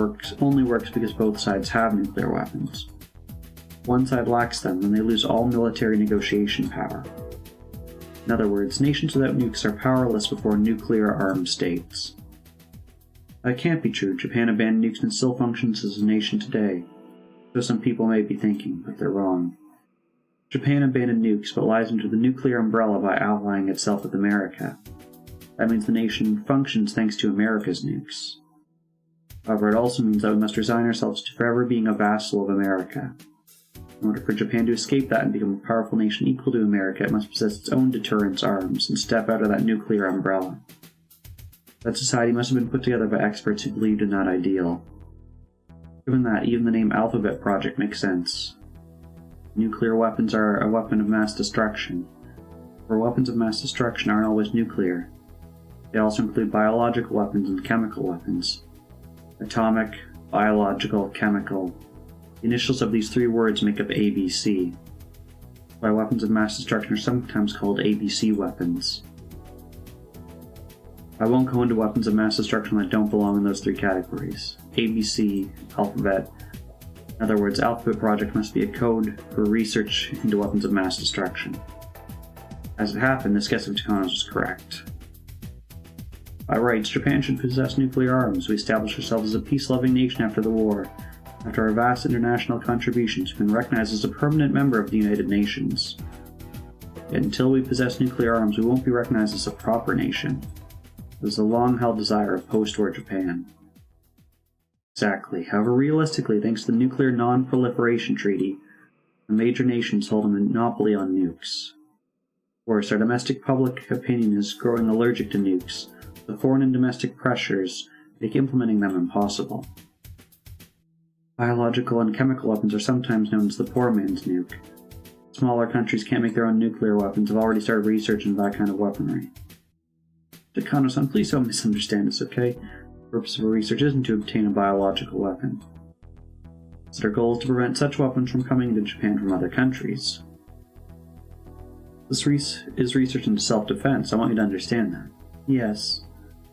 only works because both sides have nuclear weapons. If one side lacks them, then they lose all military negotiation power. In other words, nations without nukes are powerless before nuclear-armed states. That can't be true. Japan abandoned nukes and still functions as a nation today. So some people may be thinking, but they're wrong. Japan abandoned nukes, but lies under the nuclear umbrella by allying itself with America. That means the nation functions thanks to America's nukes. However, it also means that we must resign ourselves to forever being a vassal of America. In order for Japan to escape that and become a powerful nation equal to America, it must possess its own deterrence arms and step out of that nuclear umbrella. That society must have been put together by experts who believed in that ideal. Given that, even the name Alphabet Project makes sense. Nuclear weapons are a weapon of mass destruction. For weapons of mass destruction aren't always nuclear. They also include biological weapons and chemical weapons. Atomic, biological, chemical. The initials of these three words make up ABC. Why weapons of mass destruction are sometimes called ABC weapons. I won't go into weapons of mass destruction that don't belong in those three categories. ABC, Alphabet. In other words, Alphabet Project must be a code for research into weapons of mass destruction. As it happened, this guess of Takano's was correct. By rights, Japan should possess nuclear arms. We established ourselves as a peace-loving nation after the war. After our vast international contributions, we've been recognized as a permanent member of the United Nations. Yet until we possess nuclear arms, we won't be recognized as a proper nation. It was the long-held desire of post-war Japan. Exactly. However, realistically, thanks to the Nuclear Non-Proliferation Treaty, the major nations hold a monopoly on nukes. Of course, our domestic public opinion is growing allergic to nukes. The foreign and domestic pressures make implementing them impossible. Biological and chemical weapons are sometimes known as the poor man's nuke. Smaller countries can't make their own nuclear weapons have already started research into that kind of weaponry. Takano-san, please don't misunderstand us, okay? The purpose of our research isn't to obtain a biological weapon. So our goal is to prevent such weapons from coming into Japan from other countries. This is research into self-defense. I want you to understand that. Yes,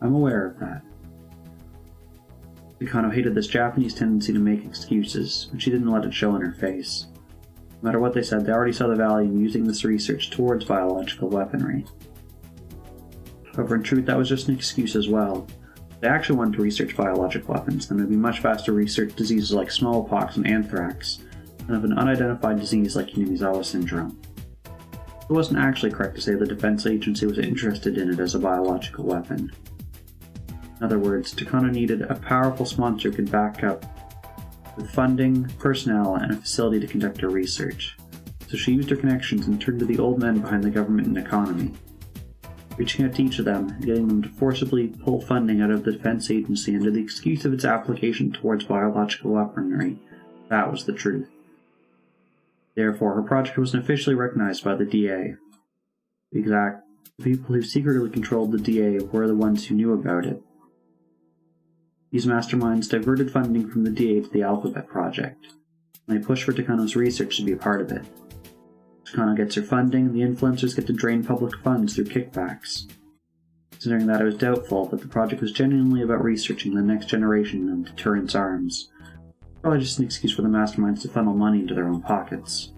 I'm aware of that. Takano hated this Japanese tendency to make excuses, but she didn't let it show in her face. No matter what they said, they already saw the value in using this research towards biological weaponry. However, in truth, that was just an excuse as well. If they actually wanted to research biological weapons, then it would be much faster to research diseases like smallpox and anthrax, than of an unidentified disease like Hinamizawa syndrome. It wasn't actually correct to say the Defense Agency was interested in it as a biological weapon. In other words, Takano needed a powerful sponsor who could back up with funding, personnel, and a facility to conduct her research. So she used her connections and turned to the old men behind the government and economy. Reaching out to each of them, and getting them to forcibly pull funding out of the Defense Agency under the excuse of its application towards biological weaponry, that was the truth. Therefore, her project wasn't officially recognized by the DA. The people who secretly controlled the DA were the ones who knew about it. These masterminds diverted funding from the DA to the Alphabet Project, and they pushed for Takano's research to be a part of it. Takano gets her funding, and the influencers get to drain public funds through kickbacks. Considering that, it was doubtful that the project was genuinely about researching the next generation of deterrence arms. Probably just an excuse for the masterminds to funnel money into their own pockets.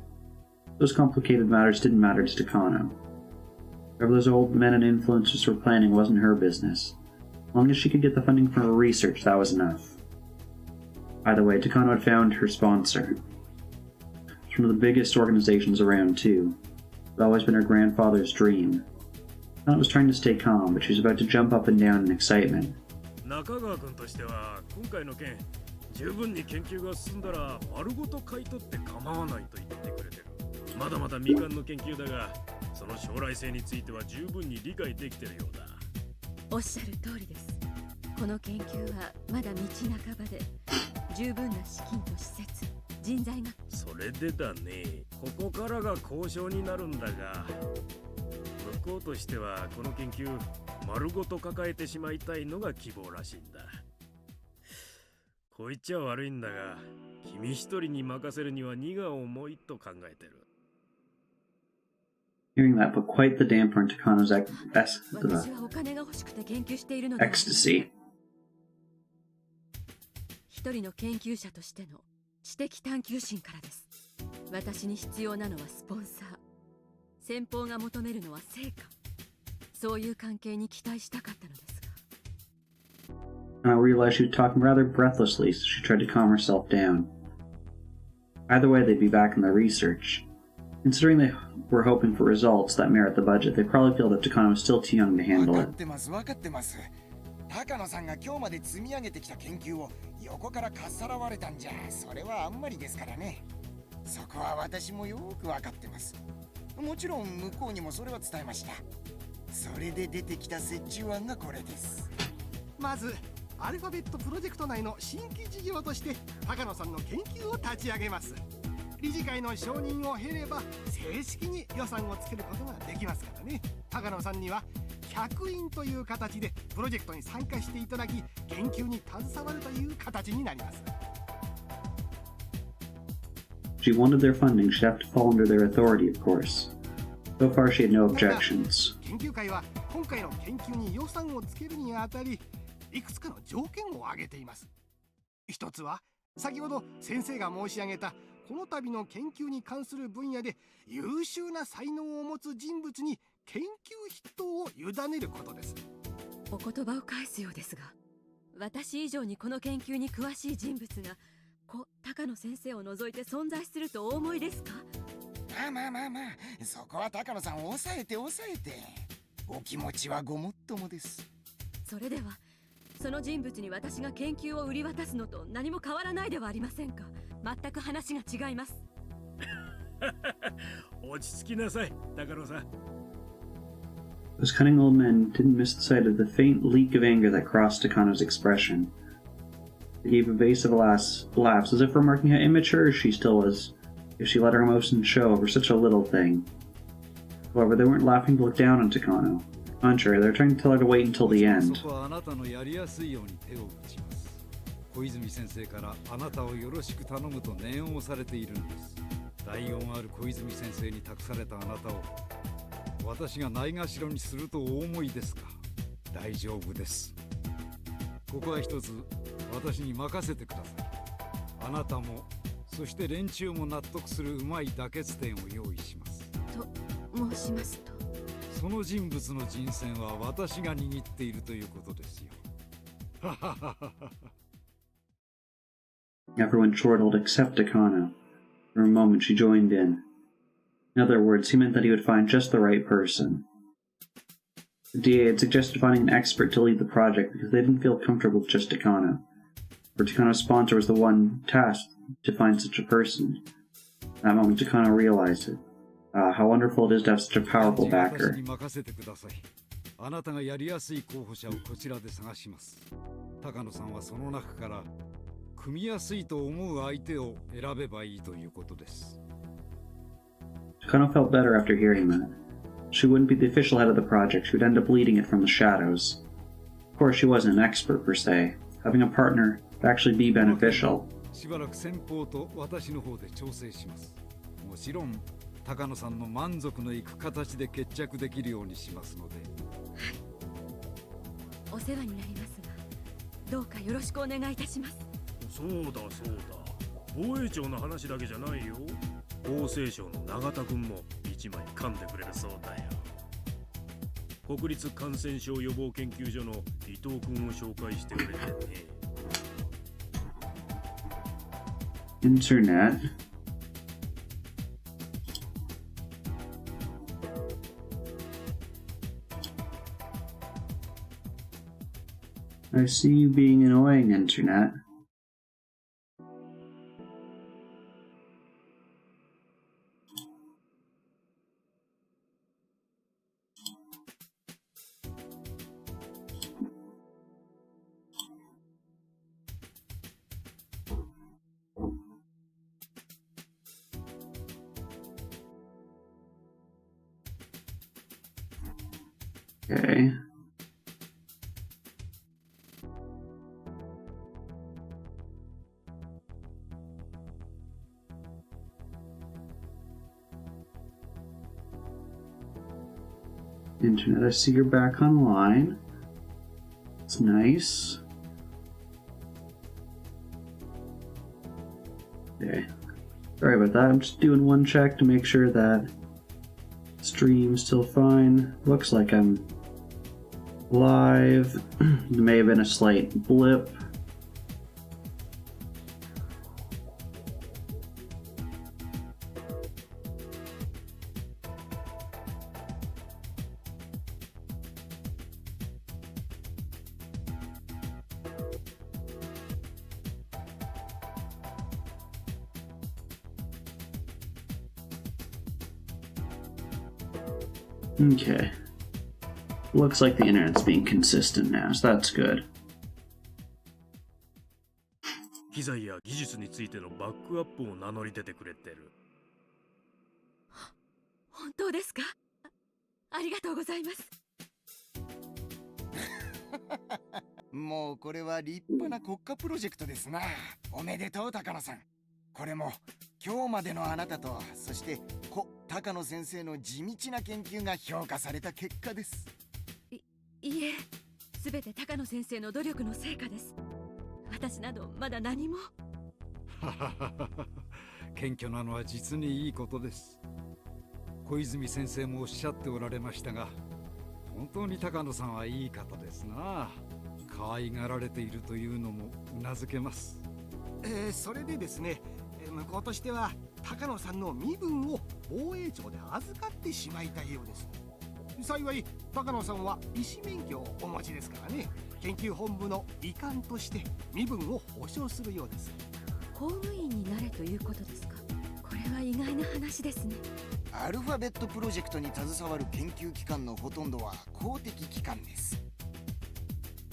Those complicated matters didn't matter to Takano. Whatever those old men and influencers were planning wasn't her business. As long as she could get the funding for her research, that was enough. By the way, Takano had found her sponsor. It's one of the biggest organizations around, too. It's always been her grandfather's dream. Takano was trying to stay calm, but she was about to jump up and down in excitement. 十分に研究が進んだら丸ごと買い取って構わないと言ってくれてる。まだまだ未完の研究だが、その将来性については十分に理解できてるようだ。おっしゃる通りです。この研究はまだ道半ばで、十分な資金と施設、人材が。それでだね、ここからが交渉になるんだが、向こうとしてはこの研究丸ごと抱えてしまいたいのが希望らしいんだ。こう言っちゃ悪いんだが、君一人に任せるには荷が重いと考えてる。Hearing that put quite the damper on Takano's ecstasy. 一人の研究者としての知的探求心からです。私に必要なのはスポンサー。先方が求めるのは成果。そういう関係に期待したかったのですが。I realized she was talking rather breathlessly, so she tried to calm herself down. Either way, they'd be back in their research. Considering they were hoping for results that merit the budget, they probably feel that Takano was still too young to handle it. 高野さんが今日まで積み上げてきた研究を横からかっさらわれたんじゃ、それはあんまりですからね。そこは私もよく分かってます。もちろん向こうにもそれは伝えました。それで出てきた折衷案がこれです。まずアルファベットプロジェクト内の新規事業として高野さんの研究を立ち上げます。理事会の承認を経れば正式に予算をつけることができますからね。高野さんには客員という形でプロジェクトに参加していただき、研究に携わるという形になります。If she wanted their funding, she'd have to fall under their authority, of course. So far, she had no objections. 研究会は今回の研究に予算をつけるにあたり、いくつかの条件を挙げています。一つは先ほど先生が申し上げたこの度の研究に関する分野で優秀な才能を持つ人物に研究筆頭を委ねることです。お言葉を返すようですが、私以上にこの研究に詳しい人物が高野先生を除いて存在するとお思いですか？まあ、そこは高野さんを抑えて。お気持ちはごもっともです。それではその人物に私が研究を売り渡すのと何も変わらないではありませんか。全く話が違います。落ち着きなさい、高野さん。Those cunning old men didn't miss the sight of the faint leak of anger that crossed Takano's expression. They gave evasive laughs, as if remarking how immature she still was if she let her emotions show over such a little thing. However, they weren't laughing to look down on Takano. Contrary, they're trying to tell her to wait until the end. 小泉先生からあなたをよろしく頼むと念を押されているんです。大恩ある小泉先生に託されたあなたを私がないがしろにするとお思いですか？大丈夫です。ここは一つ私に任せてください。あなたもそして連中も納得するうまい妥結点を用意します。と申しますと、その人物の人選は私が握っているということですよ。Everyone chortled except Takano. For a moment, she joined in. In other words, he meant that he would find just the right person. The DA had suggested finding an expert to lead the project because they didn't feel comfortable with just Takano. For Takano's sponsor was the one tasked to find such a person. At that moment, Takano realized it. How wonderful it is to have such a powerful backer. あなたがやりやすい候補者をこちらで探します。高野さんはその中から組みやすいと思う相手を選べばいいということです。Takano felt better after hearing that. She wouldn't be the official head of the project, she would end up leading it from the shadows. Of course, she wasn't an expert per se. Having a partner would actually be beneficial. しばらく先方と私の方で調整します。もちろん高野さんの満足のいく形で決着できるようにしますので。はい。お世話になりますが、どうかよろしくお願いいたします。そうだ。防衛庁の話だけじゃないよ。厚生省の永田君も一枚噛んでくれるそうだよ。国立感染症予防研究所の伊藤君を紹介してくれてね。Internet. I see you being annoying, Internet. Okay. Internet, I see you're back online. It's nice. Okay. Sorry about that. I'm just doing one check to make sure that stream's still fine. Looks like I'm live. There may have been a slight blip. Okay. Looks like the internet's being consistent now, so that's good. 機材や技術についてのバックアップを名乗り出てくれてる。本当ですか？ありがとうございます。もうこれは立派な国家プロジェクトですな。おめでとう高野さん。これも今日までのあなたと、そして高野先生の地道な研究が評価された結果です。いえ、すべて高野先生の努力の成果です。私などまだ何も。謙虚なのは実にいいことです。小泉先生もおっしゃっておられましたが、本当に高野さんはいい方ですな。可愛がられているというのもうなずけます。それでですね、向こうとしては高野さんの身分を防衛庁で預かってしまいたいようです。幸い高野さんは医師免許をお持ちですからね、研究本部の遺憾として身分を保証するようです。公務員になれということですか？これは意外な話ですね。アルファベットプロジェクトに携わる研究機関のほとんどは公的機関です。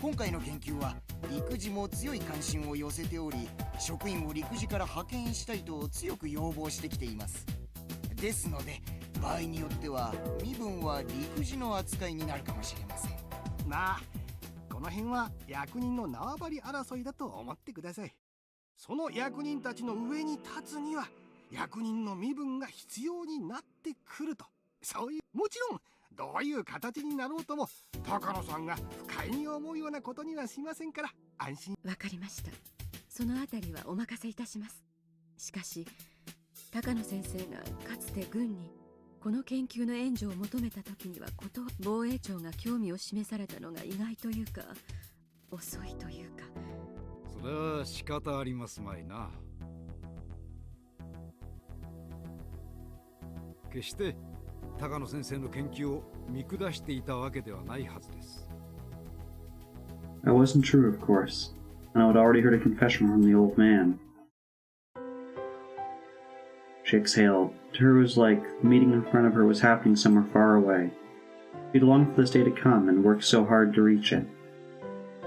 今回の研究は陸自も強い関心を寄せており、職員を陸自から派遣したいと強く要望してきています。ですので場合によっては身分は陸自の扱いになるかもしれません。まあこの辺は役人の縄張り争いだと思ってください。その役人たちの上に立つには役人の身分が必要になってくると、そういう、もちろんどういう形になろうとも高野さんが不快に思うようなことにはしませんから安心。わかりました。そのあたりはお任せいたします。しかし高野先生がかつて軍にこの研究の援助を求めた時には防衛庁が興味を示されたのが意外というか遅いというか。それは仕方ありますまいな。決して高野先生の研究を見下していたわけではないはずです。That wasn't true, of course, and I had already heard a confession from the old man. She exhaled. To her it was like the meeting in front of her was happening somewhere far away. She'd longed for this day to come and worked so hard to reach it.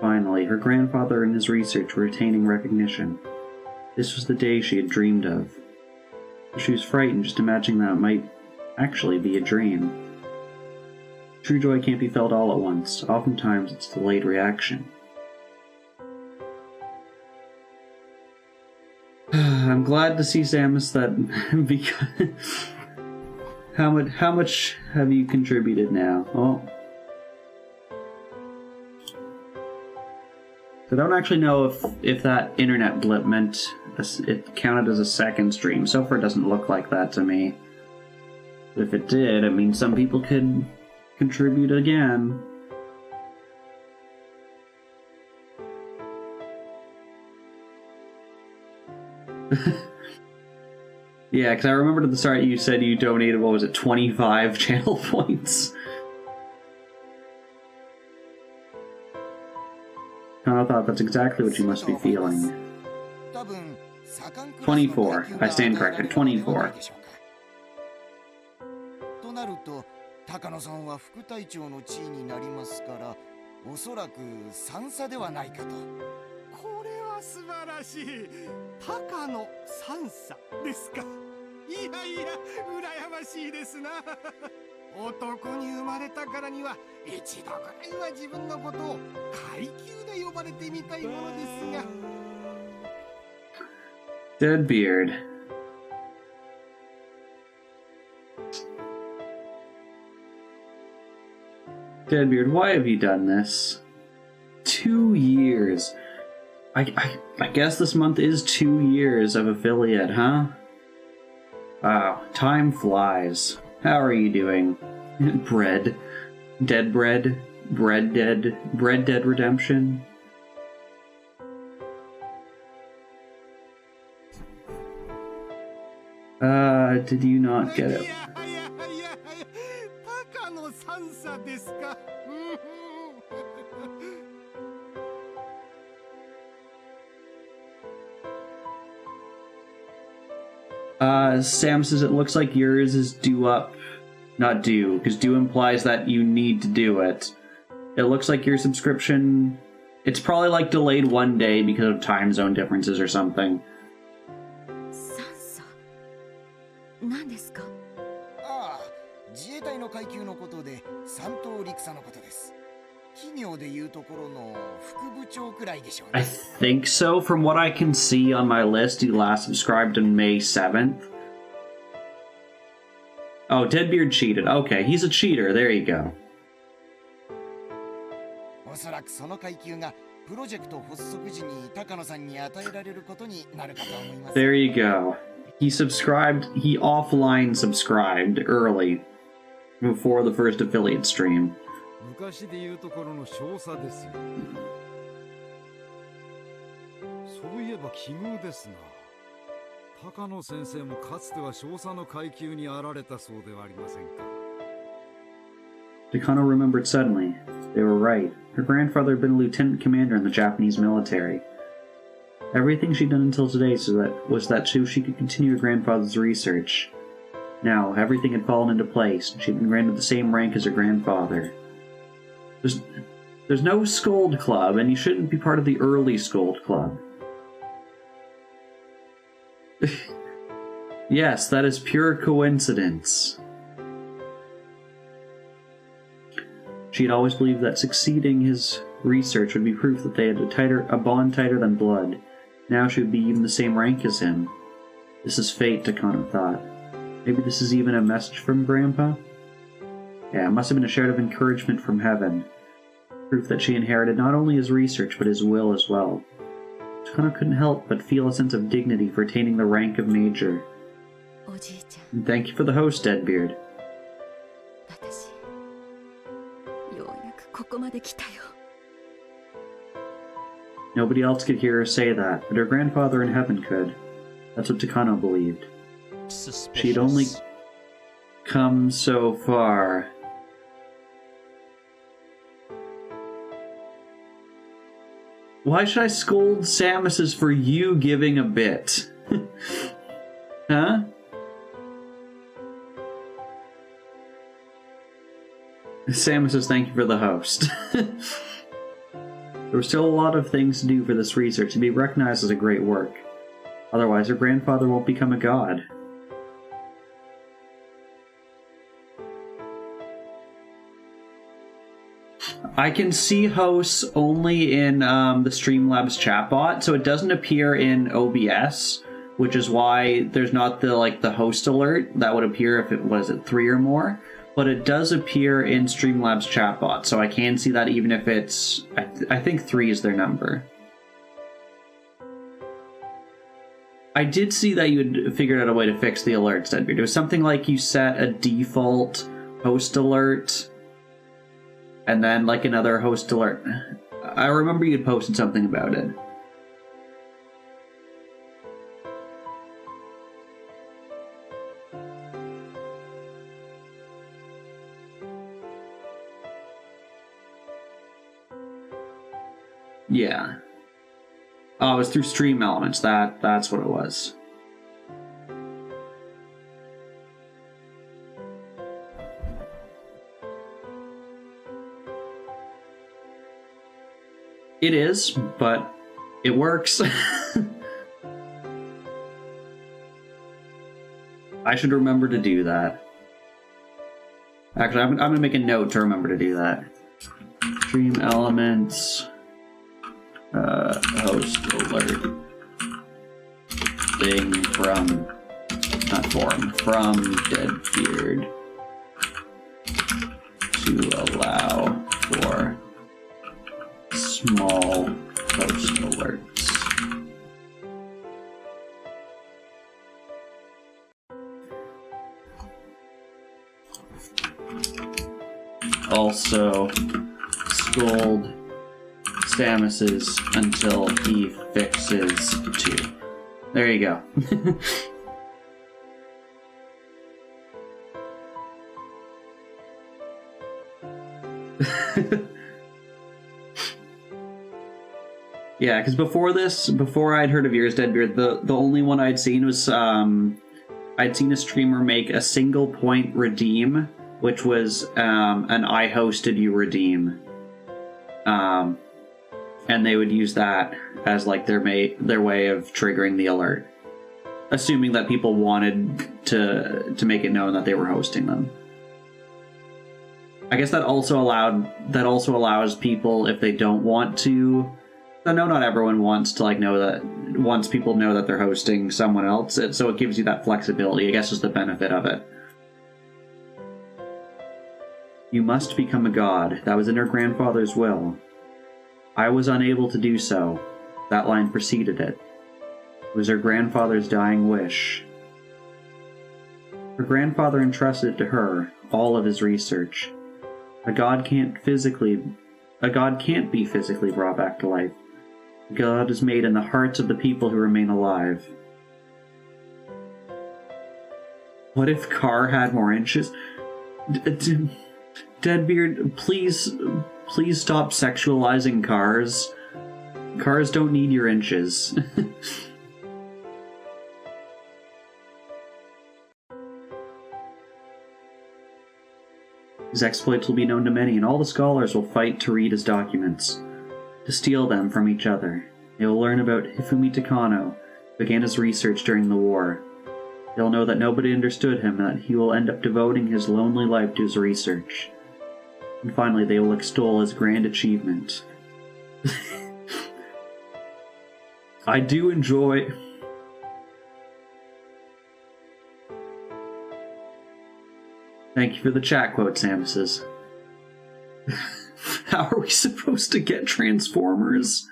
Finally, her grandfather and his research were attaining recognition. This was the day she had dreamed of. She was frightened just imagining that it might actually be a dream. True joy can't be felt all at once. Oftentimes it's a delayed reaction. I'm glad to see, Samus, that because how much have you contributed now? Oh, I don't actually know if that internet blip meant it counted as a second stream. So far, it doesn't look like that to me. But if it did, I mean, some people could contribute again. Yeah, because I remembered at the start you said you donated, what was it, 25 channel points? I thought that's exactly what you must be feeling. 24. I stand corrected. 24. となると、高野さんは副隊長の地位になりますから、おそらく3差ではないかと。これは素晴らしい。高野三差ですか。いやいや、羨ましいですな。男に生まれたからには一度ぐらいは自分のことを階級で呼ばれてみたいものですが。Deadbeard. Deadbeard, why have you done this? 2 years. I guess this month is 2 years of affiliate, huh? Wow, time flies. How are you doing? Bread. Dead bread. Bread dead. Bread dead redemption. Did you not get it? 高野三差ですか。Sam says it looks like yours is due up Not do, because do implies that you need to do it. It looks like your subscription... It's probably like delayed 1 day because of time zone differences or something. 酸素何ですか？ああ、自衛隊の階級のことで三等陸佐のことです。企業でいうところの副部長くらいでしょう I ね。 think so. From what I can see on my list, he last subscribed on May 7th. Oh, Deadbeard cheated. Okay, he's a cheater. There you go. おそらくその階級がプロジェクト発足時に高野さんに与えられることになるかと思います。 There you go. He offline subscribed early before the first affiliate stream. 昔でいうところの少佐ですよ。そういえば奇遇ですな。高野先生もかつては少佐の階級にあられたそうではありませんか。Takano remembered suddenly. They were right. Her grandfather had been a lieutenant commander in the Japanese military. Everything she'd done until today was that she could continue her grandfather's research. Now, everything had fallen into place, and she'd been granted the same rank as her grandfather. There's no Scold Club, and you shouldn't be part of the early Scold Club. Yes, that is pure coincidence. She had always believed that succeeding his research would be proof that they had a bond tighter than blood. Now she would be even the same rank as him. This is fate, Takano thought. Maybe this is even a message from Grandpa? Yeah, it must have been a shout of encouragement from heaven. Proof that she inherited not only his research, but his will as well. Takano couldn't help but feel a sense of dignity for attaining the rank of major. And thank you for the host, Deadbeard. 私ようやくここまで来たよ。 Nobody else could hear her say that, but her grandfather in heaven could. That's what Takano believed. She'd only come so far. Why should I scold Samus's for you giving a bit? Huh? Samus says thank you for the host. There were still a lot of things to do for this research to be recognized as a great work. Otherwise, her grandfather won't become a god. I can see hosts only in the Streamlabs chatbot, so it doesn't appear in OBS, which is why there's not the host alert that would appear if it was at 3 or more. But it does appear in Streamlabs chatbot, so I can see that even if it's... I think 3 is their number. I did see that you had figured out a way to fix the alerts, Deadbeard. It was something like you set a default host alert, and then like another host alert. I remember you had posted something about it. Yeah. Oh, it was through Stream Elements. That's what it was. It is, but it works. I should remember to do that. Actually, I'm going to make a note to remember to do that. Stream Elements... host alert thing from, not forum, from Deadbeard to allow for small host alerts. Also, scold Samus's until he fixes 2. There you go. Yeah, because before I'd heard of yours, Deadbeard, the only one I'd seen was I'd seen a streamer make a single point redeem which was an I hosted you redeem. And they would use that as like their way of triggering the alert, assuming that people wanted to make it known that they were hosting them. I guess that also allows people, if they don't want to. I know not everyone wants to wants people to know that they're hosting someone else, so it gives you that flexibility. I guess is the benefit of it. You must become a god. That was in her grandfather's will. I was unable to do so. That line preceded it. It was her grandfather's dying wish. Her grandfather entrusted to her all of his research. A god can't be physically brought back to life. God is made in the hearts of the people who remain alive. What if Carr had more inches? Deadbeard, please stop sexualizing cars. Cars don't need your inches. His exploits will be known to many, and all the scholars will fight to read his documents, to steal them from each other. They will learn about Hifumi Takano, who began his research during the war. They'll know that nobody understood him, and that he will end up devoting his lonely life to his research. And finally, they will extol his grand achievement. I do enjoy... Thank you for the chat quote, Samuses. How are we supposed to get Transformers?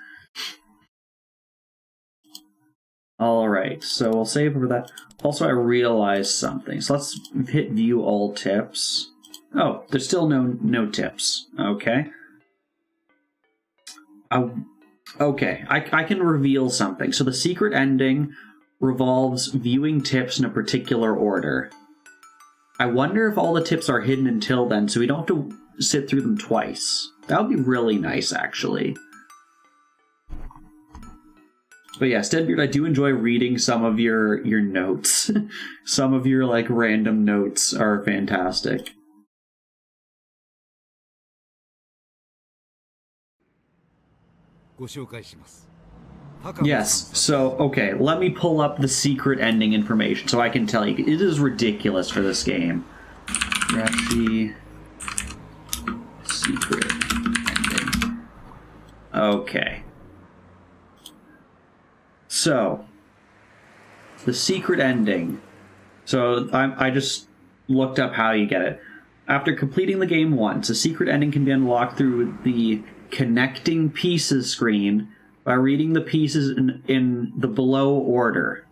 Alright, so we'll save over that. Also, I realized something. So let's hit view all tips. Oh, there's still no tips. Okay. Okay, I can reveal something. So the secret ending revolves viewing tips in a particular order. I wonder if all the tips are hidden until then, so we don't have to sit through them twice. That would be really nice, actually. But yeah, Steadbeard, I do enjoy reading some of your notes. Some of your, like, random notes are fantastic. Yes, so, okay, let me pull up the secret ending information so I can tell you. It is ridiculous for this game. Rashi... secret ending. Okay. So, the secret ending. So, I just looked up how you get it. After completing the game once, a secret ending can be unlocked through the Connecting Pieces screen by reading the pieces in the below order.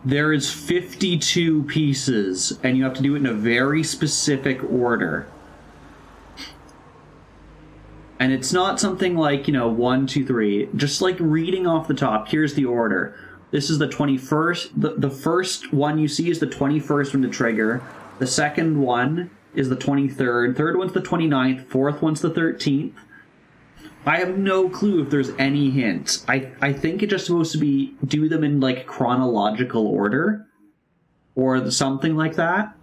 There is 52 pieces, and you have to do it in a very specific order. And it's not something like, 1, 2, 3. Just like reading off the top, here's the order. This is the 21st. The first one you see is the 21st one to trigger. The second one is the 23rd. Third one's the 29th. Fourth one's the 13th. I have no clue if there's any hint. I think it's just supposed to be do them in like chronological order or something like that.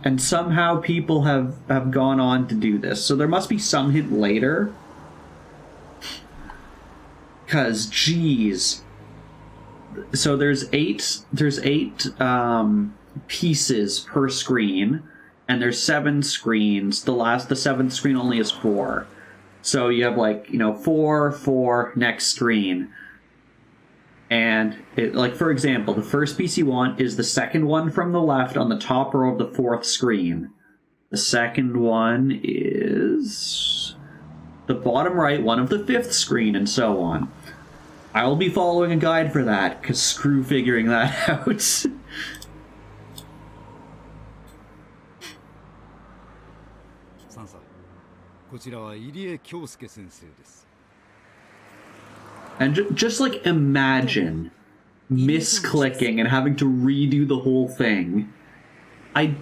And somehow people have gone on to do this. So there must be some hint later. Cause geez. So there's eight pieces per screen, and there's 7 screens. The seventh screen only is 4. So you have 4, next screen. And for example, the first piece you want is the second one from the left on the top row of the 4th screen. The second one is the bottom right one of the 5th screen, and so on. I will be following a guide for that, because screw figuring that out. And just imagine misclicking and having to redo the whole thing. I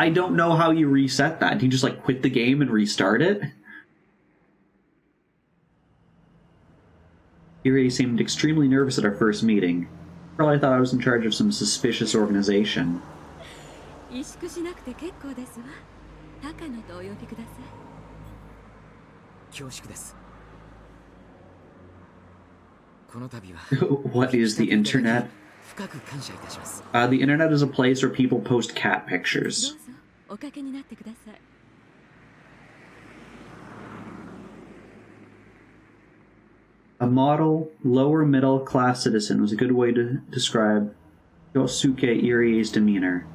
don't know how you reset that. Do you just quit the game and restart it? Irie seemed extremely nervous at our first meeting. Probably thought I was in charge of some suspicious organization. 萎縮しなくて結構ですわ。高野とお呼びください。恐縮です。この度は What is the internet? 深く感謝いたします。The internet is a place where people post cat pictures. どうぞおかけになってください。A model, lower middle class citizen was a good way to describe Yosuke Irie's demeanor.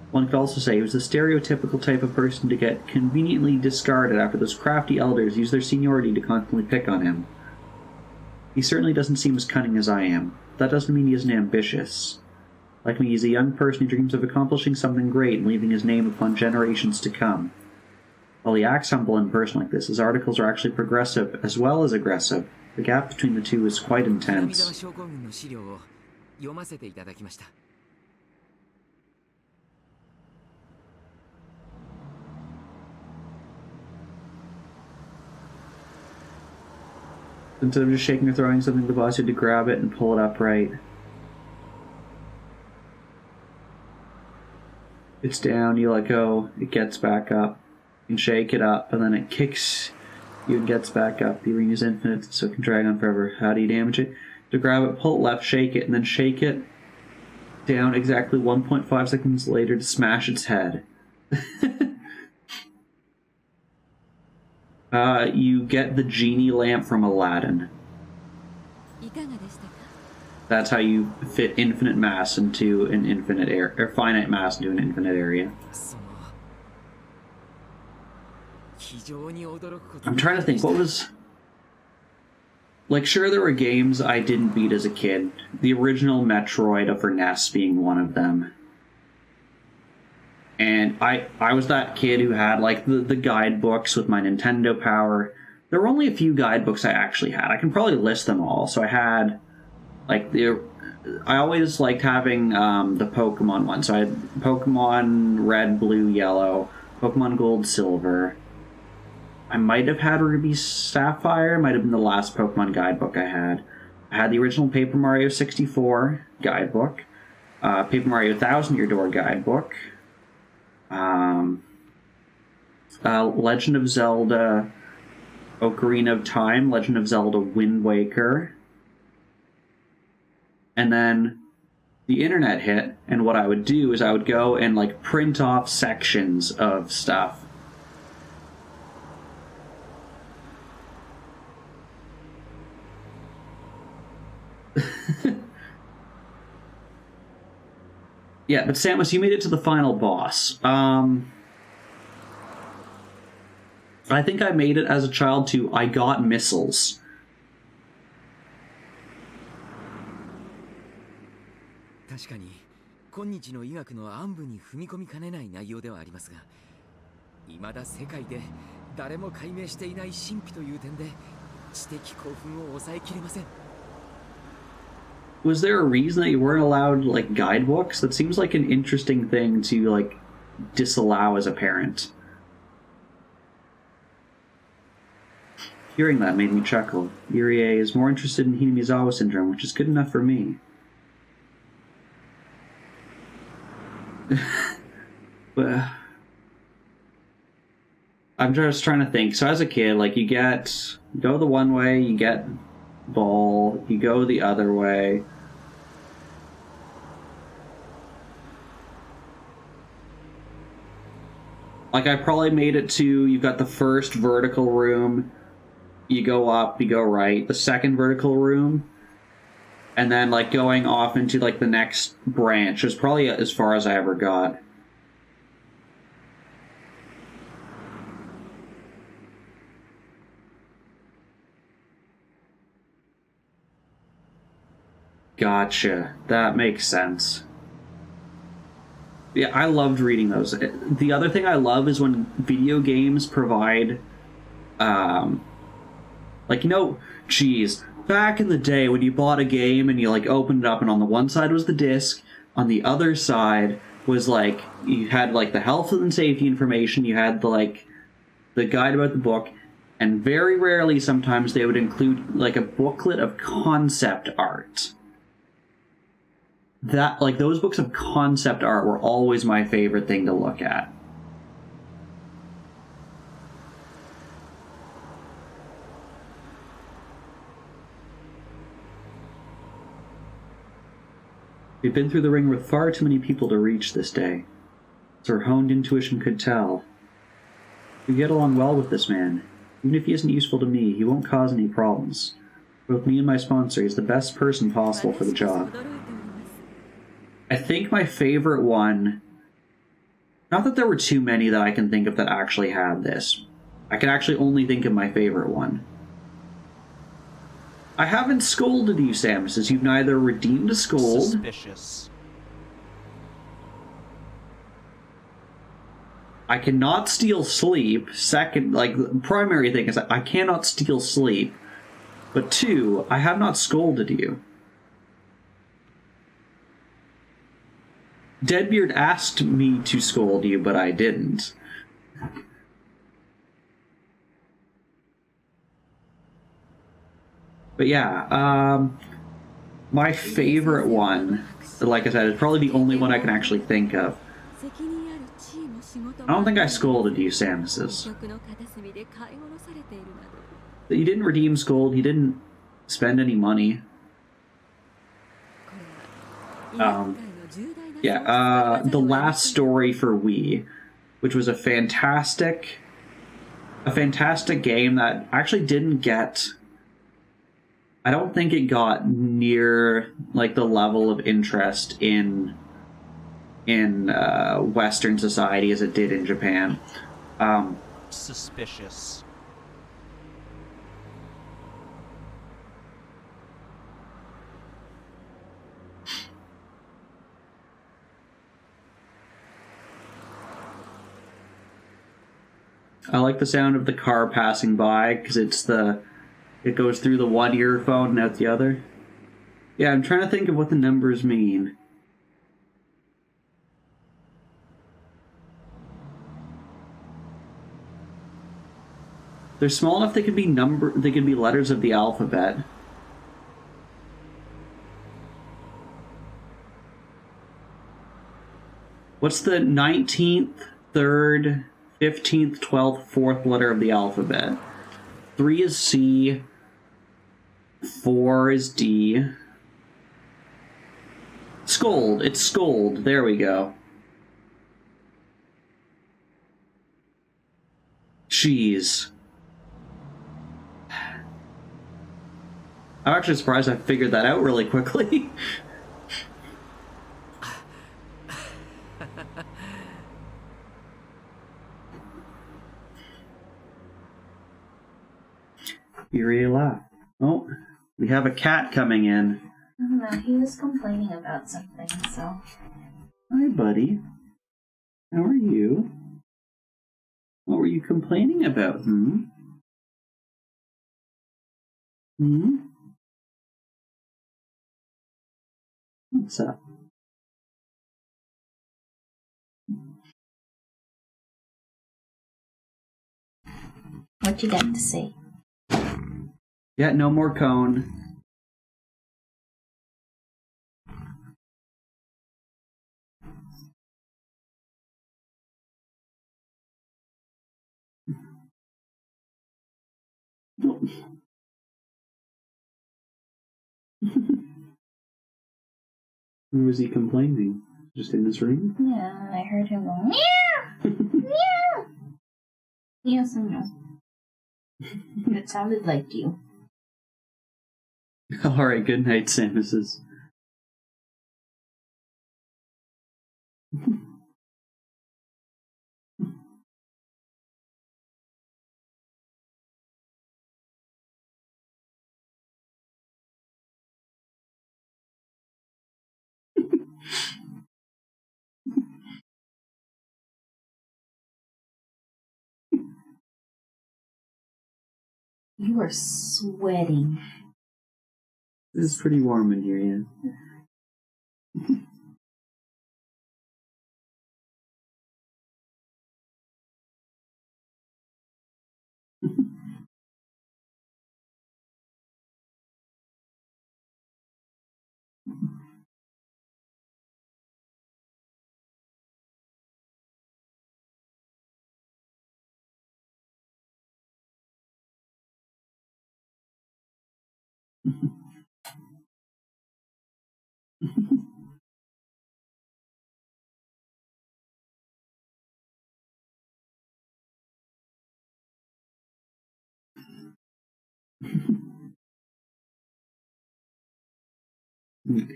One could also say he was the stereotypical type of person to get conveniently discarded after those crafty elders use their seniority to constantly pick on him. He certainly doesn't seem as cunning as I am. That doesn't mean he isn't ambitious. Like me, he's a young person who dreams of accomplishing something great and leaving his name upon generations to come. While he acts humble in person like this, his articles are actually progressive as well as aggressive. The gap between the two is quite intense. Instead of just shaking or throwing something, the boss had to grab it and pull it upright. It's down, you let go, it gets back up. You can shake it up, and then it kicks you and gets back up. The arena is infinite, so it can drag on forever. How do you damage it? To grab it, pull it left, shake it, and then shake it down exactly 1.5 seconds later to smash its head. You get the genie lamp from Aladdin. That's how you fit infinite mass into an infinite area, or finite mass into an infinite area. I'm trying to think, what was... Like, sure, there were games I didn't beat as a kid. The original Metroid for NES being one of them. And I was that kid who had, like, the guidebooks with my Nintendo Power. There were only a few guidebooks I actually had. I can probably list them all. So I had, like, I always liked having the Pokemon one. So I had Pokemon Red, Blue, Yellow, Pokemon Gold, Silver. I might have had Ruby Sapphire. Might have been the last Pokemon guidebook I had. I had the original Paper Mario 64 guidebook. Paper Mario 1000-Year Door guidebook. Legend of Zelda Ocarina of Time, Legend of Zelda Wind Waker. And then the internet hit, and what I would do is I would go and, like, print off sections of stuff. Yeah, but Samus, you made it to the final boss. I think I made it as a child to I got missiles. Was there a reason that you weren't allowed, like, guidebooks? That seems like an interesting thing to, like, disallow as a parent. Hearing that made me chuckle. Irie is more interested in Hinamizawa syndrome, which is good enough for me. But I'm just trying to think. So as a kid, like, you go the one way, you get ball, you go the other way. Like, I probably made it to, you've got the first vertical room, you go up, you go right, the second vertical room, and then, like, going off into, like, the next branch is probably as far as I ever got. Gotcha. That makes sense. Yeah, I loved reading those. The other thing I love is when video games provide, like, you know, geez, back in the day when you bought a game and you, like, opened it up and on the one side was the disc, on the other side was, like, you had, like, the health and safety information, you had, the guide about the book, and very rarely sometimes they would include, like, a booklet of concept art. that, like, those books of concept art were always my favorite thing to look at. We've been through the ring with far too many people to reach this day, as our honed intuition could tell. We get along well with this man. Even if he isn't useful to me, he won't cause any problems. Both me and my sponsor, he's the best person possible for the job. I think my favorite one... Not that there were too many that I can think of that actually had this. I can actually only think of my favorite one. I haven't scolded you, Samus, as you've neither redeemed a scold... Suspicious. I cannot steal sleep. Second, like, the primary thing is that I cannot steal sleep. But two, I have not scolded you. Deadbeard asked me to scold you, but I didn't. But yeah, my favorite one, like I said, is probably the only one I can actually think of. I don't think I scolded you, Samus's. You didn't redeem scold, you didn't spend any money. Yeah, the last story for Wii, which was a fantastic game that actually didn't get... I don't think it got near, like, the level of interest in Western society as it did in Japan. Suspicious. I like the sound of the car passing by, because it goes through the one earphone and out the other. Yeah, I'm trying to think of what the numbers mean. They're small enough they could be letters of the alphabet. What's the 19th, 3rd, 15th, 12th, 4th letter of the alphabet? 3 is C, 4 is D. Scold, it's scold, there we go. Jeez. I'm actually surprised I figured that out really quickly. You really laugh. Oh, we have a cat coming in. I don't know, he was complaining about something, so... Hi, buddy. How are you? What were you complaining about, Hmm? What's up? What you got to say? Yeah, no more cone. Who was he complaining? Just in this room? Yeah, I heard him go, meow! Meow! Yes and no. It sounded like you. Alright, good night, Samuses. You are sweating. It's pretty warm in here, yeah.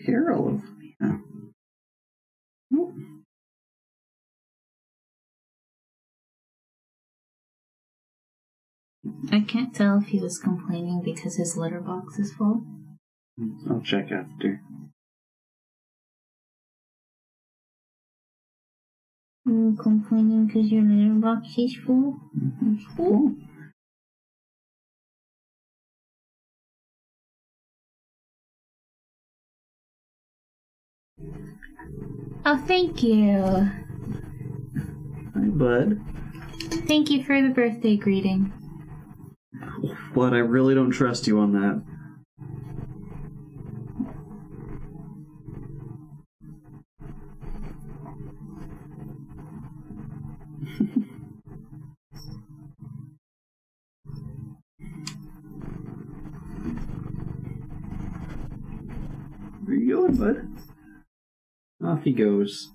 Harold. Yeah. I can't tell if he was complaining because his litter box is full. I'll check after. Complaining because your litter box is full? It's full. Oh, thank you. Hi, bud. Thank you for the birthday greeting. But I really don't trust you on that. Where you going, bud? Off he goes.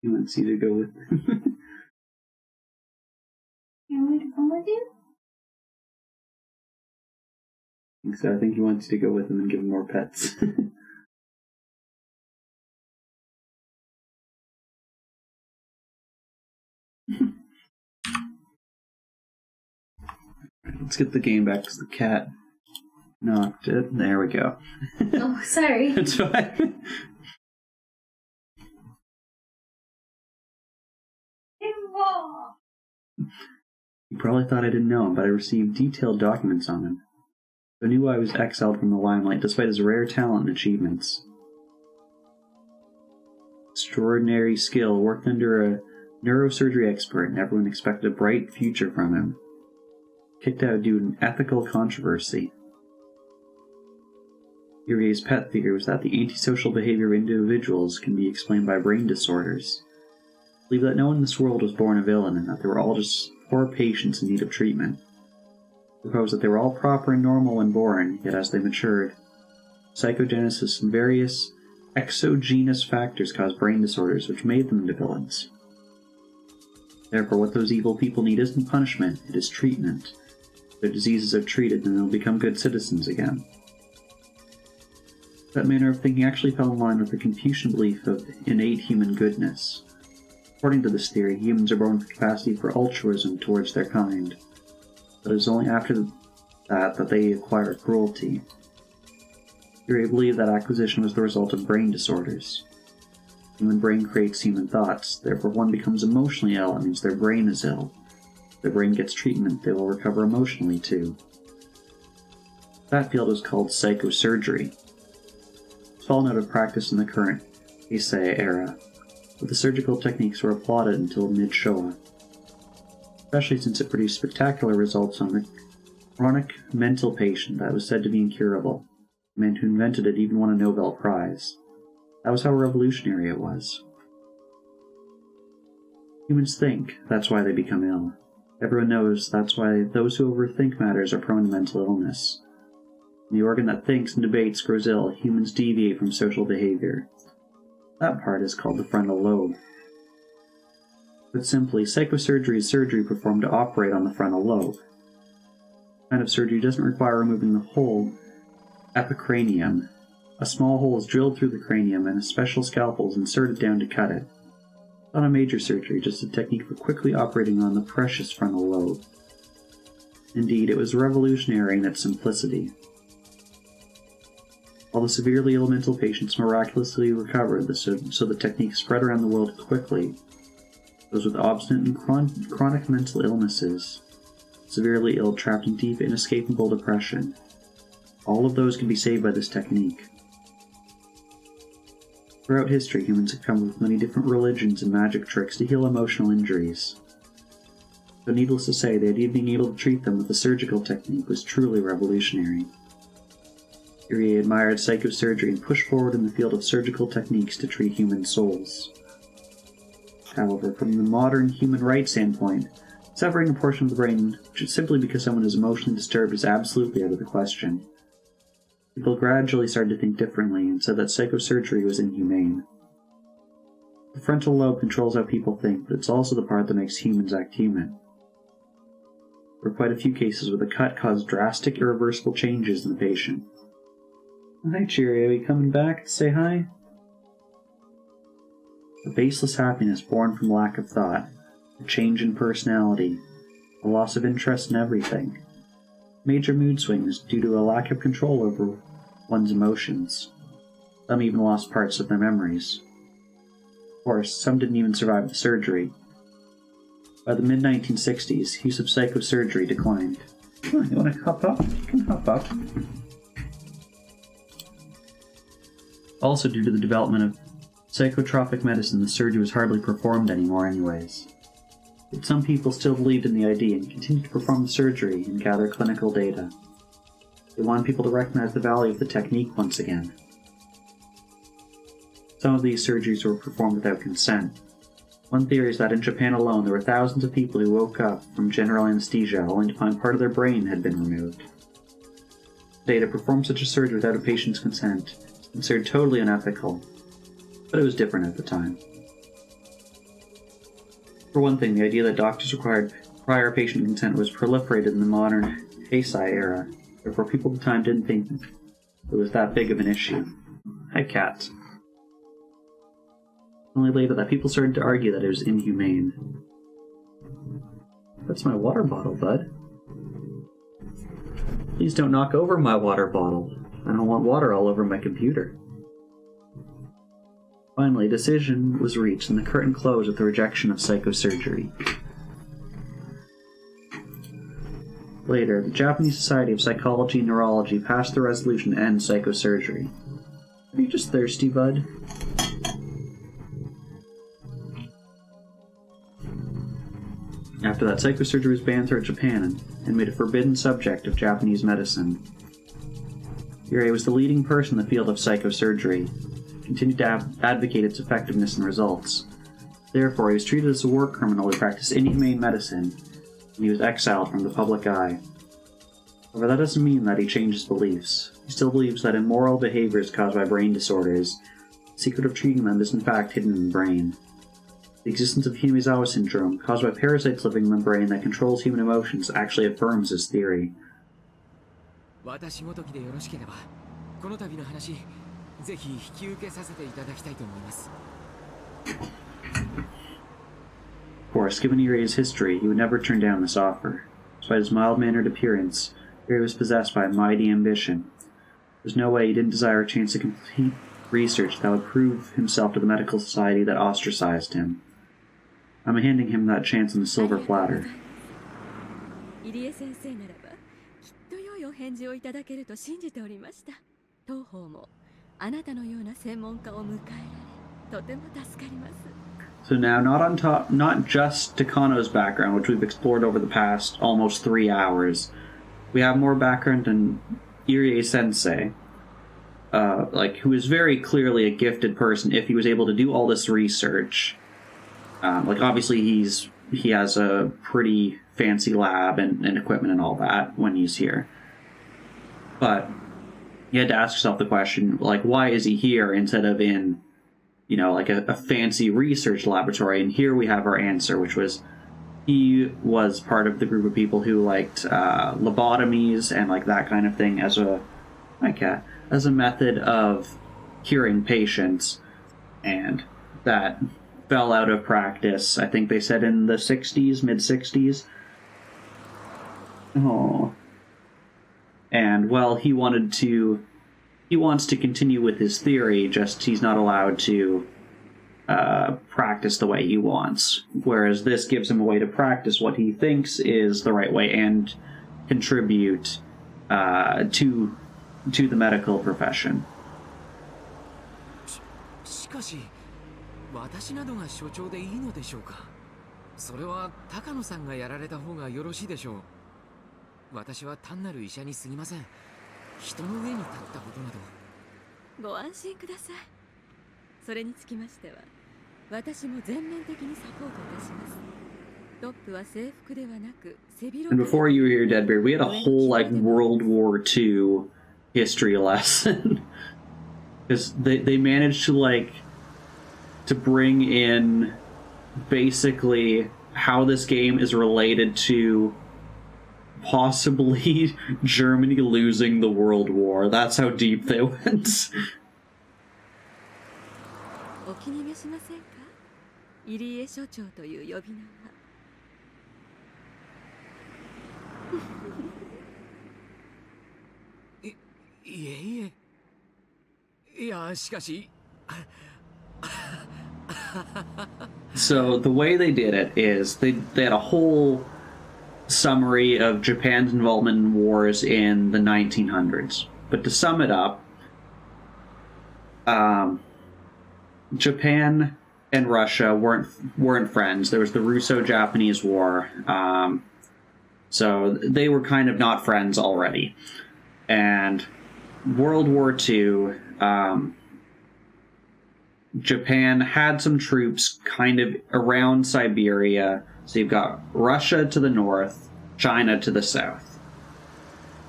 He wants you to go with him. You want me to come with you? So I think he wants you to go with him and give him more pets. Let's get the game back because the cat knocked it. There we go. Oh, sorry. It's fine. You probably thought I didn't know him, but I received detailed documents on him. I knew I was exiled from the limelight despite his rare talent and achievements. Extraordinary skill, worked under a neurosurgery expert, and everyone expected a bright future from him. Kicked out due to an ethical controversy. Uri's pet theory was that the antisocial behavior of individuals can be explained by brain disorders. Believed that no one in this world was born a villain and that they were all just poor patients in need of treatment. Proposed that they were all proper and normal when born, yet as they matured, psychogenesis and various exogenous factors caused brain disorders which made them into villains. Therefore, what those evil people need isn't punishment, it is treatment. If their diseases are treated, then they'll become good citizens again. That manner of thinking actually fell in line with the Confucian belief of innate human goodness. According to this theory, humans are born with the capacity for altruism towards their kind, but it is only after that they acquire cruelty. Uri believed that acquisition was the result of brain disorders. Human brain creates human thoughts, therefore if one becomes emotionally ill, it means their brain is ill. If their brain gets treatment, they will recover emotionally too. That field is called psychosurgery. It's fallen out of practice in the current Heisei era, but the surgical techniques were applauded until mid-Showa, especially since it produced spectacular results on the chronic mental patient that was said to be incurable. The man who invented it even won a Nobel Prize. That was how revolutionary it was. Humans think, that's why they become ill. Everyone knows that's why those who overthink matters are prone to mental illness. When the organ that thinks and debates grows ill, humans deviate from social behavior. That part is called the frontal lobe. Put simply, psychosurgery is surgery performed to operate on the frontal lobe. This kind of surgery doesn't require removing the whole epicranium. A small hole is drilled through the cranium and a special scalpel is inserted down to cut it. It's not a major surgery, just a technique for quickly operating on the precious frontal lobe. Indeed, it was revolutionary in its simplicity. All the severely ill mental patients miraculously recovered, so the technique spread around the world quickly. Those with obstinate and chronic mental illnesses, severely ill trapped in deep, inescapable depression, all of those can be saved by this technique. Throughout history, humans have come up with many different religions and magic tricks to heal emotional injuries. So needless to say, the idea of being able to treat them with a surgical technique was truly revolutionary. Irie admired psychosurgery and pushed forward in the field of surgical techniques to treat human souls. However, from the modern human rights standpoint, severing a portion of the brain just simply because someone is emotionally disturbed is absolutely out of the question. People gradually started to think differently and said that psychosurgery was inhumane. The frontal lobe controls how people think, but it's also the part that makes humans act human. There were quite a few cases where the cut caused drastic, irreversible changes in the patient. Hi, Cheerio, are you coming back to say hi? A baseless happiness born from lack of thought, a change in personality, a loss of interest in everything. Major mood swings due to a lack of control over one's emotions. Some even lost parts of their memories. Of course, some didn't even survive the surgery. By the mid-1960s, use of psychosurgery declined. Oh, you want to hop up? You can hop up. Also, due to the development of psychotropic medicine, the surgery was hardly performed anymore anyways. But some people still believed in the idea and continued to perform the surgery and gather clinical data. They wanted people to recognize the value of the technique once again. Some of these surgeries were performed without consent. One theory is that in Japan alone there were thousands of people who woke up from general anesthesia only to find part of their brain had been removed. Today, to perform such a surgery without a patient's consent is considered totally unethical, but it was different at the time. For one thing, the idea that doctors required prior patient consent was proliferated in the modern Heisei era, therefore people at the time didn't think it was that big of an issue. Hi, cat. Only later that people started to argue that it was inhumane. That's my water bottle, bud. Please don't knock over my water bottle. I don't want water all over my computer. Finally, a decision was reached and the curtain closed with the rejection of psychosurgery. Later, the Japanese Society of Psychology and Neurology passed the resolution to end psychosurgery. Are you just thirsty, bud? After that, psychosurgery was banned throughout Japan and made a forbidden subject of Japanese medicine. Irie was the leading person in the field of psychosurgery, continued to advocate its effectiveness and results. Therefore, he was treated as a war criminal who practiced inhumane medicine, and he was exiled from the public eye. However, that doesn't mean that he changed his beliefs. He still believes that immoral behaviors caused by brain disorders, the secret of treating them is in fact hidden in the brain. The existence of Himizawa syndrome, caused by parasites living in the brain that controls human emotions, actually affirms his theory. Of course, given Irie's history, he would never turn down this offer. Despite his mild-mannered appearance, Irie was possessed by a mighty ambition. There's no way he didn't desire a chance to complete research that would prove himself to the medical society that ostracized him. I'm handing him that chance on the silver platter. So now, not just Takano's background, which we've explored over the past almost 3 hours. We have more background in Irie Sensei, who is very clearly a gifted person if he was able to do all this research. Obviously he has a pretty fancy lab and equipment and all that when he's here. But you had to ask yourself the question, why is he here instead of in, a fancy research laboratory? And here we have our answer, which was he was part of the group of people who liked lobotomies and that kind of thing as a method of curing patients, and that fell out of practice, I think they said in the 60s, mid-60s. Oh. And, he wants to continue with his theory, just he's not allowed to practice the way he wants. Whereas this gives him a way to practice what he thinks is the right way and contribute to the medical profession. 私などが所長でいいのでしょうか。それは高野さんがやられた方がよろしいでしょう。私は単なる医者に過ぎません。人の上に立ったことなど。ご安心ください。それにつきましては、私も全面的にサポートいたします。トップは制服ではなく背広。 And before you were here, Deadbeard, we had a whole like World War II history lesson. Because they managed to bring in basically how this game is related to possibly Germany losing the World War. That's how deep they went. お気に召しませんか？入江所長という呼び名は。いえいえ。いや、しかし。So the way they did it is they had a whole summary of Japan's involvement in wars in the 1900s. But to sum it up, Japan and Russia weren't friends. There was the Russo-Japanese War, so they were kind of not friends already. And World War II, Japan had some troops kind of around Siberia. So you've got Russia to the north, China to the south.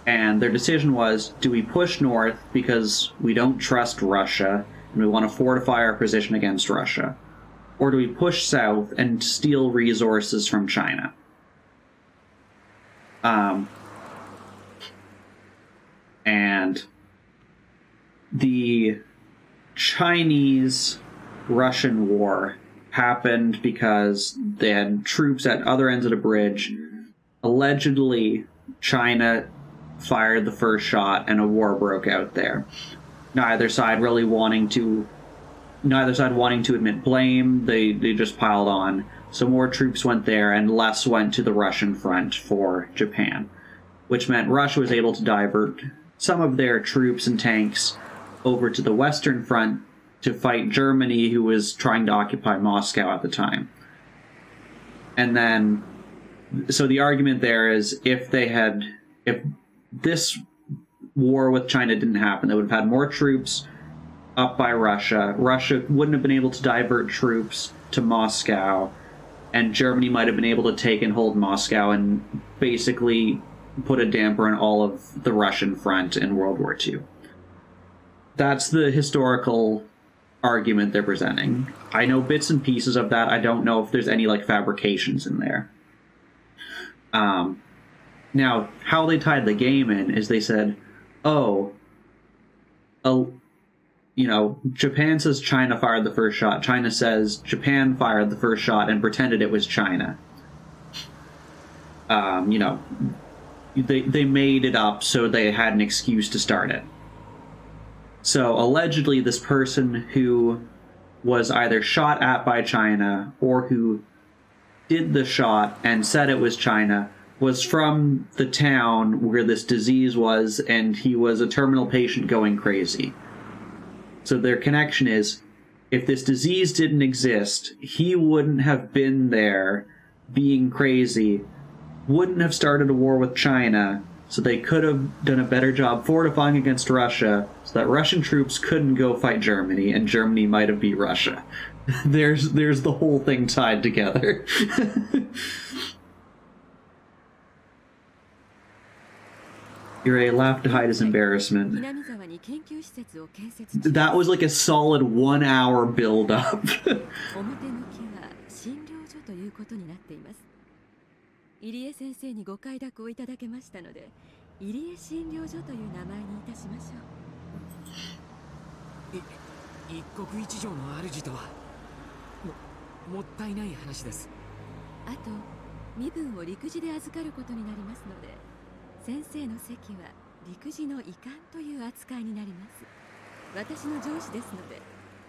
And their decision was, do we push north because we don't trust Russia and we want to fortify our position against Russia? Or do we push south and steal resources from China? And the Chinese-Russian war happened because they had troops at other ends of the bridge. Allegedly, China fired the first shot and a war broke out there. Neither side wanting to admit blame. They just piled on. So more troops went there and less went to the Russian front for Japan, which meant Russia was able to divert some of their troops and tanks over to the Western Front to fight Germany, who was trying to occupy Moscow at the time. And then, so the argument there is if this war with China didn't happen, they would have had more troops up by Russia. Russia wouldn't have been able to divert troops to Moscow, and Germany might have been able to take and hold Moscow and basically put a damper on all of the Russian front in World War II. That's the historical argument they're presenting. I know bits and pieces of that. I don't know if there's any fabrications in there. Now, how they tied the game in is they said, Japan says China fired the first shot. China says Japan fired the first shot and pretended it was China. They made it up so they had an excuse to start it. So allegedly this person who was either shot at by China or who did the shot and said it was China was from the town where this disease was, and he was a terminal patient going crazy. So their connection is, if this disease didn't exist, he wouldn't have been there being crazy, wouldn't have started a war with China, so they could have done a better job fortifying against Russia, so that Russian troops couldn't go fight Germany, and Germany might have beat Russia. There's the whole thing tied together. Yurei laughed to hide his embarrassment. That was like a solid 1 hour build-up. 入江先生にご快諾をいただけましたので、入江診療所という名前にいたしましょう。一国一城の主とはもったいない話です。あと身分を陸自で預かることになりますので、先生の席は陸自の医官という扱いになります。私の上司ですので、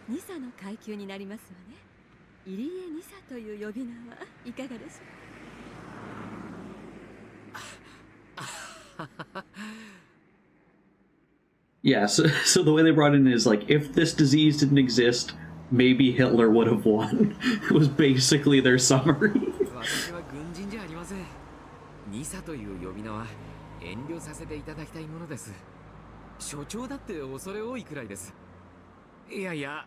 二佐の階級になりますわね。入江二佐という呼び名はいかがでしょう。Yeah, so the way they brought it in is if this disease didn't exist, maybe Hitler would have won. It was basically their summary. 私は軍人じゃありません。二佐という呼び名は遠慮させていただきたいものです。所長だって恐れ多いくらいです。いやいや。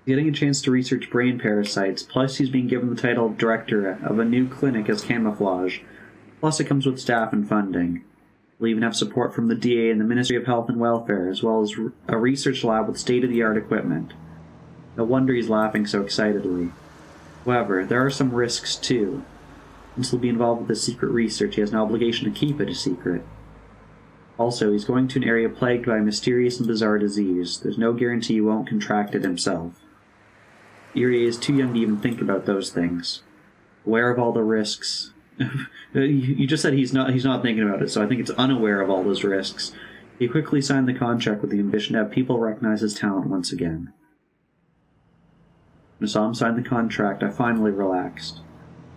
Getting a chance to research brain parasites, plus he's being given the title of director of a new clinic as camouflage. Plus it comes with staff and funding. We'll even have support from the DA and the Ministry of Health and Welfare, as well as a research lab with state-of-the-art equipment. No wonder he's laughing so excitedly. However, there are some risks too. Since he'll be involved with this secret research, he has an obligation to keep it a secret. Also, he's going to an area plagued by a mysterious and bizarre disease. There's no guarantee he won't contract it himself. Irie is too young to even think about those things. Aware of all the risks. You just said he's not thinking about it, so I think it's unaware of all those risks. He quickly signed the contract with the ambition to have people recognize his talent once again. When I saw him sign the contract, I finally relaxed.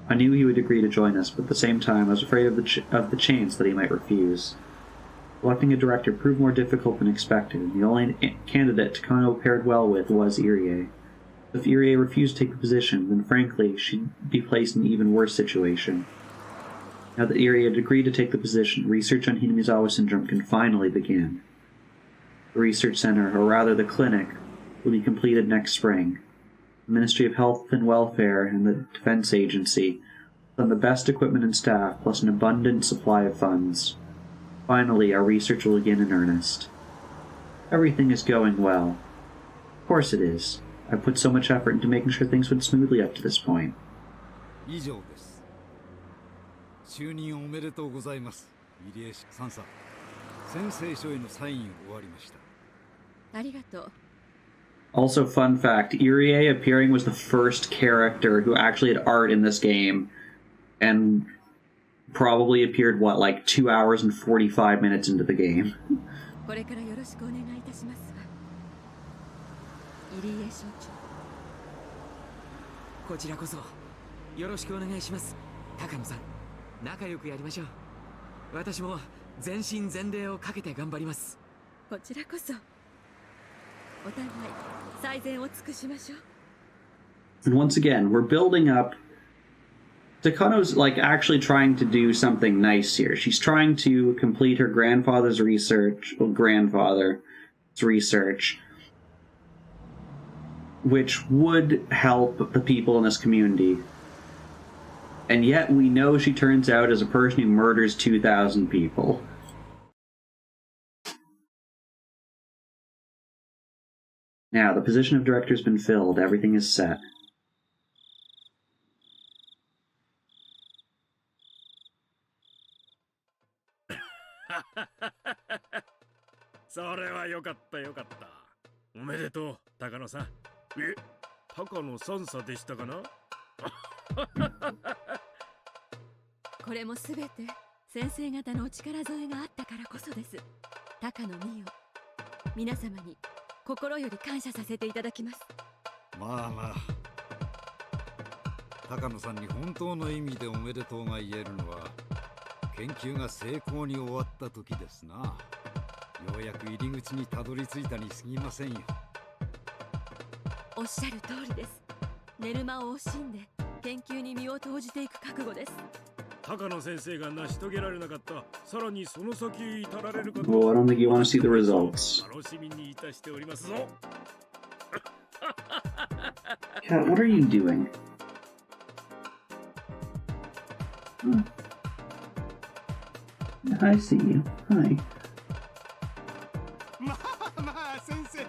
I knew he would agree to join us, but at the same time I was afraid of the chance that he might refuse. Selecting a director proved more difficult than expected, and the only candidate Takano paired well with was Irie. If Irie refused to take the position, then frankly, she'd be placed in an even worse situation. Now that Irie had agreed to take the position, research on Hinamizawa syndrome can finally begin. The research center, or rather the clinic, will be completed next spring. The Ministry of Health and Welfare and the Defense Agency send the best equipment and staff, plus an abundant supply of funds. Finally, our research will begin in earnest. Everything is going well. Of course it is. I've put so much effort into making sure things went smoothly up to this point. 以上です。就任おめでとうございます。入江さんさ、宣誓書へのサインを終わりました。ありがとう。Also, fun fact, Irie appearing was the first character who actually had art in this game, and probably appeared, what, like 2 hours and 45 minutes into the game. これからよろしくお願いいたしますわ。入江所長。こちらこそよろしくお願いします。高野さん、仲良くやりましょう。私も全身全霊をかけて頑張ります。こちらこそ。お互い最善を尽くしましょう。And once again, we're building up. Takano's like actually trying to do something nice here. She's trying to complete her grandfather's research, which would help the people in this community. And yet we know she turns out as a person who murders 2,000 people. Now, the position of director has been filled. Everything is set. それはよかったよかった。おめでとう、高野さん。え、高野さんさでしたかな？これもすべて先生方のお力添えがあったからこそです。高野美代、皆様に心より感謝させていただきます。まあまあ、高野さんに本当の意味でおめでとうが言えるのは研究が成功に終わった時ですな。ようやく入り口にたどり着いたに過ぎませんよ。おっしゃる通りです。寝る間を惜しんで研究に身を投じていく覚悟です。高野先生が成し遂げられなかった、さらにその先へ至られるかと。Well, I don't think you want to see the results. 楽しみにいたしておりますぞ。Cat, what are you doing? I see you. Hi. まあまあ先生、今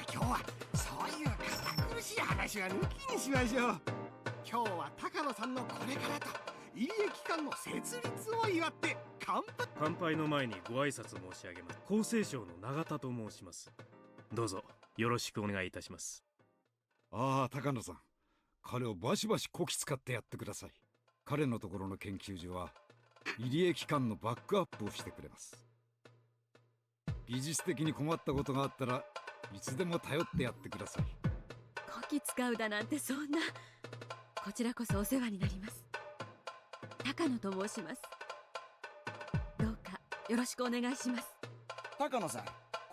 日はそういう堅苦しい話は抜きにしましょう。今日は高野さんのこれからと入江機関の設立を祝って乾杯の前にご挨拶申し上げます。厚生省の永田と申します。どうぞよろしくお願いいたします。ああ、高野さん、彼をバシバシこき使ってやってください。彼のところの研究所は入江機関のバックアップをしてくれます。技術的に困ったことがあったらいつでも頼ってやってください。こき使うだなんてそんな。こちらこそお世話になります。高野と申します。どうかよろしくお願いします。高野さん、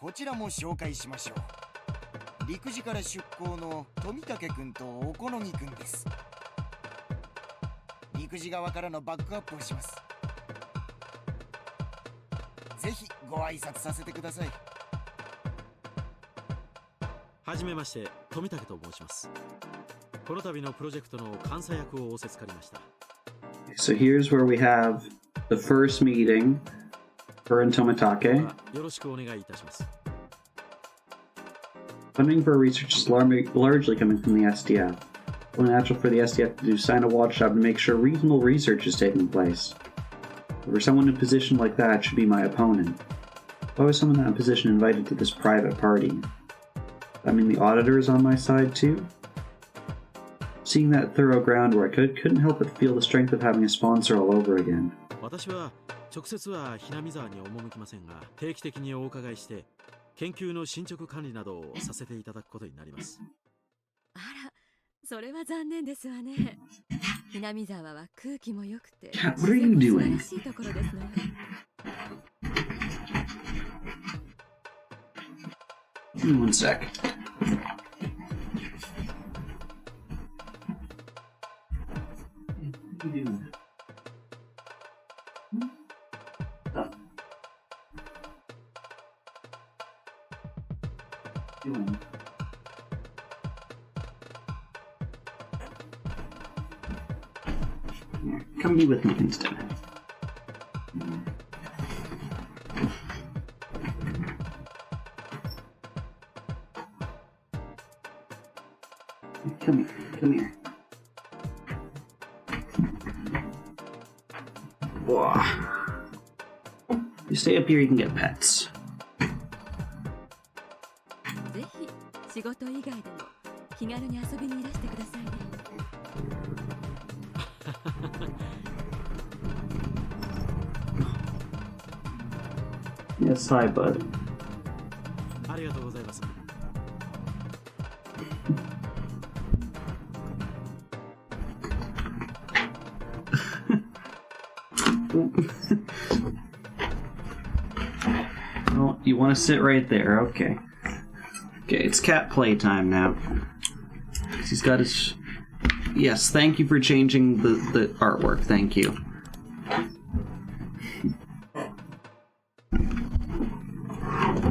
こちらも紹介しましょう。陸自から出向の富武君とお好み君です。陸自側からのバックアップをします。ぜひご挨拶させてください。はじめまして、富武と申します。この度のプロジェクトの監査役を仰せつかりました。So here's where we have the first meeting for Tomitake. よろしくお願いいたします。Funding for research is largely coming from the SDF. It's only natural for the SDF to sign a watch job to make sure reasonable research is taking place. For someone in a position like that should be my opponent. Why was someone in that position invited to this private party? I mean, the auditor is on my side too? Seeing that thorough groundwork, I couldn't help but feel the strength of having a sponsor all over again. 私は直接はひなみ沢に赴きませんが、定期的にお伺いして研究の進捗管理などをさせていただくことになります。あら、それは残念ですわね。ひなみ沢は空気も良くて、Cat, what are you doing? 素晴らしいところですのよ。Give me one sec. What are you doing? Doing? Here, come be with me instead. Come here, come here. Whoa. You stay up here, you can get pets. ぜひ仕事以外でも気軽に遊びにいらしてくださいね。Yes, hi, bud. ありがとうございます。Well, you want to sit right there, okay. Okay, it's cat playtime now. He's got his... Yes, thank you for changing the artwork, thank you.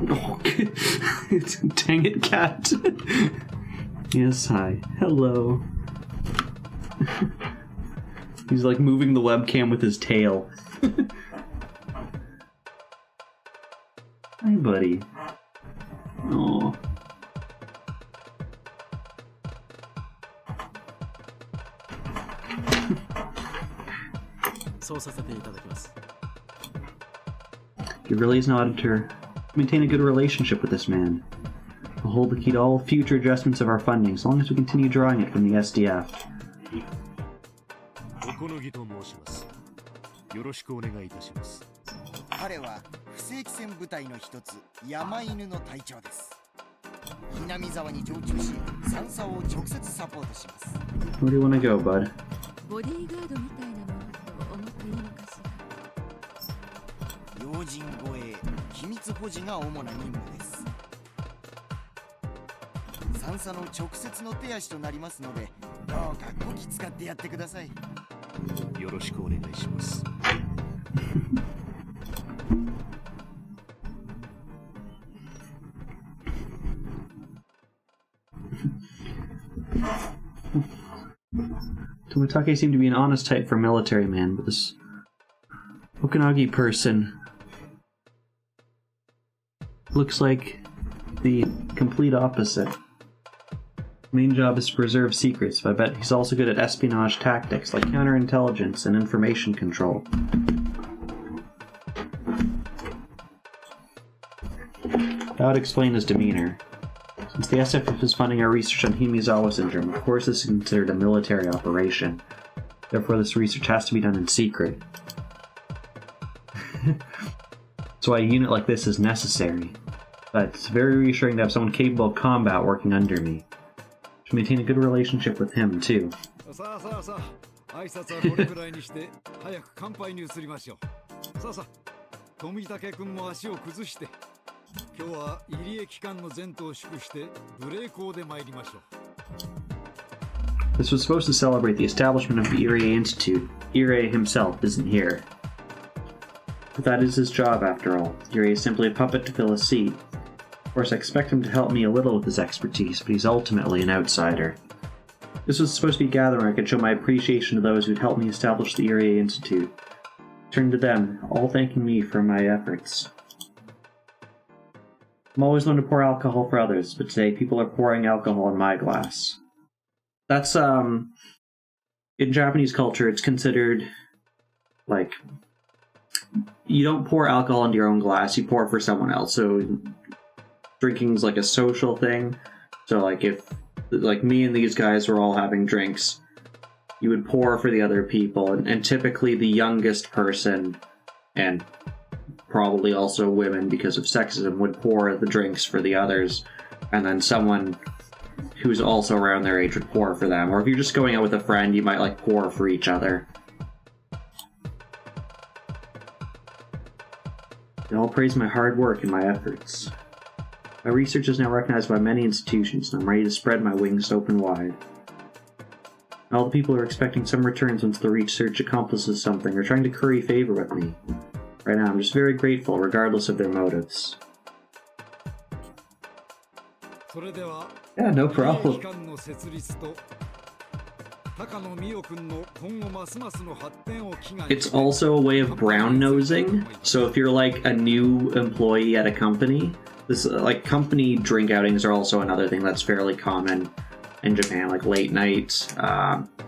Oh, dang it, cat. Yes, hi. Hello. He's like moving the webcam with his tail. Hi, buddy. Oh. He really is an auditor. Maintain a good relationship with this man. We'll hold the key to all future adjustments of our funding as long as we continue drawing it from the SDF. よろしくお願いいたします。彼は不正規船部隊の一つ山犬の隊長です。南沢に常駐し、三佐を直接サポートします。Where do you want to go, bud? ボディーガードみたいなものと思っていいのかしら。要人護衛、機密保持が主な任務です。三佐の直接の手足となりますので、どうかこき使ってやってください。よろしくお願いします。Tomitake seemed to be an honest type for a military man, but this Okanagi person looks like the complete opposite. Main job is to preserve secrets, but I bet he's also good at espionage tactics like counterintelligence and information control. That would explain his demeanor. Since the SF is funding our research on Himizawa syndrome, of course this is considered a military operation. Therefore this research has to be done in secret. That's why a unit like this is necessary. But it's very reassuring to have someone capable of combat working under me. To maintain a good relationship with him, too. さあさあさあ、挨拶はこれくらいにして早く乾杯に移りましょう。さあさあ、富武君も足を崩して。今日は入江機関の前途を祝して無礼講で参りましょう。 This was supposed to celebrate the establishment of the Irie Institute. Irie himself isn't here. But that is his job, after all. Irie is simply a puppet to fill a seat. Of course, I expect him to help me a little with his expertise, but he's ultimately an outsider. This was supposed to be a gathering where I could show my appreciation to those who'd helped me establish the Irie Institute. Turn to them, all thanking me for my efforts. I'm always known to pour alcohol for others, but today people are pouring alcohol in my glass. That's, in Japanese culture, it's considered, like, you don't pour alcohol into your own glass, you pour for someone else. So, drinking's like a social thing. So, like, if, like, me and these guys were all having drinks, you would pour for the other people, and typically the youngest person, and probably also women because of sexism, would pour the drinks for the others, and then someone who's also around their age would pour for them. Or if you're just going out with a friend, you might, like, pour for each other. They all praise my hard work and my efforts. My research is now recognized by many institutions, and I'm ready to spread my wings open wide. All the people are expecting some returns once the research accomplishes something, or trying to curry favor with me. Right now, I'm just very grateful, regardless of their motives. Yeah, no problem. It's also a way of brown-nosing, so if you're like a new employee at a company, this like company drink outings are also another thing that's fairly common in Japan, like late night,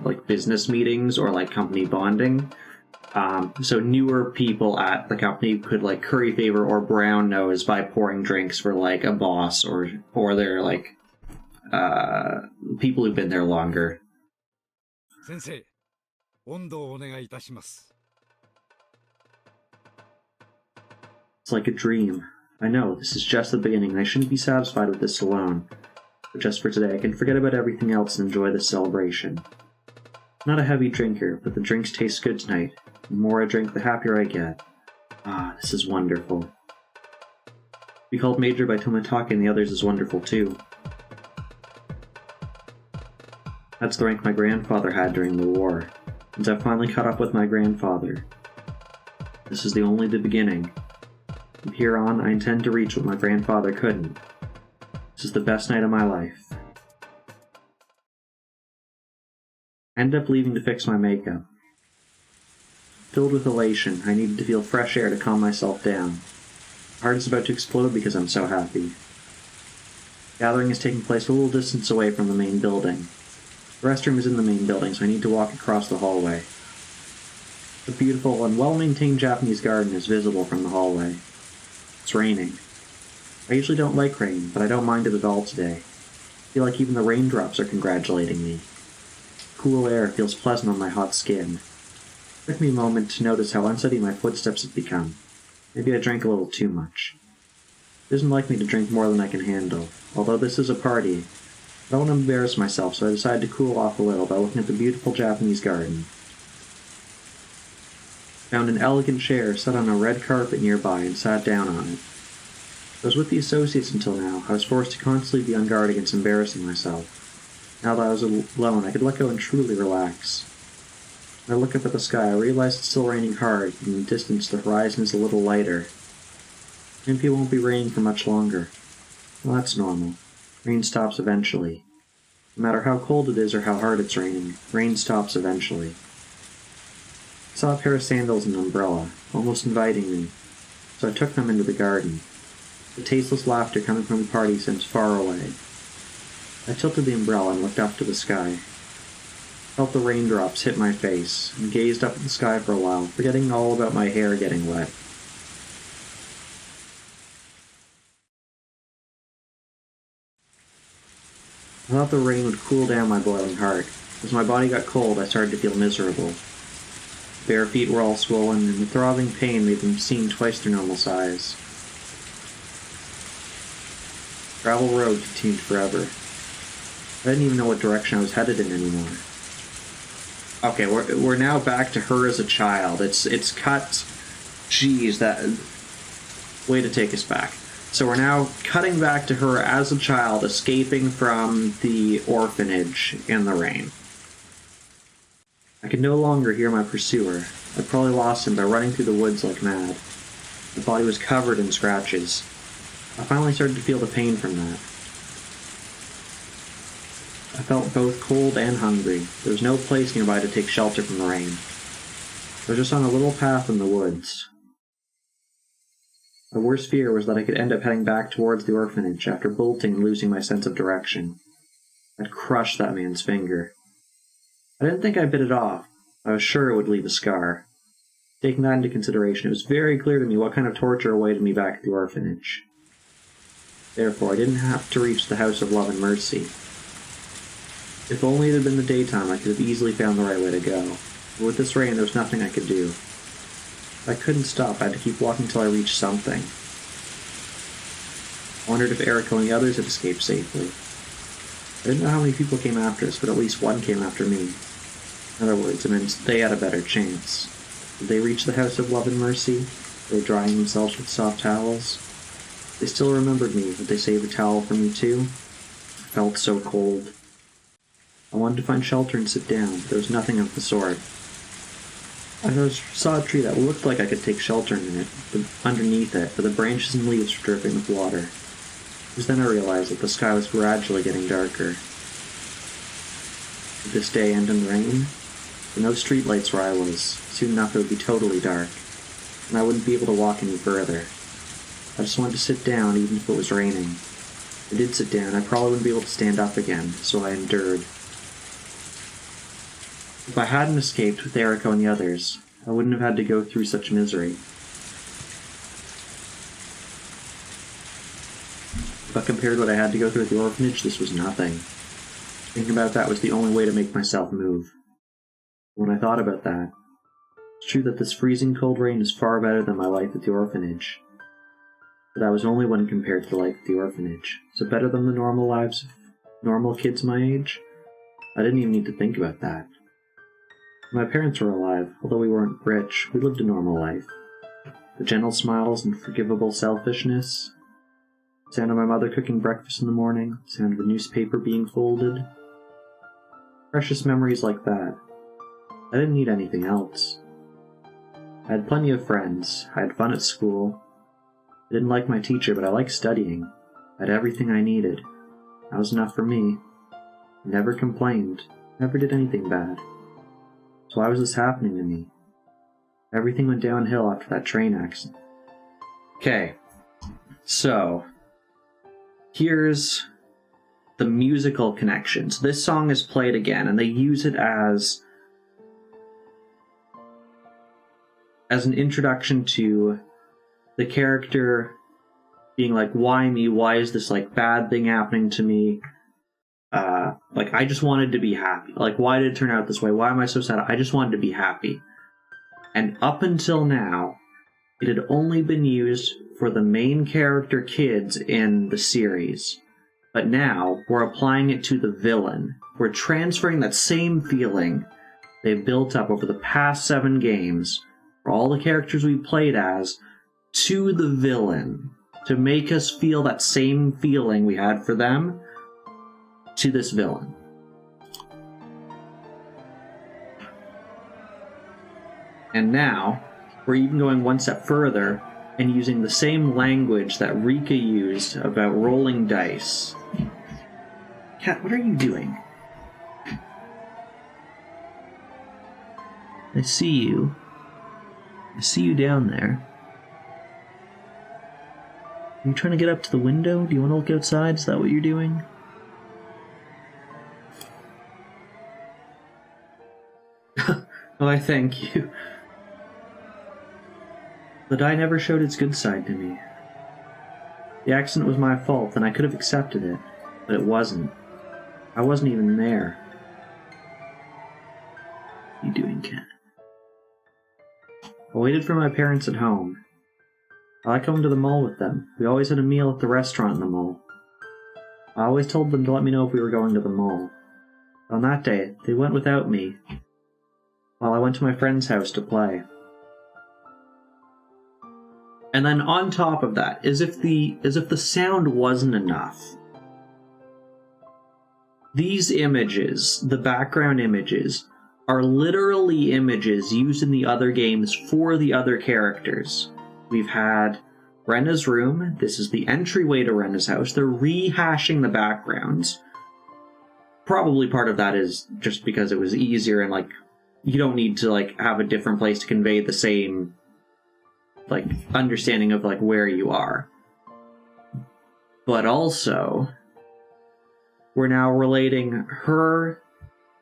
like business meetings or like company bonding. So newer people at the company could like curry favor or brown nose by pouring drinks for like a boss or their like people who've been there longer. Sensei, 温度をお願いいたします. It's like a dream. I know, this is just the beginning, and I shouldn't be satisfied with this alone. But just for today, I can forget about everything else and enjoy this celebration. I'm not a heavy drinker, but the drinks taste good tonight. The more I drink, the happier I get. Ah, this is wonderful. To be called Major by Tomitake and the others is wonderful too. That's the rank my grandfather had during the war, and I've finally caught up with my grandfather. This is only the beginning. From here on, I intend to reach what my grandfather couldn't. This is the best night of my life. I ended up leaving to fix my makeup. Filled with elation, I needed to feel fresh air to calm myself down. My heart is about to explode because I'm so happy. The gathering is taking place a little distance away from the main building. The restroom is in the main building, so I need to walk across the hallway. The beautiful and well-maintained Japanese garden is visible from the hallway. It's raining. I usually don't like rain, but I don't mind it at all today. I feel like even the raindrops are congratulating me. Cool air feels pleasant on my hot skin. It took me a moment to notice how unsteady my footsteps have become. Maybe I drank a little too much. It isn't like me to drink more than I can handle. Although this is a party, I don't want to embarrass myself, so I decided to cool off a little by looking at the beautiful Japanese garden. I found an elegant chair set on a red carpet nearby and sat down on it. I was with the associates until now. I was forced to constantly be on guard against embarrassing myself. Now that I was alone, I could let go and truly relax. When I look up at the sky, I realize it's still raining hard, and in the distance the horizon is a little lighter. Maybe it won't be raining for much longer. Well, that's normal. Rain stops eventually. No matter how cold it is or how hard it's raining, rain stops eventually. I saw a pair of sandals and an umbrella, almost inviting me, so I took them into the garden. The tasteless laughter coming from the party seems far away. I tilted the umbrella and looked up to the sky. I felt the raindrops hit my face, and gazed up at the sky for a while, forgetting all about my hair getting wet. I thought the rain would cool down my boiling heart. As my body got cold, I started to feel miserable. Bare feet were all swollen, and the throbbing pain made them seem twice their normal size. Gravel road continued forever. I didn't even know what direction I was headed in anymore. Okay, we're now back to her as a child. It's cut. Geez, that way to take us back. So we're now cutting back to her as a child, escaping from the orphanage in the rain. I could no longer hear my pursuer. I'd probably lost him by running through the woods like mad. My body was covered in scratches. I finally started to feel the pain from that. I felt both cold and hungry. There was no place nearby to take shelter from the rain. I was just on a little path in the woods. My worst fear was that I could end up heading back towards the orphanage after bolting and losing my sense of direction. I'd crushed that man's finger. I didn't think I bit it off. I was sure it would leave a scar. Taking that into consideration, it was very clear to me what kind of torture awaited me back at the orphanage. Therefore, I didn't have to reach the House of Love and Mercy. If only it had been the daytime, I could have easily found the right way to go. But with this rain, there was nothing I could do. I couldn't stop. I had to keep walking till I reached something. I wondered if Eriko and the others had escaped safely. I didn't know how many people came after us, but at least one came after me. In other words, it meant they had a better chance. Did they reach the House of Love and Mercy? Were they drying themselves with soft towels? They still remembered me. Would they save a towel for me too? I felt so cold. I wanted to find shelter and sit down, but there was nothing of the sort. I saw a tree that looked like I could take shelter in it, underneath it, but the branches and leaves were dripping with water. It was then I realized that the sky was gradually getting darker. Would this day end in rain? There were no streetlights where I was. Soon enough it would be totally dark, and I wouldn't be able to walk any further. I just wanted to sit down even if it was raining. If I did sit down, I probably wouldn't be able to stand up again, so I endured. If I hadn't escaped with Eriko and the others, I wouldn't have had to go through such misery. But compared to what I had to go through at the orphanage, this was nothing. Thinking about that was the only way to make myself move. When I thought about that, it's true that this freezing cold rain is far better than my life at the orphanage. But that was only when compared to the life at the orphanage. So better than the normal lives of normal kids my age? I didn't even need to think about that. My parents were alive. Although we weren't rich, we lived a normal life. The gentle smiles and forgivable selfishness. The sound of my mother cooking breakfast in the morning. The sound of a newspaper being folded. Precious memories like that. I didn't need anything else. I had plenty of friends. I had fun at school. I didn't like my teacher, but I liked studying. I had everything I needed. That was enough for me. I never complained. Never did anything bad. So why was this happening to me? Everything went downhill after that train accident. Okay, so here's the musical connection. So this song is played again, and they use it as an introduction to the character being like, why me? Why is this like bad thing happening to me? Like, I just wanted to be happy. Like, why did it turn out this way? Why am I so sad? I just wanted to be happy. And up until now, it had only been used for the main character kids in the series. But now, we're applying it to the villain. We're transferring that same feeling they've built up over the past 7 games, for all the characters we played as, to the villain. To make us feel that same feeling we had for them, to this villain. And now, we're even going one step further and using the same language that Rika used about rolling dice. Cat, what are you doing? I see you. I see you down there. Are you trying to get up to the window? Do you want to look outside? Is that what you're doing? Oh, I thank you. The die never showed its good side to me. The accident was my fault, and I could have accepted it, but it wasn't. I wasn't even there. What are you doing, Ken? I waited for my parents at home. I like going to the mall with them. We always had a meal at the restaurant in the mall. I always told them to let me know if we were going to the mall. On that day, they went without me, while I went to my friend's house to play. And then on top of that, as if the sound wasn't enough, these images, the background images, are literally images used in the other games for the other characters. We've had Rena's room. This is the entryway to Rena's house. They're rehashing the backgrounds. Probably part of that is just because it was easier and, like, you don't need to, like, have a different place to convey the same, like, understanding of, like, where you are. But also, we're now relating her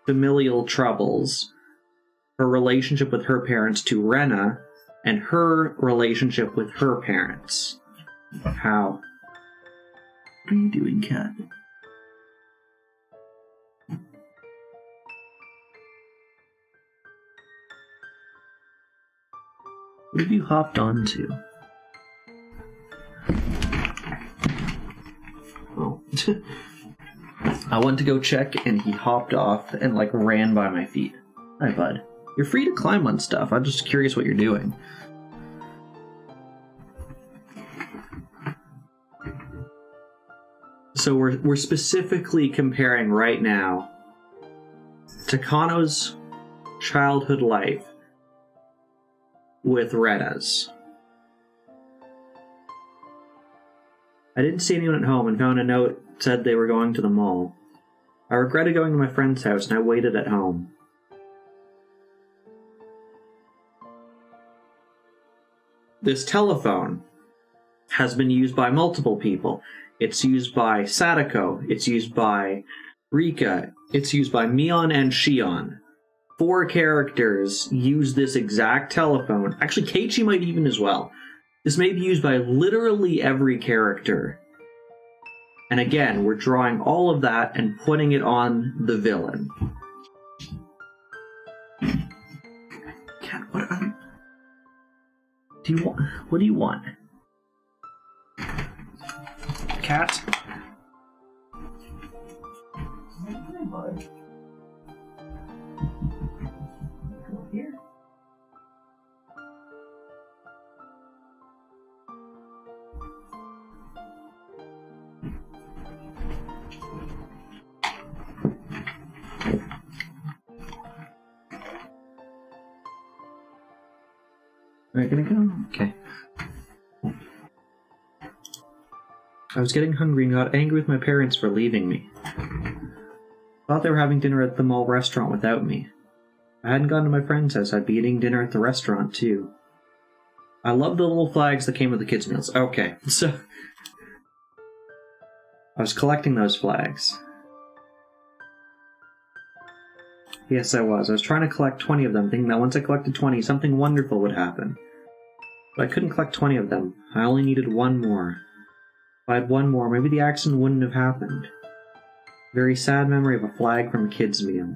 familial troubles, her relationship with her parents to Rena, and her relationship with her parents. How? What are you doing, cat? What have you hopped onto? Oh. I went to go check, and he hopped off and, like, ran by my feet. Hi, bud. You're free to climb on stuff. I'm just curious what you're doing. So we're specifically comparing right now Takano's childhood life with Rena's. I didn't see anyone at home and found a note that said they were going to the mall. I regretted going to my friend's house and I waited at home. This telephone has been used by multiple people. It's used by Sadako, it's used by Rika, it's used by Mion and Shion. 4 characters use this exact telephone. Actually, Keiichi might even as well. This may be used by literally every character. And again, we're drawing all of that and putting it on the villain. Cat, what do you want? Cat? Here. Are you gonna go? Okay. I was getting hungry and got angry with my parents for leaving me. Thought they were having dinner at the mall restaurant without me. If I hadn't gone to my friend's house, I'd be eating dinner at the restaurant too. I love the little flags that came with the kids' meals. Okay, so I was collecting those flags. Yes, I was. I was trying to collect 20 of them, thinking that once I collected 20, something wonderful would happen. But I couldn't collect 20 of them. I only needed one more. If I had one more, maybe the accident wouldn't have happened. Very sad memory of a flag from a kid's meal.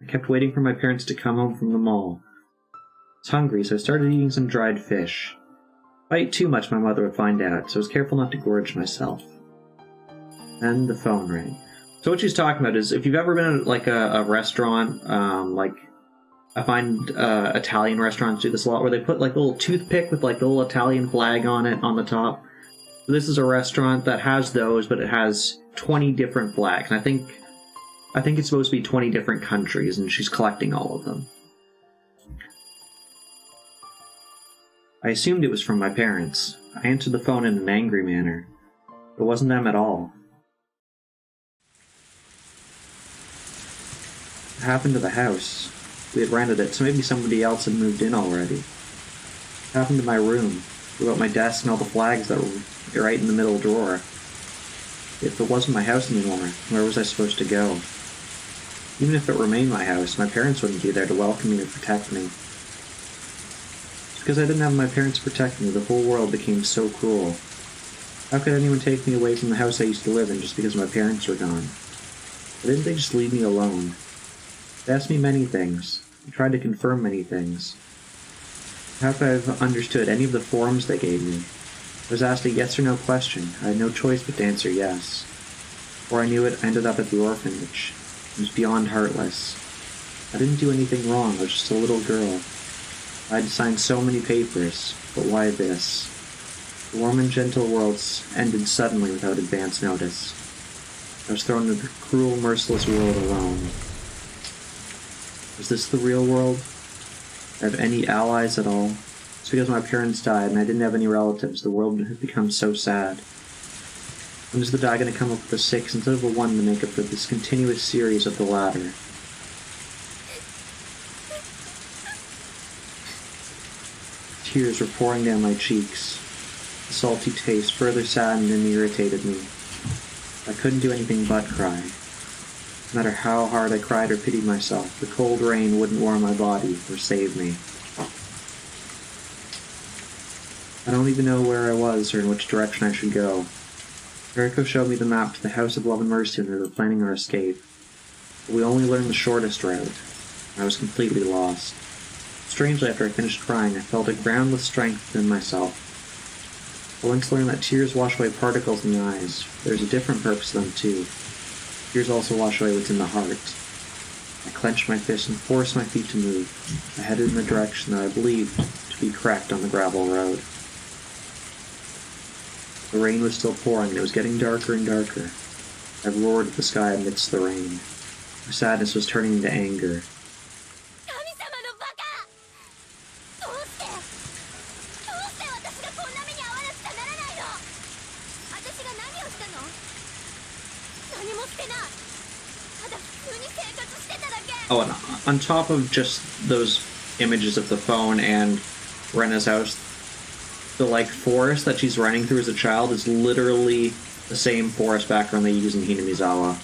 I kept waiting for my parents to come home from the mall. I was hungry, so I started eating some dried fish. If I ate too much, my mother would find out, so I was careful not to gorge myself. Then the phone rang. So what she's talking about is, if you've ever been at like a restaurant, like I find Italian restaurants do this a lot, where they put like a little toothpick with like the little Italian flag on it on the top. So this is a restaurant that has those, but it has 20 different flags. And I think it's supposed to be 20 different countries, and she's collecting all of them. I assumed it was from my parents. I answered the phone in an angry manner. It wasn't them at all. It happened to the house. We had rented it, so maybe somebody else had moved in already. It happened to my room. About my desk and all the flags that were right in the middle drawer. If it wasn't my house anymore, where was I supposed to go? Even if it remained my house, my parents wouldn't be there to welcome me or protect me. Just because I didn't have my parents to protect me, the whole world became so cruel. How could anyone take me away from the house I used to live in just because my parents were gone? Why didn't they just leave me alone? They asked me many things. They tried to confirm many things. How could I have understood any of the forms they gave me? I was asked a yes or no question. I had no choice but to answer yes. Before I knew it, I ended up at the orphanage. It was beyond heartless. I didn't do anything wrong. I was just a little girl. I had to sign so many papers, but why this? The warm and gentle worlds ended suddenly without advance notice. I was thrown into the cruel, merciless world alone. Was this the real world? Did I have any allies at all? It's because my parents died and I didn't have any relatives. The world had become so sad. When is the die going to come up with a 6 instead of a 1 to make up for this continuous series of the latter? Tears were pouring down my cheeks. The salty taste further saddened and irritated me. I couldn't do anything but cry. No matter how hard I cried or pitied myself, the cold rain wouldn't warm my body or save me. I don't even know where I was or in which direction I should go. Eriko showed me the map to the House of Love and Mercy when we were planning our escape. But we only learned the shortest route. I was completely lost. Strangely, after I finished crying, I felt a groundless strength within myself. I once learned that tears wash away particles in the eyes. There's a different purpose to them, too. Tears also wash away what's in the heart. I clenched my fist and forced my feet to move. I headed in the direction that I believed to be correct on the gravel road. The rain was still pouring, and it was getting darker and darker. I roared at the sky amidst the rain. My sadness was turning into anger. Oh, and on top of just those images of the phone and Rena's house, the, forest that she's running through as a child is literally the same forest background they use in Hinamizawa.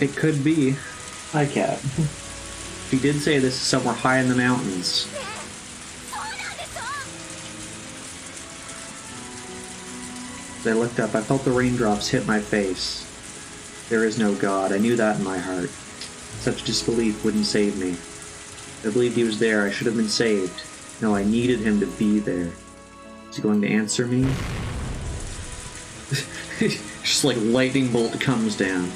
It could be. Hi, Cat. She did say this is somewhere high in the mountains. As I looked up, I felt the raindrops hit my face. There is no God. I knew that in my heart. Such disbelief wouldn't save me. I believed he was there. I should have been saved. No, I needed him to be there. Is he going to answer me? Just like lightning bolt comes down.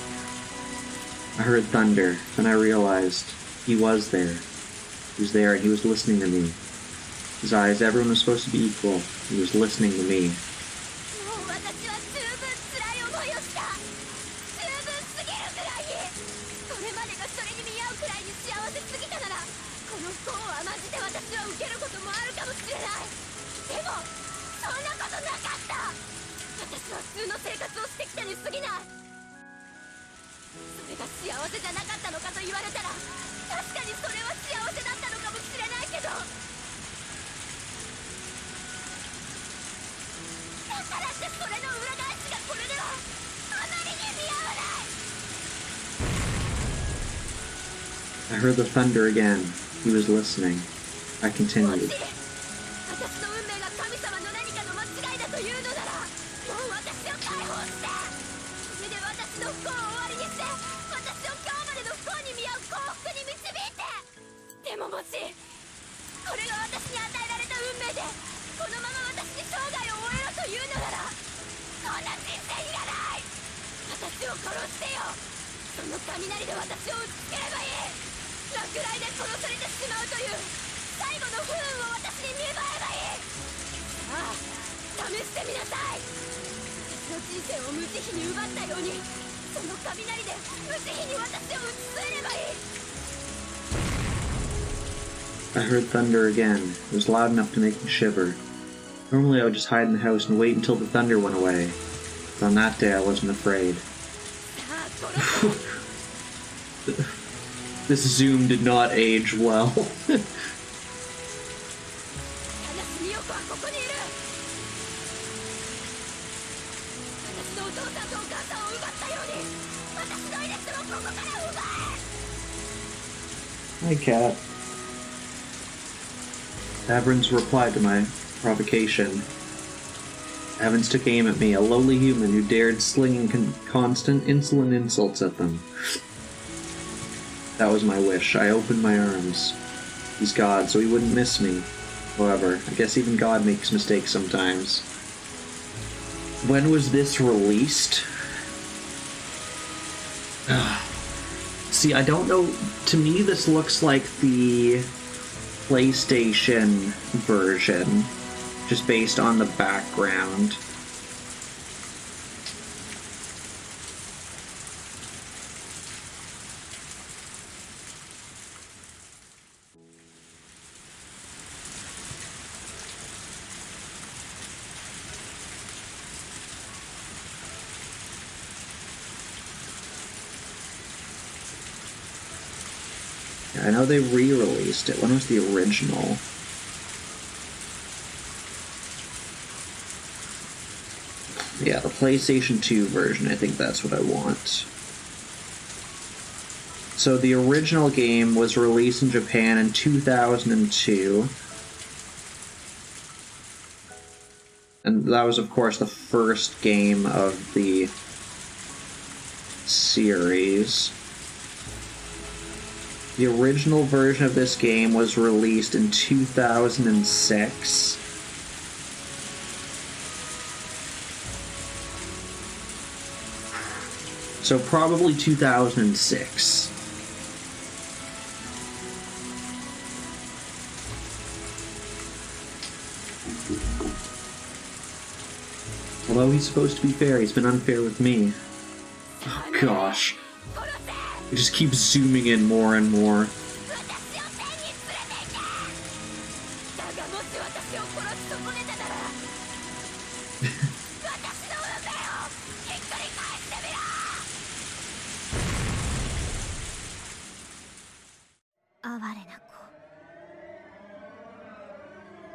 I heard thunder, then I realized he was there. He was there and he was listening to me. His eyes, everyone was supposed to be equal. He was listening to me. I heard the thunder again. He was listening. I continued. I heard thunder again. It was loud enough to make me shiver. Normally I would just hide in the house and wait until the thunder went away. But on that day I wasn't afraid. This zoom did not age well. Hi, Cat. Avern's replied to my provocation. Evans took aim at me, a lowly human who dared slinging constant, insolent insults at them. That was my wish. I opened my arms. He's God, so he wouldn't miss me. However, I guess even God makes mistakes sometimes. When was this released? See, I don't know. To me, this looks like the PlayStation version, just based on the background. I know they re-released it. When was the original? Yeah, the PlayStation 2 version. I think that's what I want. So the original game was released in Japan in 2002. And that was, of course, the first game of the series. The original version of this game was released in 2006. So probably 2006. Although he's supposed to be fair, he's been unfair with me. Oh gosh. It just keeps zooming in more and more.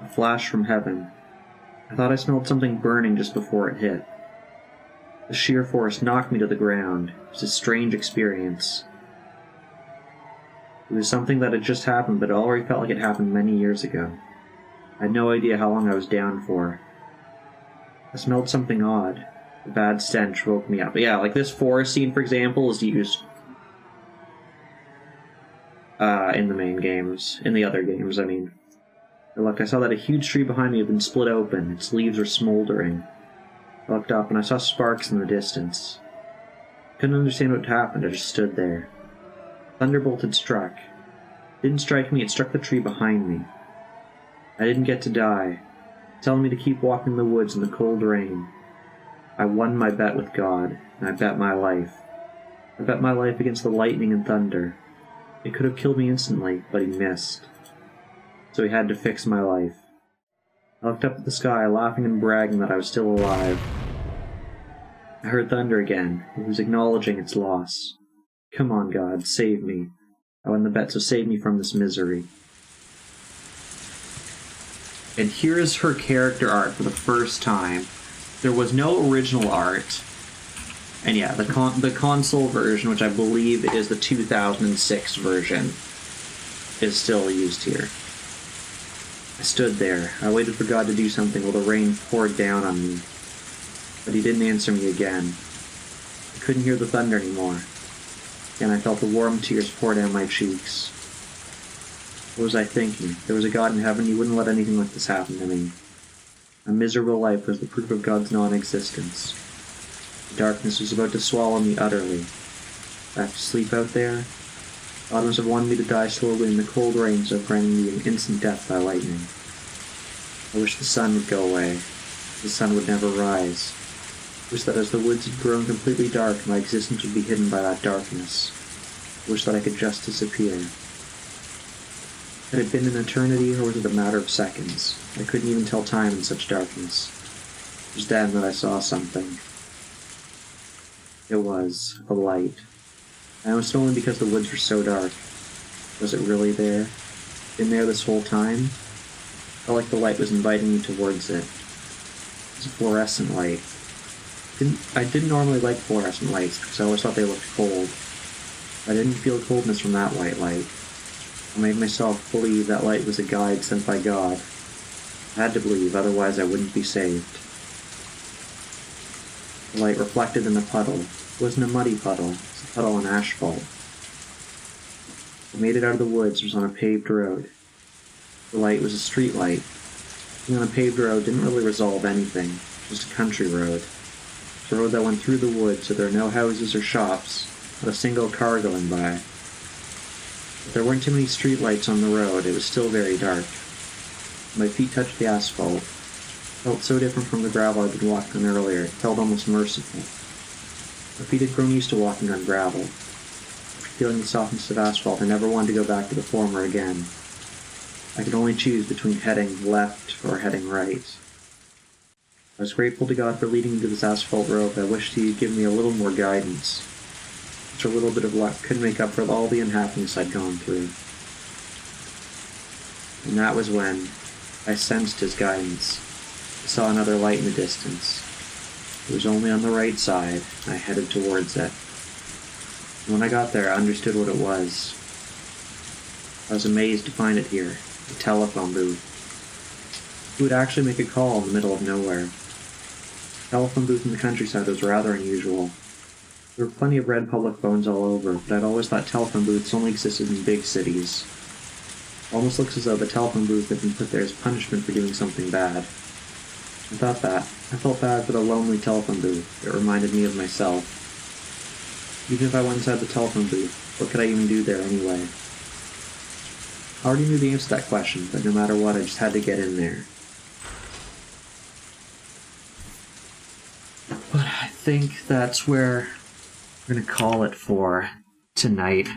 A flash from heaven. I thought I smelled something burning just before it hit. The sheer force knocked me to the ground. It was a strange experience. It was something that had just happened, but it already felt like it happened many years ago. I had no idea how long I was down for. I smelled something odd. A bad stench woke me up. Yeah, like this forest scene, for example, is used in the main games. In the other games, I mean. I looked, I saw that a huge tree behind me had been split open. Its leaves were smoldering. I looked up and I saw sparks in the distance. I couldn't understand what happened, I just stood there. Thunderbolt had struck. It didn't strike me, it struck the tree behind me. I didn't get to die, telling me to keep walking in the woods in the cold rain. I won my bet with God, and I bet my life. I bet my life against the lightning and thunder. It could have killed me instantly, but he missed. So he had to fix my life. I looked up at the sky, laughing and bragging that I was still alive. I heard thunder again. It was acknowledging its loss. Come on, God, save me. I won the bet, so save me from this misery. And here is her character art for the first time. There was no original art. And yeah, the console version, which I believe is the 2006 version, is still used here. I stood there. I waited for God to do something while the rain poured down on me. But he didn't answer me again. I couldn't hear the thunder anymore. And I felt the warm tears pour down my cheeks. What was I thinking? There was a God in heaven, he wouldn't let anything like this happen to me. A miserable life was the proof of God's non-existence. The darkness was about to swallow me utterly. I have to sleep out there? God must have wanted me to die slowly in the cold rain, so granting me an instant death by lightning. I wish the sun would go away. The sun would never rise. I wish that as the woods had grown completely dark, my existence would be hidden by that darkness. I wish that I could just disappear. Had it been an eternity, or was it a matter of seconds? I couldn't even tell time in such darkness. It was then that I saw something. It was a light. And it was only because the woods were so dark. Was it really there? Been there this whole time? I felt like the light was inviting me towards it. It was a fluorescent light. I didn't normally like fluorescent lights because I always thought they looked cold. I didn't feel coldness from that white light. I made myself believe that light was a guide sent by God. I had to believe, otherwise I wouldn't be saved. The light reflected in the puddle. It wasn't a muddy puddle, it was a puddle on asphalt. I made it out of the woods. It was on a paved road. The light was a street light. Being on a paved road didn't really resolve anything, just a country road. It's a road that went through the woods, so there are no houses or shops, not a single car going by. If there weren't too many street lights on the road, it was still very dark. My feet touched the asphalt. It felt so different from the gravel I'd been walking on earlier. It felt almost merciful. My feet had grown used to walking on gravel. After feeling the softness of asphalt, I never wanted to go back to the former again. I could only choose between heading left or heading right. I was grateful to God for leading me to this asphalt road, but I wished He had given me a little more guidance. Such a little bit of luck could make up for all the unhappiness I'd gone through. And that was when I sensed His guidance. I saw another light in the distance. It was only on the right side. I headed towards it. And when I got there, I understood what it was. I was amazed to find it here, a telephone booth. Who would actually make a call in the middle of nowhere? A telephone booth in the countryside was rather unusual. There were plenty of red public phones all over, but I'd always thought telephone booths only existed in big cities. It almost looks as though the telephone booth had been put there as punishment for doing something bad. I thought that. I felt bad for the lonely telephone booth. It reminded me of myself. Even if I went inside the telephone booth, what could I even do there anyway? I already knew the answer to that question, but no matter what, I just had to get in there. But I think that's where we're going to call it for tonight.